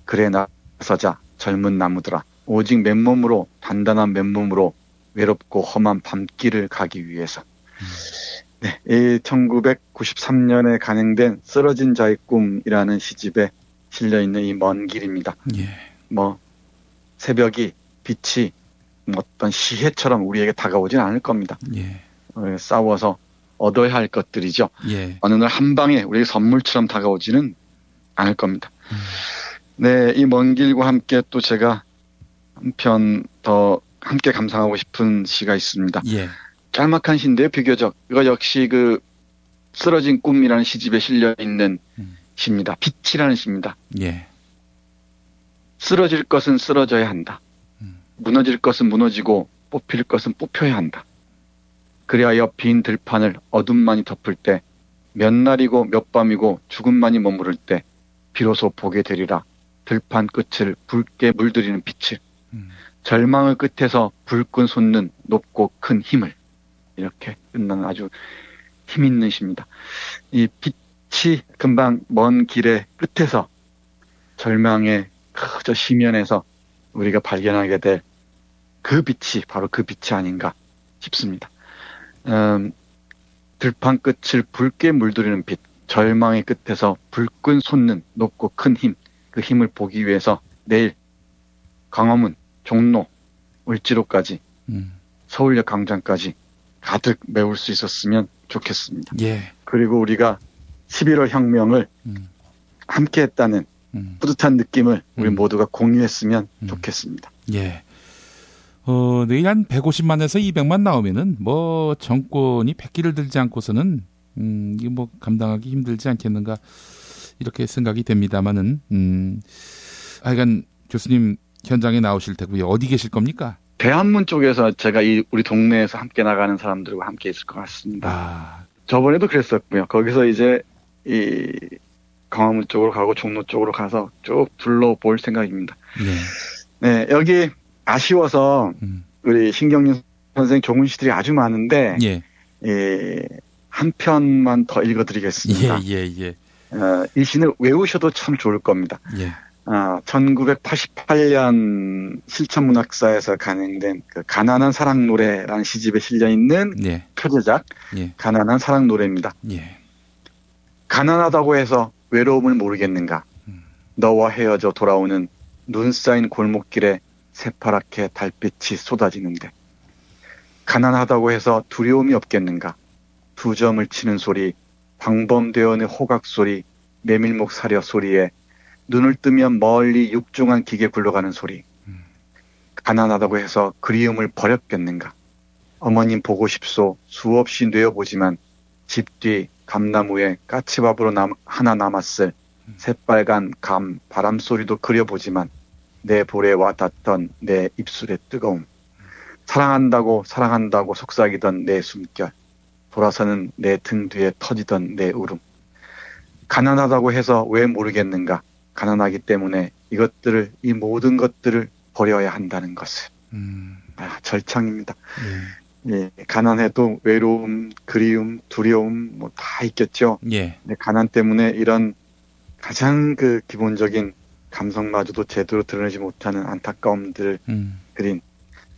그래 나서자 젊은 나무들아. 오직 맨몸으로 단단한 맨몸으로 외롭고 험한 밤길을 가기 위해서. 네, 1993년에 간행된 쓰러진 자의 꿈이라는 시집에 실려있는 이 먼 길입니다. 예. 뭐 새벽이 빛이 어떤 시해처럼 우리에게 다가오진 않을 겁니다. 예. 싸워서 얻어야 할 것들이죠. 예. 어느 날 한 방에 우리에게 선물처럼 다가오지는 않을 겁니다. 네, 이 먼 길과 함께 또 제가 한 편 더 함께 감상하고 싶은 시가 있습니다. 예. 짤막한 시인데요, 비교적. 이거 역시 그 쓰러진 꿈이라는 시집에 실려 있는 시입니다. 빛이라는 시입니다. 예. 쓰러질 것은 쓰러져야 한다. 무너질 것은 무너지고 뽑힐 것은 뽑혀야 한다. 그리하여 빈 들판을 어둠만이 덮을 때, 몇 날이고 몇 밤이고 죽음만이 머무를 때 비로소 보게 되리라. 들판 끝을 붉게 물들이는 빛을. 절망의 끝에서 불끈 솟는 높고 큰 힘을. 이렇게 끝나는 아주 힘 있는 시입니다. 이 빛이 금방 먼 길의 끝에서 절망의 저 시면에서 우리가 발견하게 될 그 빛이 바로 그 빛이 아닌가 싶습니다. 들판 끝을 붉게 물들이는 빛, 절망의 끝에서 불끈 솟는 높고 큰 힘, 그 힘을 보기 위해서 내일 광화문, 종로, 을지로까지 서울역 광장까지 가득 메울 수 있었으면 좋겠습니다. 예. 그리고 우리가 11월 혁명을 함께 했다는 뿌듯한 느낌을 우리 모두가 공유했으면 좋겠습니다. 예. 내일 한 150만에서 200만 나오면은 뭐 정권이 백기를 들지 않고서는 이게 뭐 감당하기 힘들지 않겠는가 이렇게 생각이 됩니다만은 하여간 교수님 현장에 나오실 테고요. 어디 계실 겁니까? 대한문 쪽에서 제가 우리 동네에서 함께 나가는 사람들과 함께 있을 것 같습니다. 저번에도 그랬었고요. 거기서 이제 이 광화문 쪽으로 가고 종로 쪽으로 가서 쭉 둘러볼 생각입니다. 네, 여기 아쉬워서 우리 신경민 선생 좋은 시들이 아주 많은데 한 편만 더 읽어드리겠습니다. 이 시는 외우셔도 참 좋을 겁니다. 1988년 실천문학사에서 간행된 그 가난한 사랑 노래라는 시집에 실려 있는 표제작 가난한 사랑 노래입니다. 가난하다고 해서 외로움을 모르겠는가? 너와 헤어져 돌아오는 눈 쌓인 골목길에 새파랗게 달빛이 쏟아지는데 가난하다고 해서 두려움이 없겠는가? 두 점을 치는 소리, 방범대원의 호각 소리, 메밀목 사려 소리에 눈을 뜨면 멀리 육중한 기계 굴러가는 소리. 가난하다고 해서 그리움을 버렸겠는가? 어머님 보고 싶소 수없이 뇌어보지만 집 뒤 감나무에 까치밥으로 하나 남았을 새빨간 감 바람 소리도 그려보지만 내 볼에 와 닿던 내 입술의 뜨거움. 사랑한다고 속삭이던 내 숨결. 돌아서는 내 등 뒤에 터지던 내 울음. 가난하다고 해서 왜 모르겠는가? 가난하기 때문에 이 모든 것들을 버려야 한다는 것을. 절창입니다. 가난해도 외로움, 그리움, 두려움 뭐 다 있겠죠. 가난 때문에 이런 가장 그 기본적인 감성마저도 제대로 드러내지 못하는 안타까움들을 그린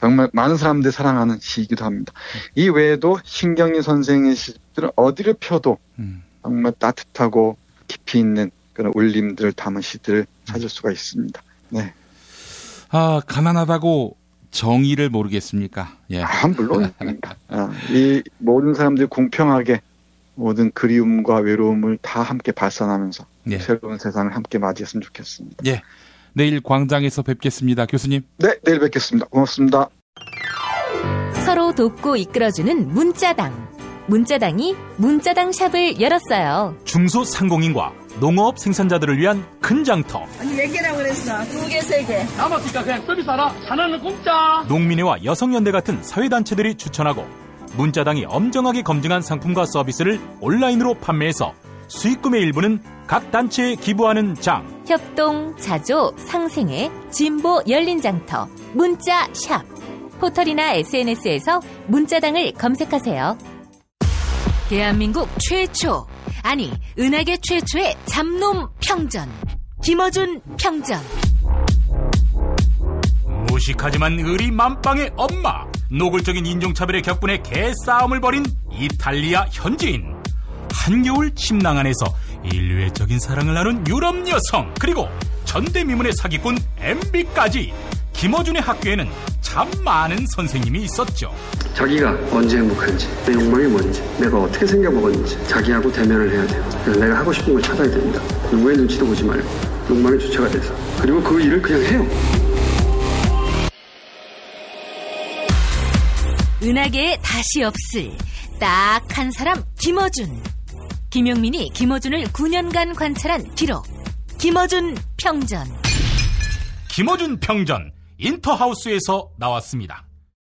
정말 많은 사람들이 사랑하는 시이기도 합니다. 이 외에도 신경민 선생의 시들은 어디를 펴도 정말 따뜻하고 깊이 있는 그런 울림들을 담은 시들을 찾을 수가 있습니다. 네. 가난하다고 정의를 모르겠습니까? 물론. 이 모든 사람들이 공평하게 모든 그리움과 외로움을 다 함께 발산하면서 새로운 세상을 함께 맞이했으면 좋겠습니다. 내일 광장에서 뵙겠습니다. 교수님. 네, 내일 뵙겠습니다. 고맙습니다. 서로 돕고 이끌어주는 문자당. 문자당이 문자당 샵을 열었어요. 중소상공인과 농업 생산자들을 위한 큰 장터. 아니 몇 개라고 그랬어? 2개, 3개. 남았으니까 그냥 서비스 하나, 하나는 공짜. 농민회와 여성연대 같은 사회단체들이 추천하고 문자당이 엄정하게 검증한 상품과 서비스를 온라인으로 판매해서 수익금의 일부는 각 단체에 기부하는 장. 협동, 자조, 상생회, 진보 열린 장터, 문자샵. 포털이나 SNS에서 문자당을 검색하세요. 대한민국 최초, 아니 은하계 최초의 잡놈 평전. 김어준 평전. 무식하지만 의리 만빵의 엄마. 노골적인 인종차별의 격분에 개싸움을 벌인 이탈리아 현지인. 한겨울 침낭 안에서 인류애적인 사랑을 나눈 유럽 여성, 그리고 전대미문의 사기꾼 MB까지. 김어준의 학교에는 참 많은 선생님이 있었죠. 자기가 언제 행복한지, 내 욕망이 뭔지, 내가 어떻게 생겨먹었는지 자기하고 대면을 해야 돼요. 그래서 내가 하고 싶은 걸 찾아야 됩니다. 누구의 눈치도 보지 말고 욕망의 주체가 돼서. 그리고 그 일을 그냥 해요. 은하계에 다시 없을 딱 한 사람, 김어준. 김용민이 김어준을 9년간 관찰한 기록. 김어준 평전. 김어준 평전, 인터하우스에서 나왔습니다.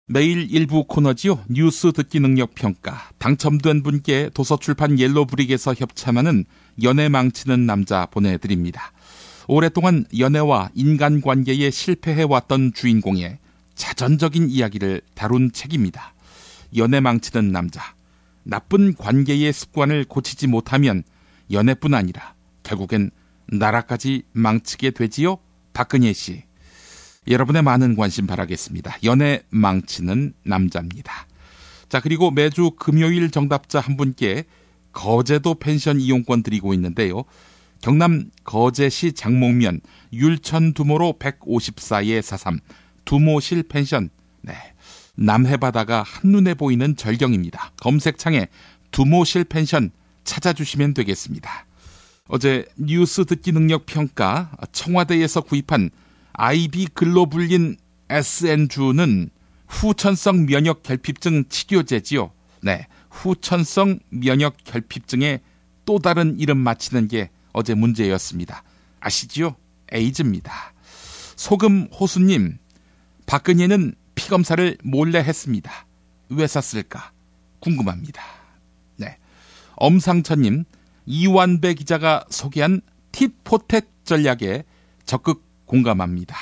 매일 일부 코너지요. 뉴스 듣기 능력 평가. 당첨된 분께 도서출판 옐로브릭에서 협찬하는 연애 망치는 남자 보내드립니다. 오랫동안 연애와 인간관계에 실패해왔던 주인공의 자전적인 이야기를 다룬 책입니다. 연애 망치는 남자. 나쁜 관계의 습관을 고치지 못하면 연애뿐 아니라 결국엔 나라까지 망치게 되지요. 박근혜 씨. 여러분의 많은 관심 바라겠습니다. 연애 망치는 남자입니다. 자, 그리고 매주 금요일 정답자 한 분께 거제도 펜션 이용권 드리고 있는데요. 경남 거제시 장목면 율천 두모로 154-43 두모실 펜션. 네, 남해바다가 한눈에 보이는 절경입니다. 검색창에 두모실 펜션 찾아주시면 되겠습니다. 어제 뉴스 듣기 능력 평가 청와대에서 구입한 IB 글로 불린 SN주는 후천성 면역 결핍증 치료제지요. 네, 후천성 면역 결핍증의 또 다른 이름 맞히는 게 어제 문제였습니다. 아시지요? 에이즈입니다. 소금 호수님, 박근혜는 피검사를 몰래 했습니다. 왜 샀을까? 궁금합니다. 네, 엄상천님, 이완배 기자가 소개한 tit-for-tat 전략에 적극 공감합니다.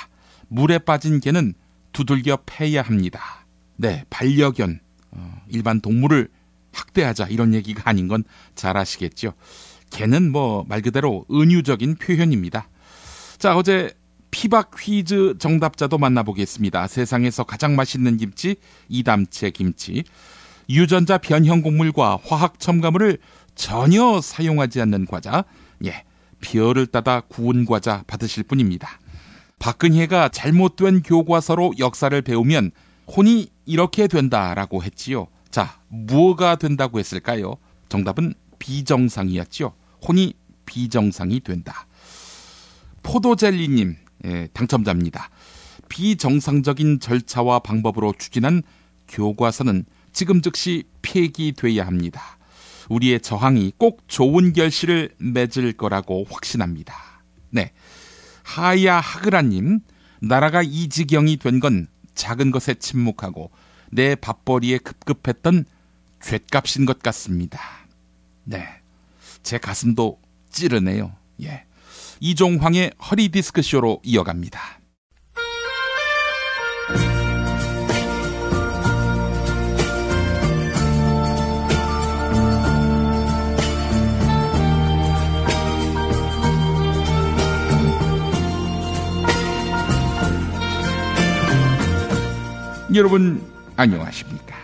물에 빠진 개는 두들겨 패야 합니다. 네, 반려견, 일반 동물을 학대하자 이런 얘기가 아닌 건 잘 아시겠죠. 개는 말 그대로 은유적인 표현입니다. 자, 어제 피박 퀴즈 정답자도 만나보겠습니다. 세상에서 가장 맛있는 김치, 이담채 김치. 유전자 변형 곡물과 화학 첨가물을 전혀 사용하지 않는 과자. 예, 별을 따다 구운 과자 받으실 분입니다. 박근혜가 잘못된 교과서로 역사를 배우면 혼이 이렇게 된다라고 했지요. 자, 뭐가 된다고 했을까요? 정답은 비정상이었죠. 혼이 비정상이 된다. 포도젤리님, 당첨자입니다. 비정상적인 절차와 방법으로 추진한 교과서는 지금 즉시 폐기돼야 합니다. 우리의 저항이 꼭 좋은 결실을 맺을 거라고 확신합니다. 네, 하야 하그라님, 나라가 이 지경이 된 건 작은 것에 침묵하고 내 밥벌이에 급급했던 죗값인 것 같습니다. 네, 제 가슴도 찌르네요. 예, 이종황의 허리디스크쇼로 이어갑니다. 여러분 안녕하십니까?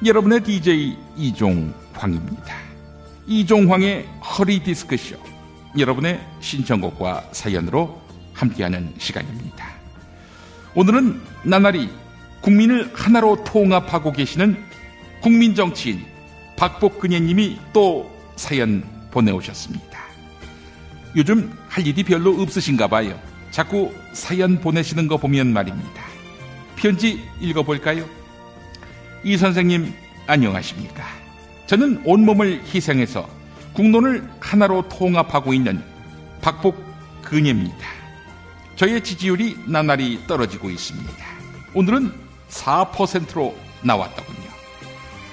여러분의 DJ 이종황입니다. 이종황의 허리디스크쇼, 여러분의 신청곡과 사연으로 함께하는 시간입니다. 오늘은 나날이 국민을 하나로 통합하고 계시는 국민정치인 박복근혜님이 또 사연 보내오셨습니다. 요즘 할 일이 별로 없으신가 봐요. 자꾸 사연 보내시는 거 보면 말입니다. 편지 읽어볼까요? 이 선생님 안녕하십니까? 저는 온몸을 희생해서 국론을 하나로 통합하고 있는 박복근혜입니다. 저의 지지율이 나날이 떨어지고 있습니다. 오늘은 4%로 나왔더군요.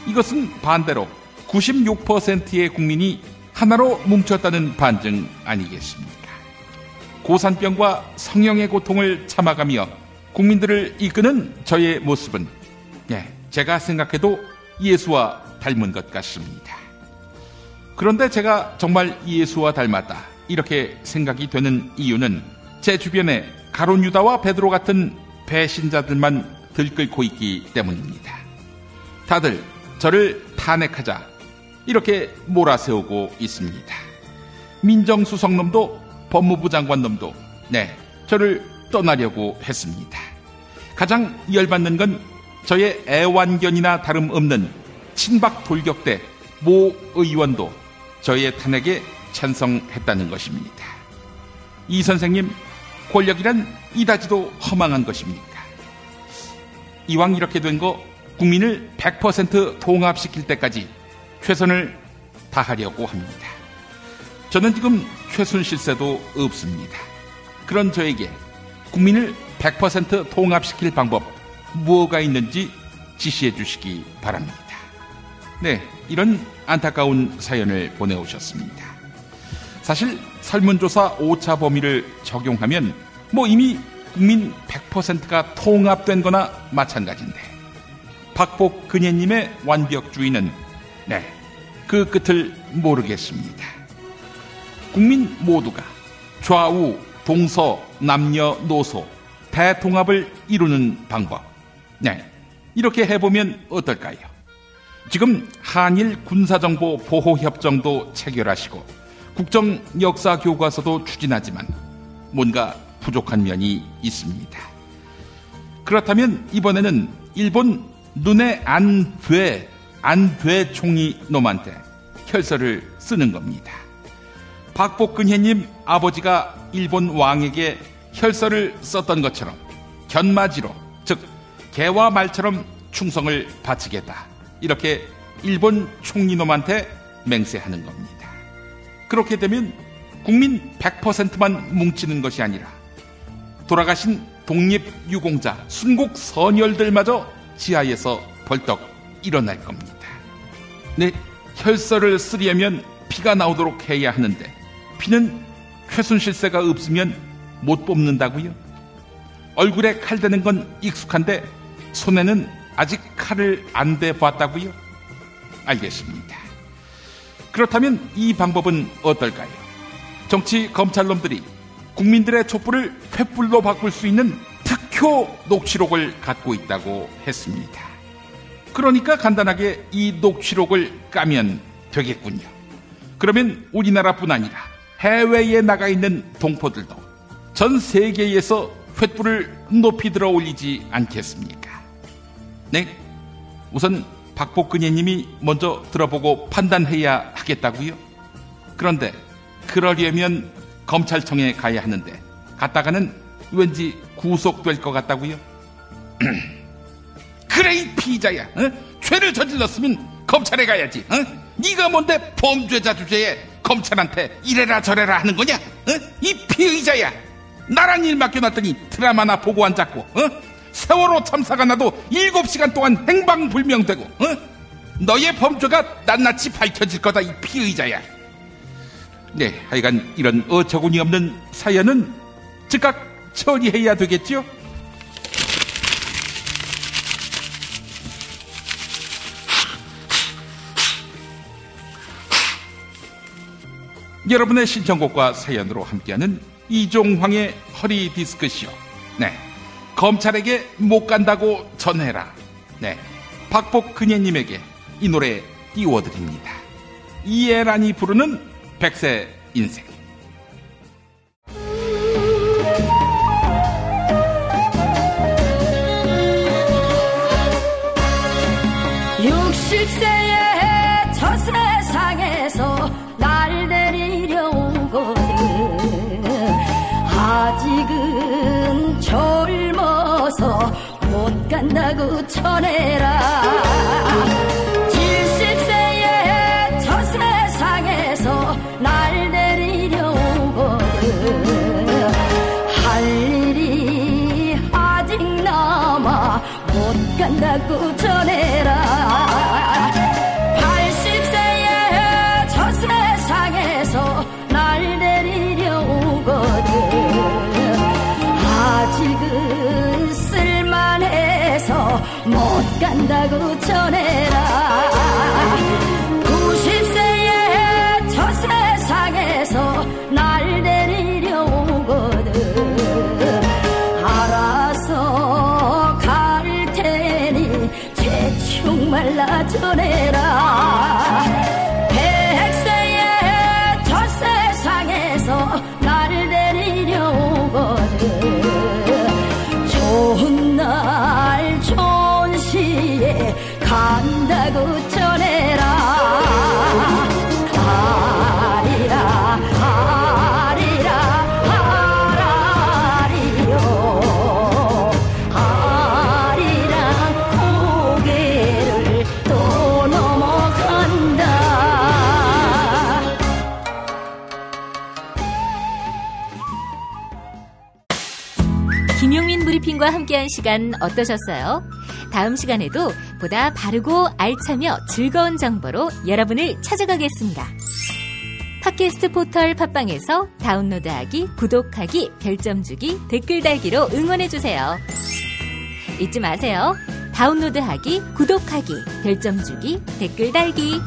이것은 반대로 96%의 국민이 하나로 뭉쳤다는 반증 아니겠습니까? 고산병과 성령의 고통을 참아가며 국민들을 이끄는 저의 모습은 제가 생각해도 예수와 닮은 것 같습니다. 그런데 제가 정말 예수와 닮았다 이렇게 생각이 되는 이유는 제 주변에 가룟 유다와 베드로 같은 배신자들만 들끓고 있기 때문입니다. 다들 저를 탄핵하자 이렇게 몰아세우고 있습니다. 민정수석놈도 법무부 장관놈도 저를 떠나려고 했습니다. 가장 열받는 건 저의 애완견이나 다름없는 친박 돌격대 모 의원도 저의 탄핵에 찬성했다는 것입니다. 이 선생님, 권력이란 이다지도 허망한 것입니까? 이왕 이렇게 된 거 국민을 100% 통합시킬 때까지 최선을 다하려고 합니다. 저는 지금 최순실세도 없습니다. 그런 저에게 국민을 100% 통합시킬 방법 무엇가 있는지 지시해 주시기 바랍니다. 네, 이런 안타까운 사연을 보내오셨습니다. 사실 설문조사 5차 범위를 적용하면 이미 국민 100%가 통합된 거나 마찬가지인데 박복근혜님의 완벽주의는 그 끝을 모르겠습니다. 국민 모두가 좌우 동서 남녀노소 대통합을 이루는 방법. 네, 이렇게 해보면 어떨까요? 지금 한일 군사정보 보호협정도 체결하시고 국정역사교과서도 추진하지만 뭔가 부족한 면이 있습니다. 그렇다면 이번에는 일본 눈에 안 돼 총리 놈한테 혈서를 쓰는 겁니다. 박복근혜님 아버지가 일본 왕에게 혈서를 썼던 것처럼 견마지로, 즉 개와 말처럼 충성을 바치겠다, 이렇게 일본 총리놈한테 맹세하는 겁니다. 그렇게 되면 국민 100%만 뭉치는 것이 아니라 돌아가신 독립유공자, 순국 선열들마저 지하에서 벌떡 일어날 겁니다. 네, 혈서를 쓰려면 피가 나오도록 해야 하는데 피는 최순실세가 없으면 못 뽑는다고요? 얼굴에 칼 대는 건 익숙한데 손에는 아직 칼을 안 대봤다고요? 알겠습니다. 그렇다면 이 방법은 어떨까요? 정치 검찰놈들이 국민들의 촛불을 횃불로 바꿀 수 있는 특효 녹취록을 갖고 있다고 했습니다. 그러니까 간단하게 이 녹취록을 까면 되겠군요. 그러면 우리나라뿐 아니라 해외에 나가 있는 동포들도 전 세계에서 횃불을 높이 들어 올리지 않겠습니까? 네, 우선 박복근혜님이 먼저 들어보고 판단해야 하겠다고요? 그런데 그러려면 검찰청에 가야 하는데 갔다가는 왠지 구속될 것 같다고요? 그래, 이 피의자야. 죄를 저질렀으면 검찰에 가야지. 네가 뭔데 범죄자 주제에 검찰한테 이래라 저래라 하는 거냐? 이 피의자야. 나란 일 맡겨놨더니 드라마나 보고 앉았고, 세월호 참사가 나도 7시간 동안 행방불명되고, 너의 범죄가 낱낱이 밝혀질 거다, 이 피의자야. 네, 하여간 이런 어처구니 없는 사연은 즉각 처리해야 되겠죠? 여러분의 신청곡과 사연으로 함께하는 이종황의 허리 디스크쇼. 네, 검찰에게 못 간다고 전해라. 네, 박복근혜님에게 이 노래 띄워드립니다. 이애란이 부르는 백세 인생. 저 세상에서 날 데리려 오거든. 아직은 젊어서 못 간다고 전해라. 70세에 저 세상에서 날 데리려 오거든. 할 일이 아직 남아 못 간다고 전해라. 날 데리려 오거든. 아직은 쓸만해서 못 간다고 전해라. 90세에 저 세상에서 날 데리려 오거든. 알아서 갈 테니 대충 말라 전해라. 날 데리려 오거든. 좋은 날 좋은 시에 간다고 전해라. 아리라 아리라 아라리요. 아리랑 고개를 또 넘어간다. 김용민 브리핑과 함께한 시간 어떠셨어요? 다음 시간에도 보다 바르고 알차며 즐거운 정보로 여러분을 찾아가겠습니다. 팟캐스트 포털 팟빵에서 다운로드하기, 구독하기, 별점 주기, 댓글 달기로 응원해주세요. 잊지 마세요. 다운로드하기, 구독하기, 별점 주기, 댓글 달기.